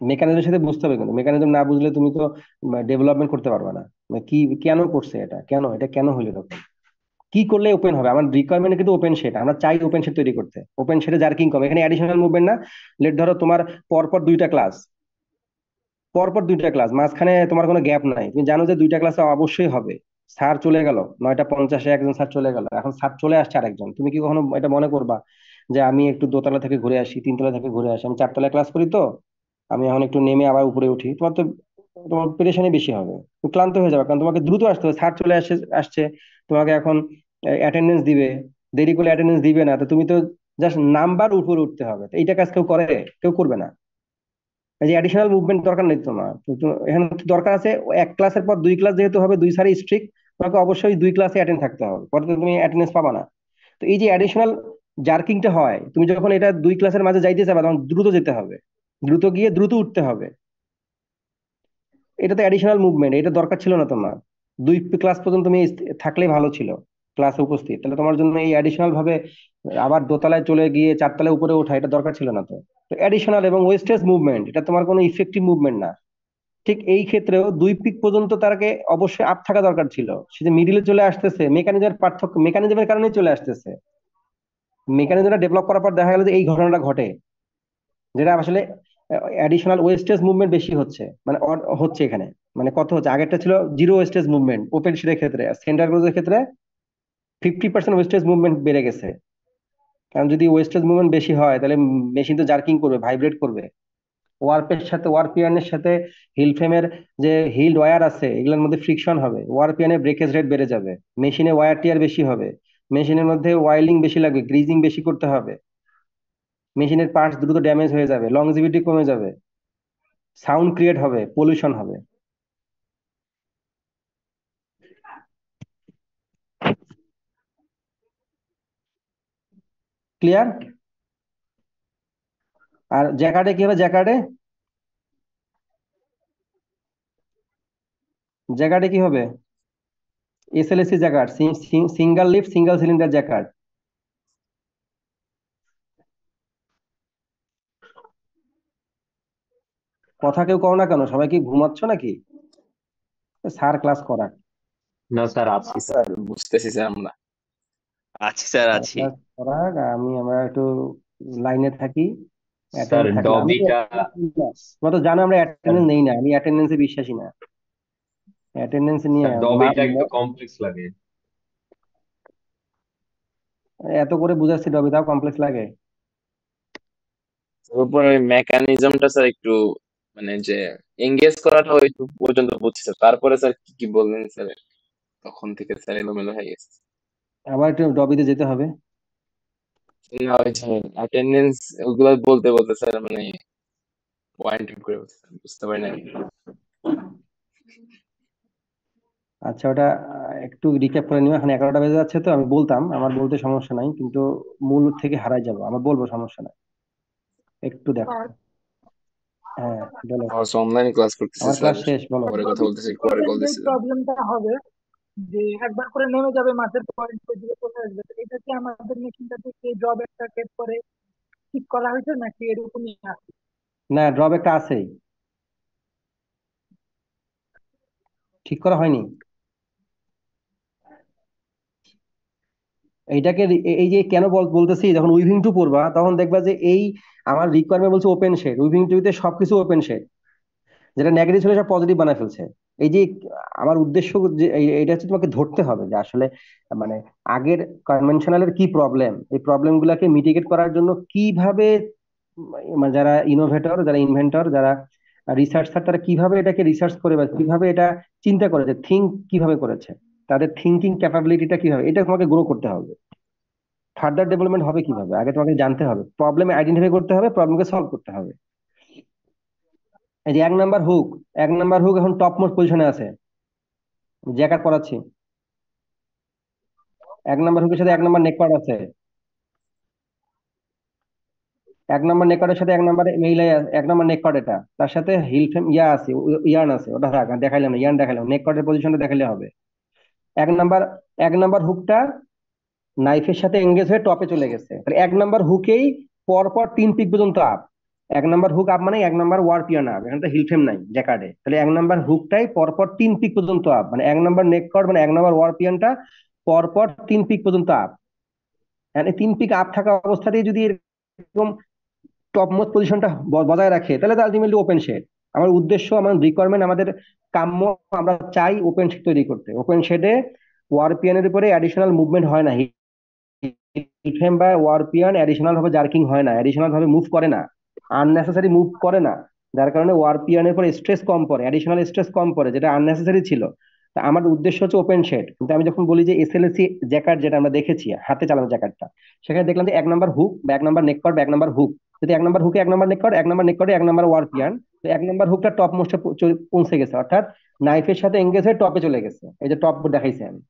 মেকানিজমের সাথে বুঝতে হবে, কিন্তু মেকানিজম না বুঝলে তুমি তো ডেভেলপমেন্ট করতে পারবে না। মানে কি কেন করছে এটা, কেন হইলো এরকম, কি করলে ওপেন হবে। আমার রিকোয়ারমেন্ট কিন্তু ওপেন শেড, আমরা চাই ওপেন শেড তৈরি করতে, ওপেন শেডে জার্কিং কম, এখানে অ্যাডিশনাল মুভমেন্ট না। লেট ধরো তোমার পরপর দুইটা ক্লাস, মাঝখানে তোমার কোনো গ্যাপ নাই, তুমি জানো যে দুইটা ক্লাসে অবশ্যই হবে। স্যার চলে গেল 9:50 একজন স্যার চলে গেল, এখন স্যার চলে আসছে আরেকজন, তুমি কি কখনো এটা মনে করবা যে আমি একটু দোতলা থেকে ঘুরে আসি, তিনতলা থেকে ঘুরে আসি, আমি 4 তলায় ক্লাস করি, তো আমি এখন একটু নেমে আবার উপরে উঠি, তোমার পেরেশানি বেশি হবে, তুমি ক্লান্ত হয়ে যাবে, কারণ তোমাকে দ্রুত আসতে হবে, স্যার চলে আসছে, তোমাকে এখন অ্যাটেন্ডেন্স দিবে, দেরি করলে অ্যাটেন্ডেন্স দিবে না, তো তুমি তো জাস্ট নাম্বার উপরে উঠতে হবে, তো এইটা কাজ কেউ করবে না। এই যে অ্যাডিশনাল মুভমেন্ট দরকার নেই তোমার, এখানে তো দরকার আছে এক ক্লাসের পর দুই ক্লাস যেহেতু হবে, দুই স্যারই স্ট্রিক্ট, তোমাকে অবশ্যই দুই ক্লাসে অ্যাটেন্ড থাকতে হবে, পরে তো তুমি অ্যাটেন্ডেন্স পাবা না। তো এই যে অ্যাডিশনাল জার্কিংটা হয়, তুমি যখন এটা দুই ক্লাসের মাঝে যাইতে যাবে তখন দ্রুত যেতে হবে, দ্রুত গিয়ে দ্রুত উঠতে হবে, এটা তো অ্যাডিশনাল মুভমেন্ট, এটা দরকার ছিল না তোমার। দুই ক্লাস পর্যন্ত তুমি থাকলেই ভালো ছিল ক্লাসে উপস্থিত, তাহলে তোমার জন্য এই অ্যাডিশনাল ভাবে আবার দোতলায় চলে গিয়ে 4 তলায় উপরে ওঠা, এটা দরকার ছিল না তো। তো অ্যাডিশনাল এবং ওয়েস্টেজ মুভমেন্ট, এটা তোমার কোনো ইফেক্টিভ মুভমেন্ট না। ঠিক এই ক্ষেত্রেও দুই পিক পর্যন্ত তাকে অবশ্যই আপ থাকা দরকার ছিল, সে যে মিডিলে চলে আসতেছে, মেকানিজমের কারণেই চলে আসতেছে, মেকানিজমটা ডেভেলপ করার পর দেখা গেল যে এই ঘটনাটা ঘটে, যেটা আসলে অ্যাডিশনাল ওয়েস্টেজ মুভমেন্ট বেশি হচ্ছে, মানে হচ্ছে এখানে, মানে কত হচ্ছে, আগেরটা ছিল জিরো ওয়েস্টেজ মুভমেন্ট ওপেন শিটের ক্ষেত্রে, সেন্টার ক্লোজের ক্ষেত্রে 50% ওয়েস্টেজ মুভমেন্ট বেড়ে গেছে। কারণ যদি ওয়েস্টেজ মুভমেন্ট বেশি হয়, তাহলে মেশিন তো জার্কিং করবে, ভাইব্রেট করবে, ওয়ারপিয়ানের সাথে হিল ফ্রেমের যে হিল ওয়্যার আছে এগুলোর মধ্যে ফ্রিকশন হবে, ওয়ারপিয়ানের ব্রেকেজ রেট বেড়ে যাবে, মেশিনে ওয়্যার টিয়ার বেশি হবে, মেশিনের মধ্যে অয়েলিং বেশি লাগবে, গ্রিজিং বেশি করতে হবে, মেশিনের পার্টস দ্রুত ড্যামেজ হয়ে যাবে, লংজিভিটি কমে যাবে, সাউন্ড ক্রিয়েট হবে, পলিউশন হবে। ক্লিয়ার? আর জ্যাকার্ডে কি হবে, জ্যাকার্ডে কি হবে, SLSC jacquard, single lift single cylinder jacquard, কথা কেউ করো না কেন? সবাই কি ঘুমাচ্ছ নাকি? স্যার ক্লাস করাক। না স্যার আছি স্যার। স্যার বুঝতেছি স্যার আমরা। আছি স্যার, স্যার আছি। ক্লাস করাক, আমরা একটু লাইনে থাকি, স্যার অ্যাটেন্ড থাকলে আমরা ডবিটা তোমরা তো জানো আমরা স্যার অ্যাটেন্ডেন্স নেই না, আমি অ্যাটেন্ডেন্সে বিশ্বাসী না। অ্যাটেন্ডেন্স নিয়ে স্যার ডবিটা একটু কমপ্লেক্স লাগে। এত করে বুঝাচ্ছি ডবি, তাও কমপ্লেক্স লাগে। তারপর ওই মেকানিজমটা স্যার একটু মানে যে এঙ্গেজ করাটা ওই পর্যন্ত বুঝছি স্যার, তারপরে স্যার কি কি বললেন স্যার, তখন থেকে স্যার এলোমেলো হয়ে গেছে। আবার একটু ডবিতে যেতে হবে। না ওই যে অ্যাটেন্ডেন্স ওগুলো বলতে বলতে স্যার মানে পয়েন্ট করে বলতে স্যার, বুঝতে পারি না। আচ্ছা, ওটা একটু রিক্যাপ করে নিও। এখন 11টা বেজে যাচ্ছে, তো আমি বলতাম, আমার বলতে সমস্যা নাই, কিন্তু মূল থেকে হারাই যাবো, আমার বলবো সমস্যা নাই। একটু দেখো। হ্যাঁ, বলো। অনলাইন ক্লাস করতেছি আমার স্যার, ক্লাস শেষ, বলো। পরে কথা বলতেছি, পরে করলে কল যে দিচ্ছি স্যার। প্রবলেমটা হবে যে একবার করে নেমে যাবে মাঝের পয়েন্ট দিকে চলে আসবে, তো এটা কি আমাদের মেশিনটা থেকে জব একটা টেপ করে ঠিক করা হয়েছে নাকি এরকমই আছে? না, ড্রপ একটা আছেই, ঠিক করা হয়নি। এইটাকে এই যে কেন বলতেছি, যখন উইভিং টু পড়বা তখন দেখবা যে এই আমার রিকোয়ারমেন্ট বলছে ওপেন শেড, উইভিং টুতে সবকিছু ওপেন শেড, যেটা নেগেটিভ ছিল সব পজিটিভ বানায় ফেলছে। এই যে আমার উদ্দেশ্য যে এইটা হচ্ছে তোমাকে ধরতে হবে যে আসলে মানে আগের কনভেনশনালের কি প্রবলেম, এই প্রবলেম গুলাকে মিটিগেট করার জন্য কিভাবে যারা ইনোভেটর, যারা ইনভেন্টর, যারা রিসার্চার, তারা কিভাবে এটাকে রিসার্চ করে বা কিভাবে এটা চিন্তা করেছে, কিভাবে করেছে, তাদের থিঙ্কিং ক্যাপাবিলিটিটা কিভাবে, এটা তোমাকে গ্রো করতে হবে। ফার্দার ডেভেলপমেন্ট হবে কিভাবে, আগে তোমাকে জানতে হবে, প্রবলেম আইডেন্টিফাই করতে হবে, প্রবলেমকে সলভ করতে হবে। এই যে 1 নাম্বার হুক, 1 নাম্বার হুক এখন টপ মোস্ট পজিশনে আছে, জ্যাকার পড়াচ্ছি। 1 নাম্বার হুকের সাথে 1 নাম্বার নেকপার্ট আছে, 1 নাম্বার নেকপার্টের সাথে 1 নাম্বার মেইলাই, 1 নাম্বার নেকপার্ট এটা, তার সাথে হিল ফ্রেম আছে, ইয়ার্ন আছে, ওটা থাক, আর দেখাইলাম না, ইয়ার্ন দেখাইলাম, নেকপার্টের পজিশনটা দেখাইলে হবে। 1 নাম্বার 1 নাম্বার হুকটা নাইফের সাথে এঙ্গেজ হয়ে টপে চলে গেছে, তাহলে 1 নাম্বার হুকেই পরপর 3 পিক পর্যন্ত আপ। 1 নাম্বার হুক আপ মানে 1 নাম্বার ওয়ার পিয়ান আপ, এখানে তো হিল ফ্রেম নাই জ্যাকার্ডে, তাহলে 1 নাম্বার হুকটাই পরপর 3 পিক পর্যন্ত আপ, মানে 1 নাম্বার নেক কর্ড মানে 1 নাম্বার ওয়ার পিয়ানটা পরপর 3 পিক পর্যন্ত আপ। এই 3 পিক আপ থাকা অবস্থাতেই যদি এরকম টপ মোস্ট পজিশনটা বজায় রাখে, তাহলে তো আলটিমেটলি ওপেন শেড। আমার উদ্দেশ্য, আমার রিকোয়ারমেন্ট, আমাদের কাম্য, আমরা চাই ওপেন শেড তৈরি করতে। ওপেন শেডে ওয়ার পিয়ানের উপরে অ্যাডিশনাল মুভমেন্ট হয় না, ফ্রেম বা ওয়ারপিয়ান অ্যাডিশনাল ভাবে জার্কিং হয় না, অ্যাডিশনাল ভাবে মুভ করে না, আননেসেসারি মুভ করে না, যার কারণে ওয়ারপিয়ানের পরে স্ট্রেস কম পড়ে, অ্যাডিশনাল স্ট্রেস কম পড়ে, যেটা আননেসেসারি ছিল। তা আমার উদ্দেশ্য হচ্ছে ওপেন শেড, কিন্তু আমি যখন বলি যে এসএলএসি জ্যাকার্ড, যেটা আমরা দেখেছি হাতে চালানো জ্যাকার্ডটা, সেখানে দেখলাম যে 1 নাম্বার হুক বা 1 নাম্বার নেকপার্ট বা 1 নাম্বার হুক, যদি 1 নাম্বার হুকে 1 নাম্বার নেকপার্ট, 1 নাম্বার নেকপার্টে 1 নাম্বার ওয়ারপিয়ান, তো 1 নাম্বার হুকটা টপ মোস্টে পৌঁছে গেছে, অর্থাৎ নাইফের সাথে এঙ্গেজ হয়ে টপে চলে গেছে। এই যে টপ দেখাইছে আমি,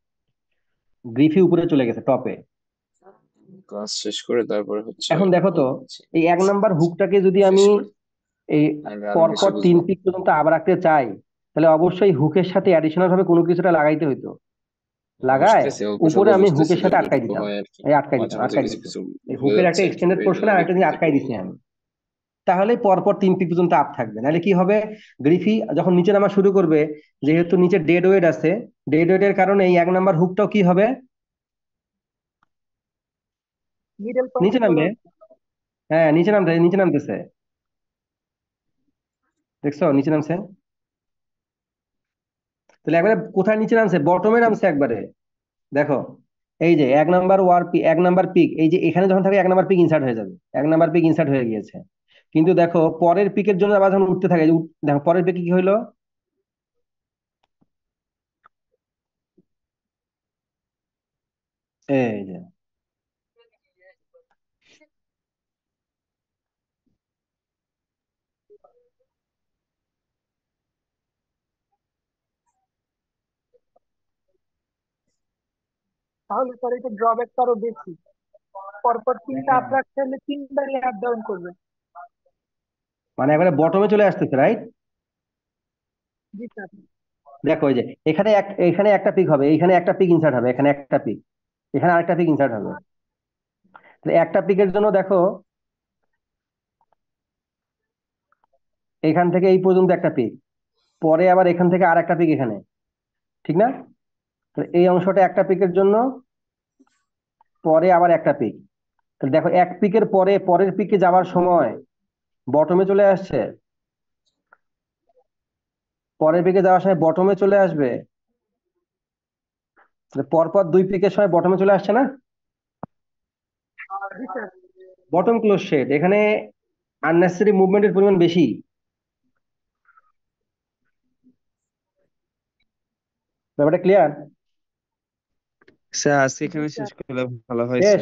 গ্রিফি উপরে চলে গেছে টপে। ক্লাস শেষ করে তারপরে হচ্ছে এখন দেখো কল তো, দিচ্ছি, এই 1 নাম্বার হুকটাকে যদি শেষ আমি করি, এই নাহলে আরো কিছু পরপর তিন বুঝবো। পিক পর্যন্ত আবার রাখতে চাই, তাহলে অবশ্যই হুকের সাথে অ্যাডিশনাল ভাবে কোনো কিছুটা লাগাইতে হইতো। লাগায় বুঝতেছি, অল্প উপরে স্বল্প আমি বুঝতেছি হুকের সাথে আটকাই যতটুকু দিতাম, হয় আর কি। এই আটকাই মাঝে দিতাম, মাঝে আটকাই কিছু দিত, কিছু এই ভুলে হুকের একটা যাচ্ছে আর কি, এক্সটেন্ডেড ওই পোর্শনে জন্য আরেকটা রিপিট দিয়ে দিতে আটকাই দিছি বললাম। আমি। তাহলে পরপর 3 পিক পর্যন্ত আপ থাকবে, নাহলে কি হবে, গ্রিফি যখন নিচে নামা শুরু করবে, যেহেতু নিচে ডেড ওয়েট আছে, ডেড ওয়েটের কারণে এই 1 নাম্বার হুকটাও কি হবে, মিডল নিচে পয়েন্টে চলে নামবে। আসবে। হ্যাঁ, নিচে নামতেছে, দেখছো নিচে নামছে। তাহলে একবারে কোথায় নিচে নামছে, বটমে নামছে একবারে। দেখো, এই যে 1 নাম্বার 1 নাম্বার পিক, এই যে এখানে যখন থাকে 1 নাম্বার পিক ইনসার্ট হয়ে যাবে, 1 নাম্বার পিক ইনসার্ট হয়ে গিয়েছে। কিন্তু দেখো পরের পিকের জন্য আবার যখন উঠতে থাকে, দেখো পরের পিকে কি হইলো, এই যে তাহলে স্যার এটা ড্রব্যাকটা আরো বেশি, পরপর তিনটা আপ হ্যাঁ, রাখতে হলে তিনবারই আপ ডাউন করবে। মানে একবারে বটমে চলে আসতেছে, রাইট। জি স্যার। দেখো এই যে এখানে একটা পিক হবে, এখানে একটা পিক ইনসার্ট হবে, এখানে একটা পিক, এখানে আরেকটা পিক ইনসার্ট হবে। তাহলে একটা পিকের জন্য দেখো এখান থেকে এই পর্যন্ত একটা পিক, পরে আবার এখান থেকে আর একটা পিক এখানে, ঠিক না? তাহলে এই অংশটা একটা পিকের জন্য, পরে আবার একটা পিক। তাহলে দেখো এক পিকের পরে পরের পিকে যাওয়ার সময় বটমে চলে আসছে, পরের পিকে যাওয়ার সময় বটমে চলে আসবে। তাহলে পরপর দুই পিকের সময় বটমে চলে আসছে না? জি স্যার। বটম ক্লোজ শেড, এখানে আননেসেসারি মুভমেন্টের পরিমাণ বেশি। ব্যাপারটা ক্লিয়ার? স্যার আজকে এখানে শেষ করলে ভালো হয় শেষ, স্যার।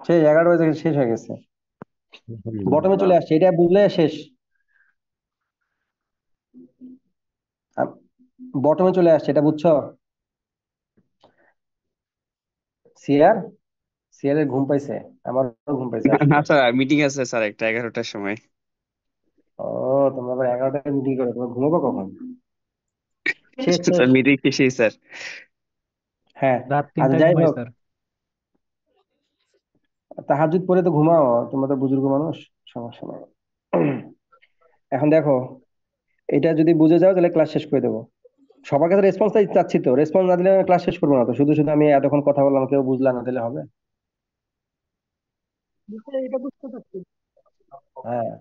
শেষ 11টা বাজে শেষ হয়ে গেছে, বটমে চলে আসছে, এটা বুঝলে শেষ। বটমে চলে আসছে, এটা বুঝছো? সিয়ার, সিয়ারের ঘুম পাইছে, আমারও ঘুম পাইছে না আসলে। স্যার, মিটিং আছে স্যার একটা 11টার সময়। ও, তোমরা আবার 11টায় মিটিং করো, তোমরা ঘুমাবো কখন? শেষ শেষ। স্যার মিটিং শেষেই স্যার। হ্যাঁ, রাত আচ্ছা 3টায় যাই ঘুমাই হোক, স্যার। তাহাজ্জুদ পড়ে তো ঘুমাও, তোমরা তো বুজুর্গ মানুষ, সমস্যা নেই। এখন দেখো, এটা যদি বুঝে যাও তাহলে ক্লাস শেষ করে দেবো। সবার কাছে রেসপন্স চাচ্ছি, তো রেসপন্স না দিলে ক্লাস শেষ করবো না তো, শুধু শুধু আমি এতক্ষণ কথা বললাম কেউ বুঝলা না, দিলে হবে? জি স্যার, এটা বুঝতে পারছি। হ্যাঁ,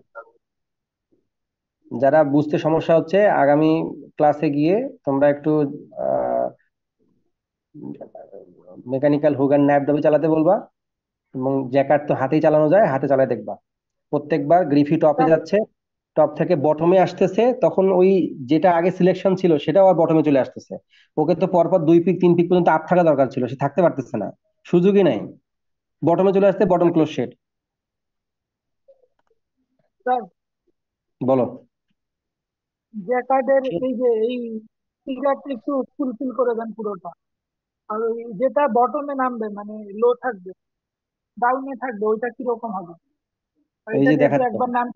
যারা বুঝতে সমস্যা হচ্ছে আগামী ক্লাসে গিয়ে তোমরা একটু মেকানিক্যাল হুগার ন্যাপ দাবি চালাতে বলবা, এবং জ্যাকার্ড তো হাতেই চালানো যায়, হাতে চালায় দেখবা। প্রত্যেকবার গ্রিফি টপে স্যার, যাচ্ছে, টপ থেকে বটমে আসতেছে, তখন ওই যেটা আগে সিলেকশন ছিল সেটাও আর বটমে চলে আসতেছে। ওকে তো পরপর দুই পিক তিন পিক পর্যন্ত আপ থাকা দরকার ছিল, সে থাকতে পারতেছে না, সুযোগই নাই, বটমে চলে আসতে, বটম ক্লোজ শেড। স্যার, বলো। জ্যাকার্ডের এই যে এই ফিগারটা একটু ফুলফিল করে দেন পুরোটা। আর ওই যেটা বটমে নামবে মানে লো থাকবে, ডাউনে থাকবে, ওইটা কিরকম হবে? আর এই এটা যে যেহেতু দেখাচ্ছে, একবার নাম।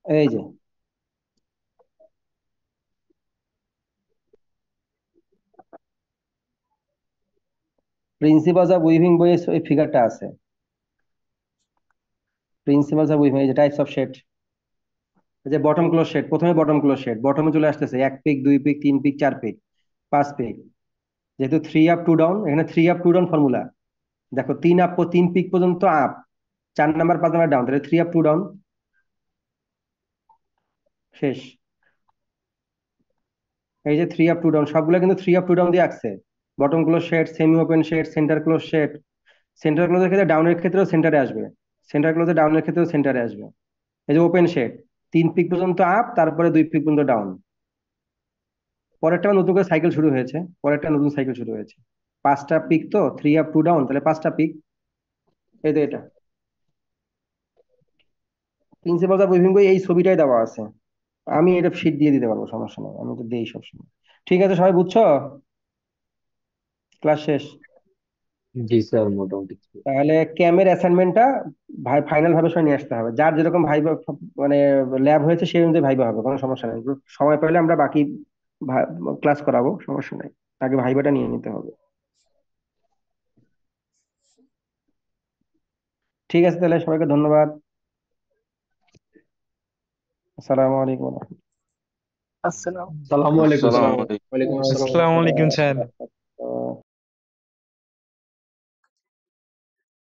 এই যে প্রিন্সিপালস অফ উইভিং বইয়ে ওই ফিগারটা আছে, প্রিন্সিপালস অফ উইভিং, এই যে টাইপস অফ শেড, এই যে বটম ক্লোজ শেড, প্রথমে বটম ক্লোজ শেড, বটমে চলে আসতেছে এক পিক দুই পিক তিন পিক চার পিক পাঁচ পিক, যেহেতু থ্রি আপ টু ডাউন, এখানে three up two down formula. দেখো তিন আপ, তিন পিক পর্যন্ত আপ, 4 নাম্বার 5 নাম্বার ডাউন, তাহলে থ্রি আপ টু ডাউন, শেষ। এই যে থ্রি আপ টু ডাউন, সবগুলো কিন্তু থ্রি আপ টু ডাউন দিয়ে আসছে। Bottom close shed, semi open shed, centre close shed. Centre ক্লোজের ক্ষেত্রে ডাউনের ক্ষেত্রেও সেন্টারে আসবে, সেন্টার ক্লোজে ডাউনের ক্ষেত্রেও সেন্টারে আসবে। এই যে ওপেন শেড, তিন পিক পর্যন্ত আপ, তারপরে দুই পিক পর্যন্ত ডাউন। পরেরটা আবার নতুন করে সাইকেল শুরু হয়েছে, পরেরটা নতুন সাইকেল শুরু হয়েছে। 5টা পিক তো, থ্রি আপ টু ডাউন, তাহলে 5টা পিক। এই তো এটা প্রিন্সিপাল অফ উইভিং বই, এই ছবিটাই দেওয়া আছে। আমি এটা শীট দিয়ে দিতে পারবো, সমস্যা নেই, আমি তো দেই সবসময়। ঠিক আছে, সবাই বুঝছো? ক্লাস শেষ। জি স্যার, মোটামুটি। তাহলে ক্যামের অ্যাসাইনমেন্টটা ফাইনাল ভাবে সবাই নিয়ে আসতে হবে, যার যেরকম ভাইবা মানে ল্যাব হয়েছে সেই অনুযায়ী ভাইবা হবে, কোনো সমস্যা নেই। সময় পেলে আমরা বাকি ক্লাস করাবো, সমস্যা নেই, আগে ভাইবাটা নিয়ে নিতে হবে। ঠিক আছে, তাহলে সবাইকে ধন্যবাদ। আসসালামু আলাইকুম। আসসালাম। সালামু আলাইকুম আসসালামু স্যার। আলাইকুম। ওয়ালাইকুম আসসালাম। আসসালামু আলাইকুম স্যার।